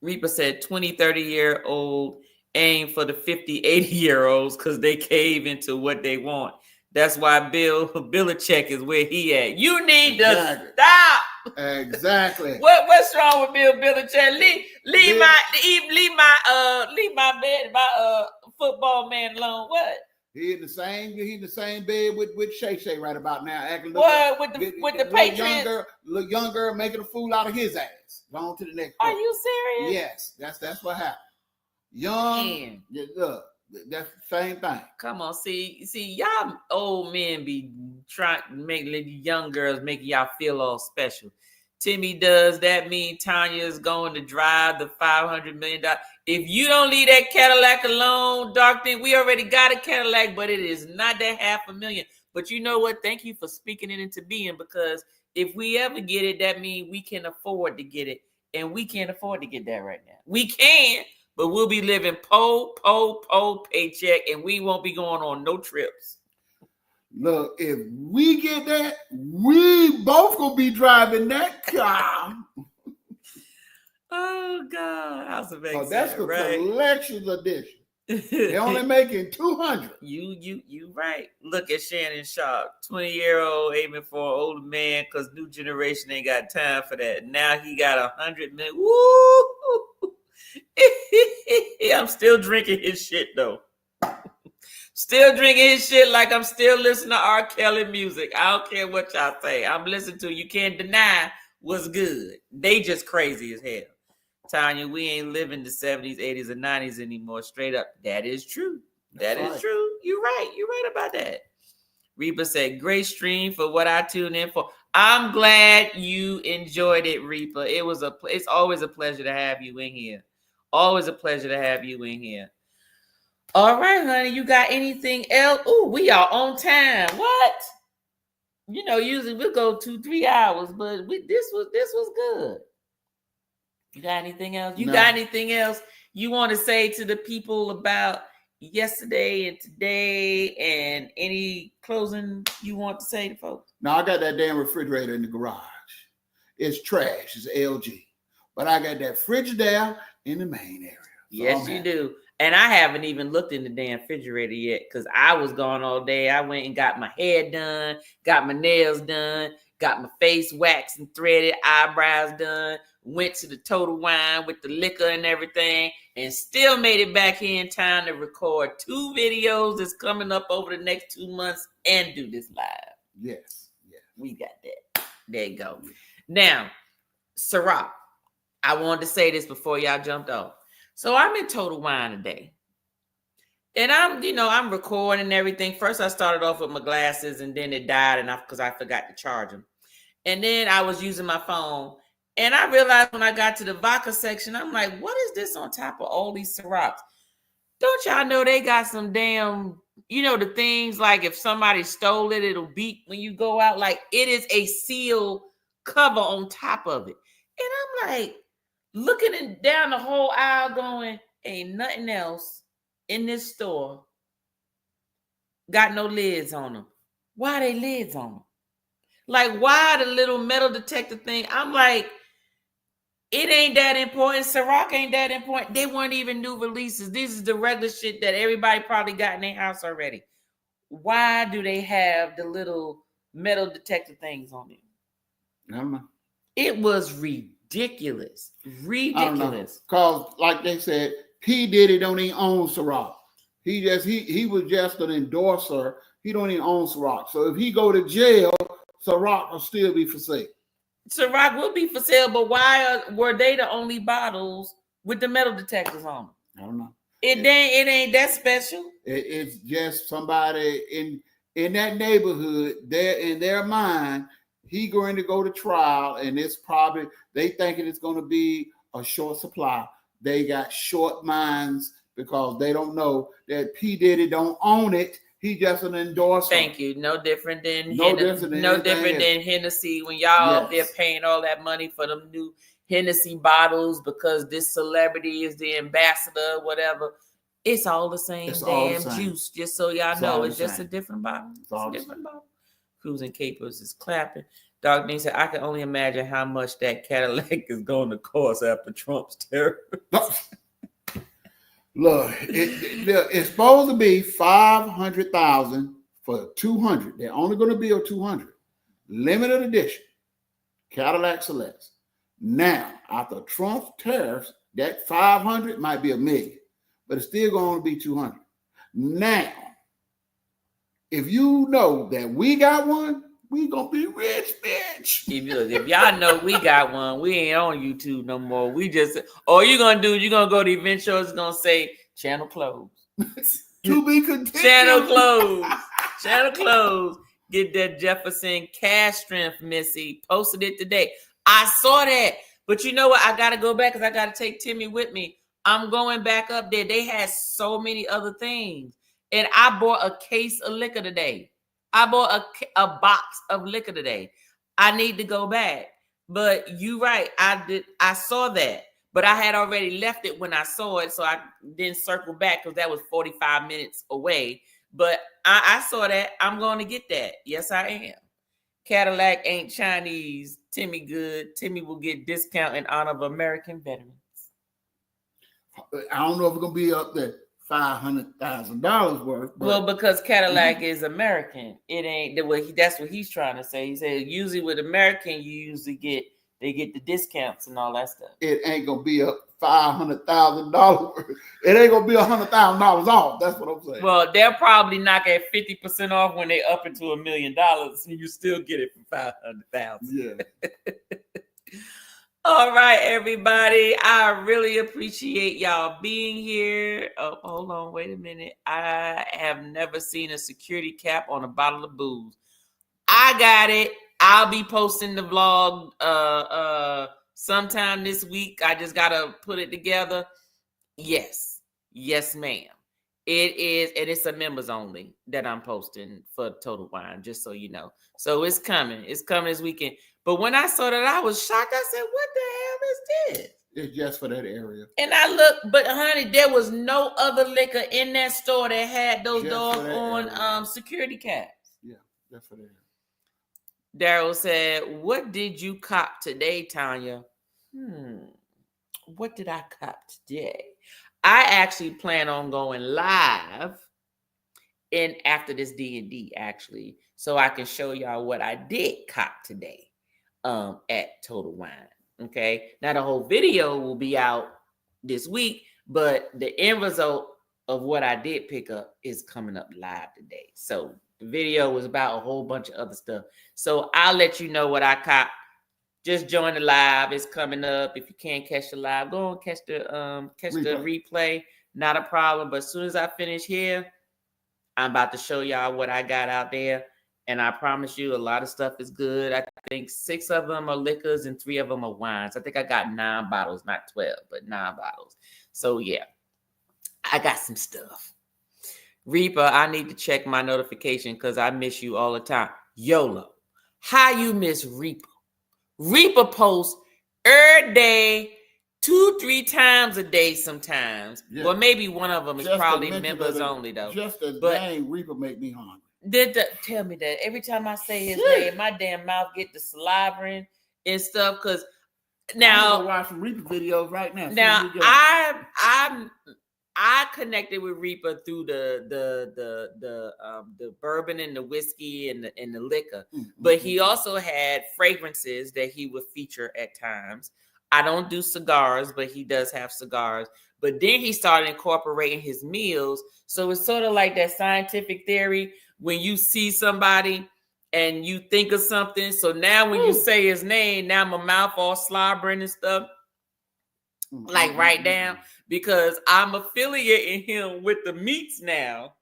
Reaper said 20, 30-year-old aim for the 50, 80-year-olds because they cave into what they want. That's why Bill Belichick is where he at. You need to stop. Exactly. What's wrong with Bill Belichick? Leave my football man alone. What? He in the same bed with Shay Shay right about now, acting what with the Patriots. Young girl making a fool out of his ass. On to the next. Are you serious? Yes, that's what happened. Young, look. That's the same thing. Come on, see, y'all old men be trying to make young girls making y'all feel all special. Timmy does that mean Tanya is going to drive the $500 million? If you don't leave that Cadillac alone, Doctor, we already got a Cadillac, but it is not that $500,000. But you know what? Thank you for speaking it into being, because if we ever get it, that means we can afford to get it, and we can't afford to get that right now. We can. But we'll be living paycheck, and we won't be going on no trips. Look, if we get that, we both gonna be driving that car. Oh God, House of X. Oh, that's the right? collector's edition. They only making 200. You right. Look at Shannon Sharp, 20-year-old aiming for an older man because new generation ain't got time for that. Now he got $100 million. Woo! I'm still drinking his shit though. Still drinking his shit like I'm still listening to R. Kelly music. I don't care what y'all say. I'm listening to. You can't deny what's good. They just crazy as hell. Tanya, we ain't living the 70s, 80s, and 90s anymore. Straight up. That is true. That is true. You're right. You're right about that. Reba said, great stream for what I tuned in for. I'm glad you enjoyed it, Reaper. It's always a pleasure to have you in here. Always a pleasure to have you in here. All right, honey. You got anything else? Oh, we are on time. What? You know, usually we'll go 2-3 hours, but this was good. You got anything else? You got anything else you want to say to the people about yesterday and today, and any closing you want to say to folks? No, I got that damn refrigerator in the garage. It's trash. It's LG. But I got that fridge there in the main area. So yes, you do. And I haven't even looked in the damn refrigerator yet because I was gone all day. I went and got my hair done, got my nails done, got my face waxed and threaded, eyebrows done, went to the Total Wine with the liquor and everything, and still made it back here in time to record 2 videos that's coming up over the next 2 months and do this live. Yes. We got that. There you go. Now, Ciroc, I wanted to say this before y'all jumped off. So I'm in Total Wine today. And I'm recording and everything. First, I started off with my glasses and then it died because I forgot to charge them. And then I was using my phone. And I realized when I got to the vodka section, I'm like, what is this on top of all these Cirocs? Don't y'all know they got some damn, the things like if somebody stole it, it'll beep when you go out. Like it is a seal cover on top of it. And I'm like, looking down the whole aisle going, ain't nothing else in this store got no lids on them. Why are they lids on them? Like, why the little metal detector thing? I'm like, it ain't that important. Ciroc ain't that important. They weren't even new releases. This is the regular shit that everybody probably got in their house already. Why do they have the little metal detector things on them? I don't know. It was ridiculous. Ridiculous. Because, like they said, P. Diddy don't even own Ciroc. He was just an endorser. He don't even own Ciroc. So if he go to jail, Ciroc will still be for sale. Ciroc will be for sale, but why were they the only bottles with the metal detectors on them? I don't know. It ain't that special. It's just somebody in that neighborhood. There in their mind, he going to go to trial, and it's probably they thinking it's going to be a short supply. They got short minds because they don't know that P. Diddy don't own it. He just an endorser. Thank you. No different than Hennessy when y'all up there paying all that money for them new Hennessy bottles because this celebrity is the ambassador, whatever. It's all the same juice. Just so y'all know, it's just a different bottle. It's a different bottle. Cruising Capers is clapping. Dog Name said, I can only imagine how much that Cadillac is going to cost after Trump's tariff. Look, it's supposed to be $500,000 for 200. They're only going to build 200. Limited edition. Cadillac Celeste. Now, after Trump's tariffs, that 500 might be $1 million, but it's still going to be 200. Now, if you know that we got one, we gonna be rich, bitch. If y'all know we got one, we ain't on YouTube no more. We just, all you're gonna go to event shows, it's gonna say channel closed. To be continued. Channel closed. Channel closed. Get that Jefferson Cash Strength, Missy. Posted it today. I saw that. But you know what? I gotta go back because I gotta take Timmy with me. I'm going back up there. They had so many other things. And I bought a case of liquor today. I bought a box of liquor today. I need to go back. But you right. I saw that. But I had already left it when I saw it. So I didn't circle back because that was 45 minutes away. But I saw that. I'm going to get that. Yes, I am. Cadillac ain't Chinese. Timmy good. Timmy will get discount in honor of American veterans. I don't know if it's going to be up there. $500,000 worth. Well, because Cadillac is American, it ain't the way. That's what he's trying to say. He said usually with American, you usually get the discounts and all that stuff. It ain't gonna be up $500,000. It ain't gonna be $100,000 off. That's what I'm saying. Well, they'll probably knock at 50% off when they up into $1 million, and you still get it for $500,000. Yeah. All right, everybody. I really appreciate y'all being here. Oh, hold on. Wait a minute. I have never seen a security cap on a bottle of booze. I got it. I'll be posting the vlog sometime this week. I just got to put it together. Yes. Yes, ma'am. It is, and it's a members only that I'm posting for Total Wine, just so you know. So it's coming. It's coming this weekend. But when I saw that, I was shocked. I said, what the hell is this? It's just for that area. And I looked, but honey, there was no other liquor in that store that had those Just for that doggone security caps. Yeah, just for that area. Daryl said, what did you cop today, Tanya? What did I cop today? I actually plan on going live after this D&D, actually, so I can show y'all what I did cop today at Total Wine. Okay, now the whole video will be out this week, but the end result of what I did pick up is coming up live today. So the video was about a whole bunch of other stuff. So I'll let you know what I caught. Just join the live. It's coming up. If you can't catch the live, go and catch the replay. Not a problem. But as soon as I finish here, I'm about to show y'all what I got out there. And I promise you, a lot of stuff is good. I think 6 of them are liquors and 3 of them are wines. I think I got 9 bottles, not 12, but 9 bottles. So yeah, I got some stuff. Reaper, I need to check my notification because I miss you all the time. YOLO, how you miss Reaper? Reaper posts every day, 2-3 times a day sometimes. Yeah. Well, maybe one of them is just probably members only though. Just as dang Reaper make me hungry. Tell me that every time I say his name, my damn mouth get the saliva and stuff. Cause now I'm gonna watch some Reaper videos right now. Now I connected with Reaper through the bourbon and the whiskey and the liquor, but he also had fragrances that he would feature at times. I don't do cigars, but he does have cigars. But then he started incorporating his meals, so it's sort of like that scientific theory when you see somebody and you think of something. So now when you say his name, now my mouth all slobbering and stuff. Like right down, because I'm affiliating him with the meats now,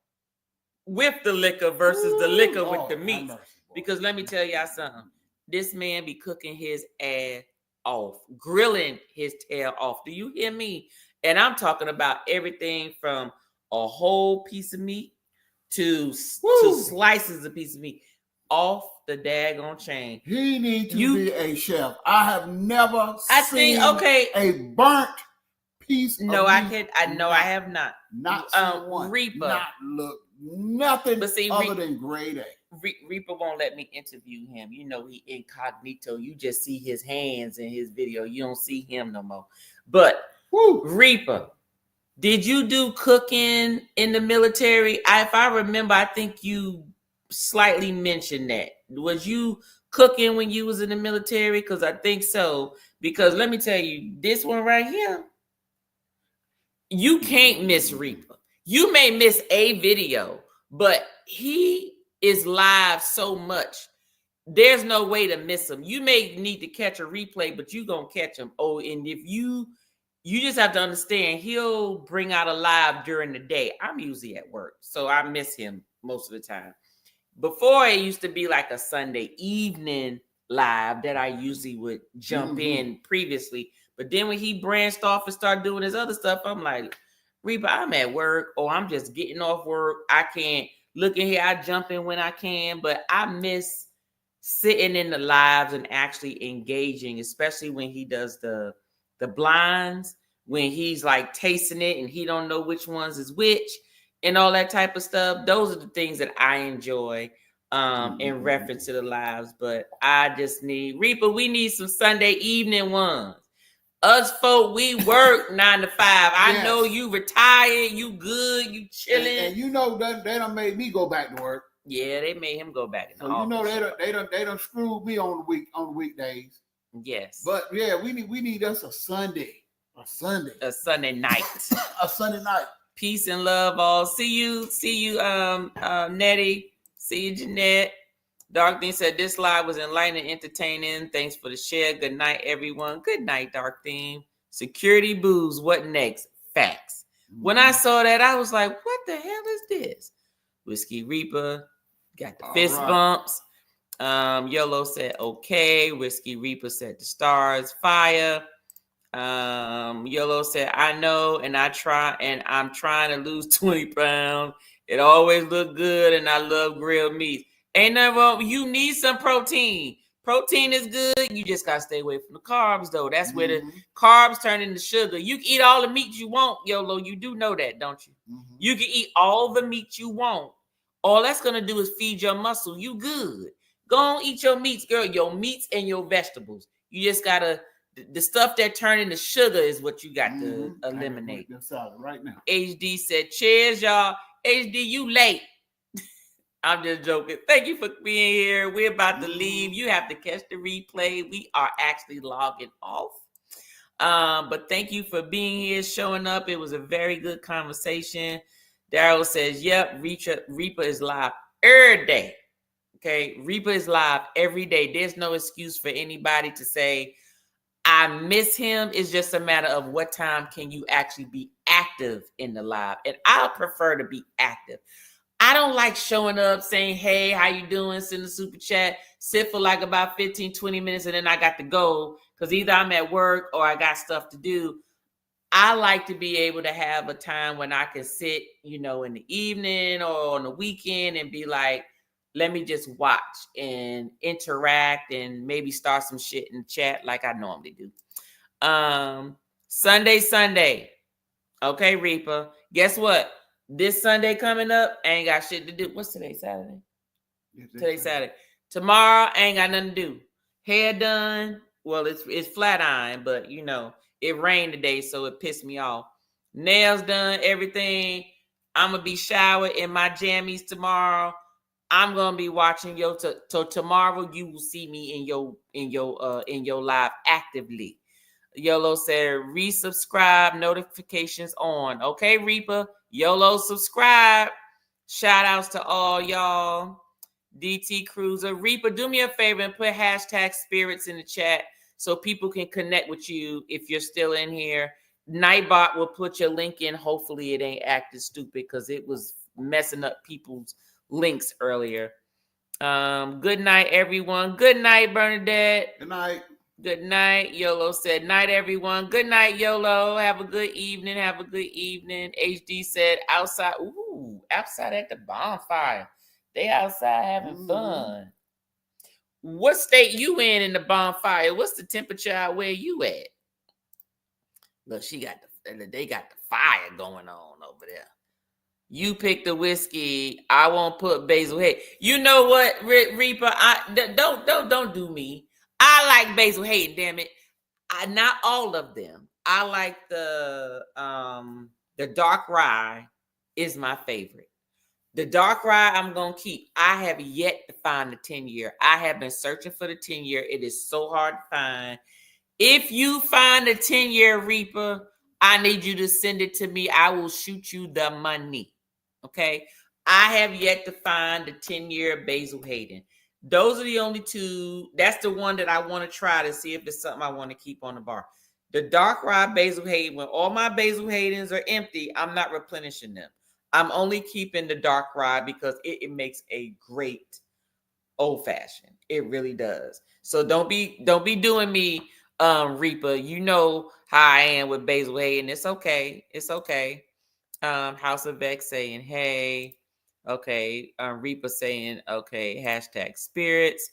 with the liquor versus the liquor with the meats. Because let me tell y'all something. This man be cooking his ass off, grilling his tail off. Do you hear me? And I'm talking about everything from a whole piece of meat to slices of piece of meat off the daggone chain. He needs to be a chef. I have never seen a burnt piece of meat. I have not. Not seen one. Reaper. Not look nothing other than grade A. Reaper won't let me interview him. You know, he incognito. You just see his hands in his video. You don't see him no more. But Reaper, did you do cooking in the military? If I remember, I think you slightly mentioned that. Was you cooking when you was in the military? Because I think so. Because let me tell you, this one right here, you can't miss Reaper. You may miss a video, but he is live so much. There's no way to miss him. You may need to catch a replay, but you're going to catch him. Oh, and if you just have to understand, he'll bring out a live during the day. I'm usually at work, so I miss him most of the time. Before, it used to be like a Sunday evening live that I usually would jump in previously. But then when he branched off and started doing his other stuff, I'm like, Reaper, I'm at work or I'm just getting off work. I can't look in here. I jump in when I can, but I miss sitting in the lives and actually engaging, especially when he does the blinds, when he's like tasting it and he don't know which ones is which and all that type of stuff. Those are the things that I enjoy in reference to the lives. But I just need Reaper. We need some Sunday evening ones. Us folk, we work 9 to 5. I know you retired, you good, you chilling. And you know they done made me go back to work. Yeah, they made him go back. So you know they done screwed me on the weekdays. Yes. But yeah, we need us a Sunday night. A Sunday night. A Sunday night. Peace and love all. See you, Nettie. See you, Jeanette. Dark Theme said this live was enlightening and entertaining. Thanks for the share. Good night, everyone. Good night, Dark Theme. Security booze. What next? Facts. When I saw that, I was like, what the hell is this? Whiskey Reaper. Got the fist bumps. YOLO said, okay. Whiskey Reaper said the stars. Fire. Yolo said, I know, and I'm trying to lose 20 pounds. It always look good, and I love grilled meat. Ain't nothing wrong. You need some protein. Protein is good. You just gotta stay away from the carbs, though. That's where the carbs turn into sugar. You can eat all the meat you want, Yolo. You do know that, don't you? You can eat all the meat you want. All that's gonna do is feed your muscle. You good. Go on, eat your meats, girl. Your meats and your vegetables. You just gotta. The stuff that turn into sugar is what you got to eliminate. Right now. HD said, cheers, y'all. HD, you late. I'm just joking. Thank you for being here. We're about to leave. You have to catch the replay. We are actually logging off. But thank you for being here, showing up. It was a very good conversation. Daryl says, yep, Reaper is live every day. Okay, Reaper is live every day. There's no excuse for anybody to say, I miss him. It's just a matter of what time can you actually be active in the live. And I prefer to be active. I don't like showing up saying, hey, how you doing? Send a super chat, sit for like about 15, 20 minutes, and then I got to go because either I'm at work or I got stuff to do. I like to be able to have a time when I can sit, in the evening or on the weekend and be like, let me just watch and interact and maybe start some shit in the chat like I normally do. Sunday. Okay, Reaper. Guess what? This Sunday coming up, I ain't got shit to do. What's today? Saturday? Today's Saturday. Tomorrow, I ain't got nothing to do. Hair done. Well, it's flat iron, but it rained today, so it pissed me off. Nails done, everything. I'm gonna be showered in my jammies tomorrow. I'm gonna be watching so tomorrow you will see me in your live actively. Yolo said resubscribe, notifications on. Okay, Reaper. Yolo subscribe. Shout outs to all y'all. DT Cruiser. Reaper, do me a favor and put hashtag spirits in the chat so people can connect with you if you're still in here. Nightbot will put your link in. Hopefully it ain't acting stupid because it was messing up people's links earlier. Good night, everyone. Good night, Bernadette. Good night. Good night. Yolo said, night, everyone. Good night, Yolo. Have a good evening. Have a good evening. HD said, outside. Ooh, outside at the bonfire. They outside having fun. What state you in the bonfire? What's the temperature out where you at? Look, they got the fire going on over there. You pick the whiskey. I won't put Basil. Hey, you know what, Reaper? Don't do me. I like Basil Hayden. Damn it! Not all of them. I like the dark rye is my favorite. The dark rye I'm gonna keep. I have yet to find the 10-year. I have been searching for the 10-year. It is so hard to find. If you find a 10-year Reaper, I need you to send it to me. I will shoot you the money. Okay. I have yet to find the 10-year Basil Hayden. Those are the only two. That's the one that I want to try to see if it's something I want to keep on the bar. The dark rye Basil Hayden, when all my Basil Haydens are empty, I'm not replenishing them. I'm only keeping the dark rye because it makes a great old fashioned. It really does. So don't be doing me, Reaper. You know how I am with Basil Hayden. It's okay. It's okay. House of Vex saying, hey. Okay. Reaper saying, okay, hashtag spirits.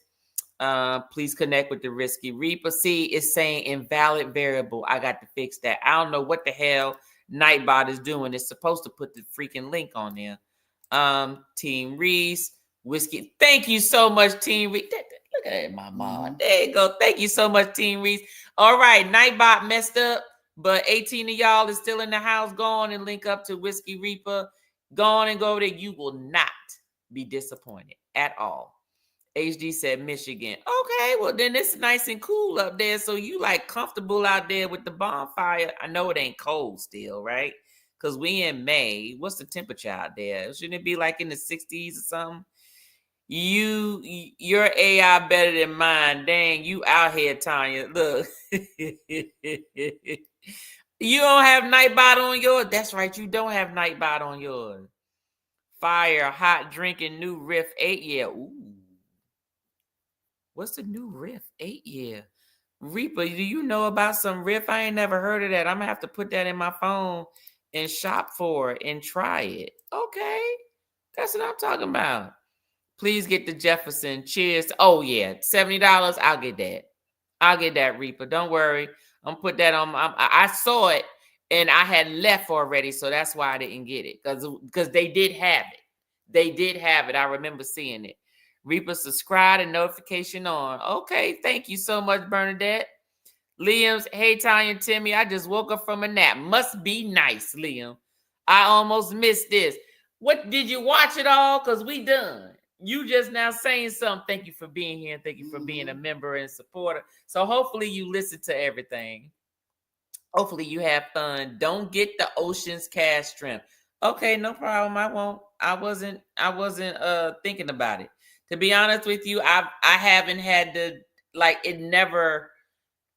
Please connect with the risky Reaper. See, it's saying invalid variable. I got to fix that. I don't know what the hell Nightbot is doing. It's supposed to put the freaking link on there. Team Reese, whiskey. Thank you so much, Team Reese. Look at that, my mom. There you go. Thank you so much, Team Reese. All right, Nightbot messed up, but 18 of y'all is still in the house. Go on and link up to Whiskey Reaper. Go on and go there. You will not be disappointed at all. HD said Michigan. Okay, well then it's nice and cool up there. So you like comfortable out there with the bonfire. I know it ain't cold still, right? Because we in May. What's the temperature out there? Shouldn't it be like in the 60s or something? Your AI better than mine. Dang, you out here, Tanya. Look. You don't have Nightbot on yours? That's right, you don't have Nightbot on yours. Fire, hot drinking, new Riff 8-year. Ooh. What's the new Riff 8-year? Reaper, do you know about some riff? I ain't never heard of that. I'm gonna have to put that in my phone and shop for it and try it. Okay, that's what I'm talking about. Please get the Jefferson. Cheers. Oh yeah, $70. I'll get that. I'll get that, Reaper. Don't worry. I'm put that on. I saw it and I had left already, so that's why I didn't get it because they did have it. They did have it. I remember seeing it. Reaper, subscribe and notification on. Okay, thank you so much, Bernadette. Liam's, hey, Tanya and Timmy, I just woke up from a nap. Must be nice, Liam. I almost missed this. What, did you watch it all? Because we done. You just now saying something. Thank you for being here. Thank you for being a member and supporter. So hopefully you listen to everything. Hopefully you have fun. Don't get the Ocean's Cast shrimp. Okay, no problem. I won't. I wasn't thinking about it. To be honest with you, I haven't had to, like, it never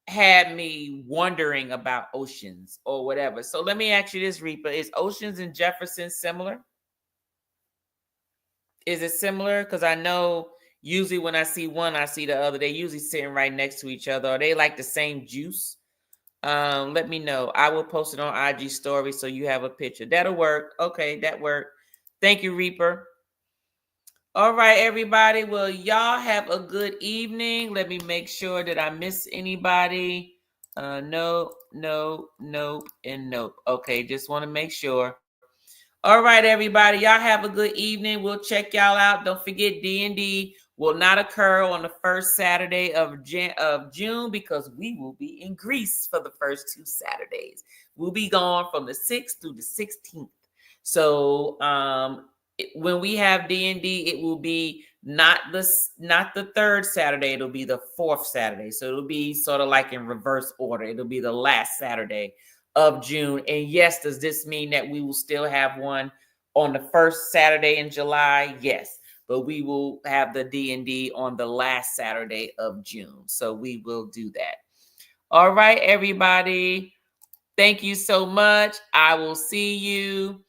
had me wondering about Oceans or whatever. So let me ask you this, Reaper. Is Oceans and Jefferson similar? Is it similar? Because I know usually when I see one, I see the other. They usually sitting right next to each other. Are they like the same juice? Let me know. I will post it on IG story so you have a picture. That'll work. Okay, that worked. Thank you, Reaper. All right, everybody. Well, y'all have a good evening. Let me make sure that I miss anybody. No, and nope. Okay, just want to make sure. All right, everybody. Y'all have a good evening. We'll check y'all out. Don't forget, D&D will not occur on the first Saturday of June because we will be in Greece for the first 2 Saturdays. We'll be gone from the 6th through the 16th. So, when we have D&D, it will be not the third Saturday. It'll be the 4th Saturday. So it'll be sort of like in reverse order. It'll be the last Saturday of June. And yes, does this mean that we will still have one on the first Saturday in July? Yes, but we will have the D&D on the last Saturday of June. So we will do that. All right, everybody. Thank you so much. I will see you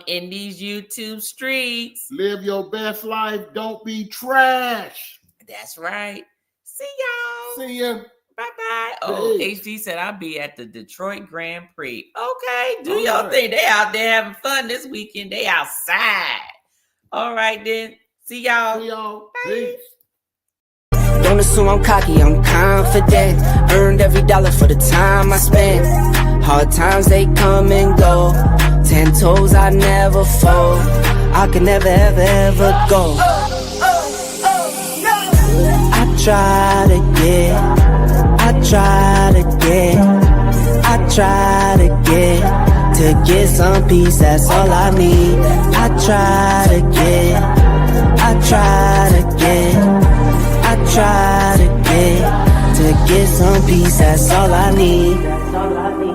in these YouTube streets. Live your best life. Don't be trash. That's right. See y'all. See ya. Bye-bye. Oh, HD said I'll be at the Detroit Grand Prix. Okay, do y'all think they out there having fun this weekend? They outside. All right, then. See y'all. See y'all. Peace. Don't assume I'm cocky, I'm confident. Earned every dollar for the time I spent. Hard times, they come and go. 10 toes, I never fold. I can never, ever, ever go. I try to get some peace, that's all I need. I try to get some peace, that's all I need.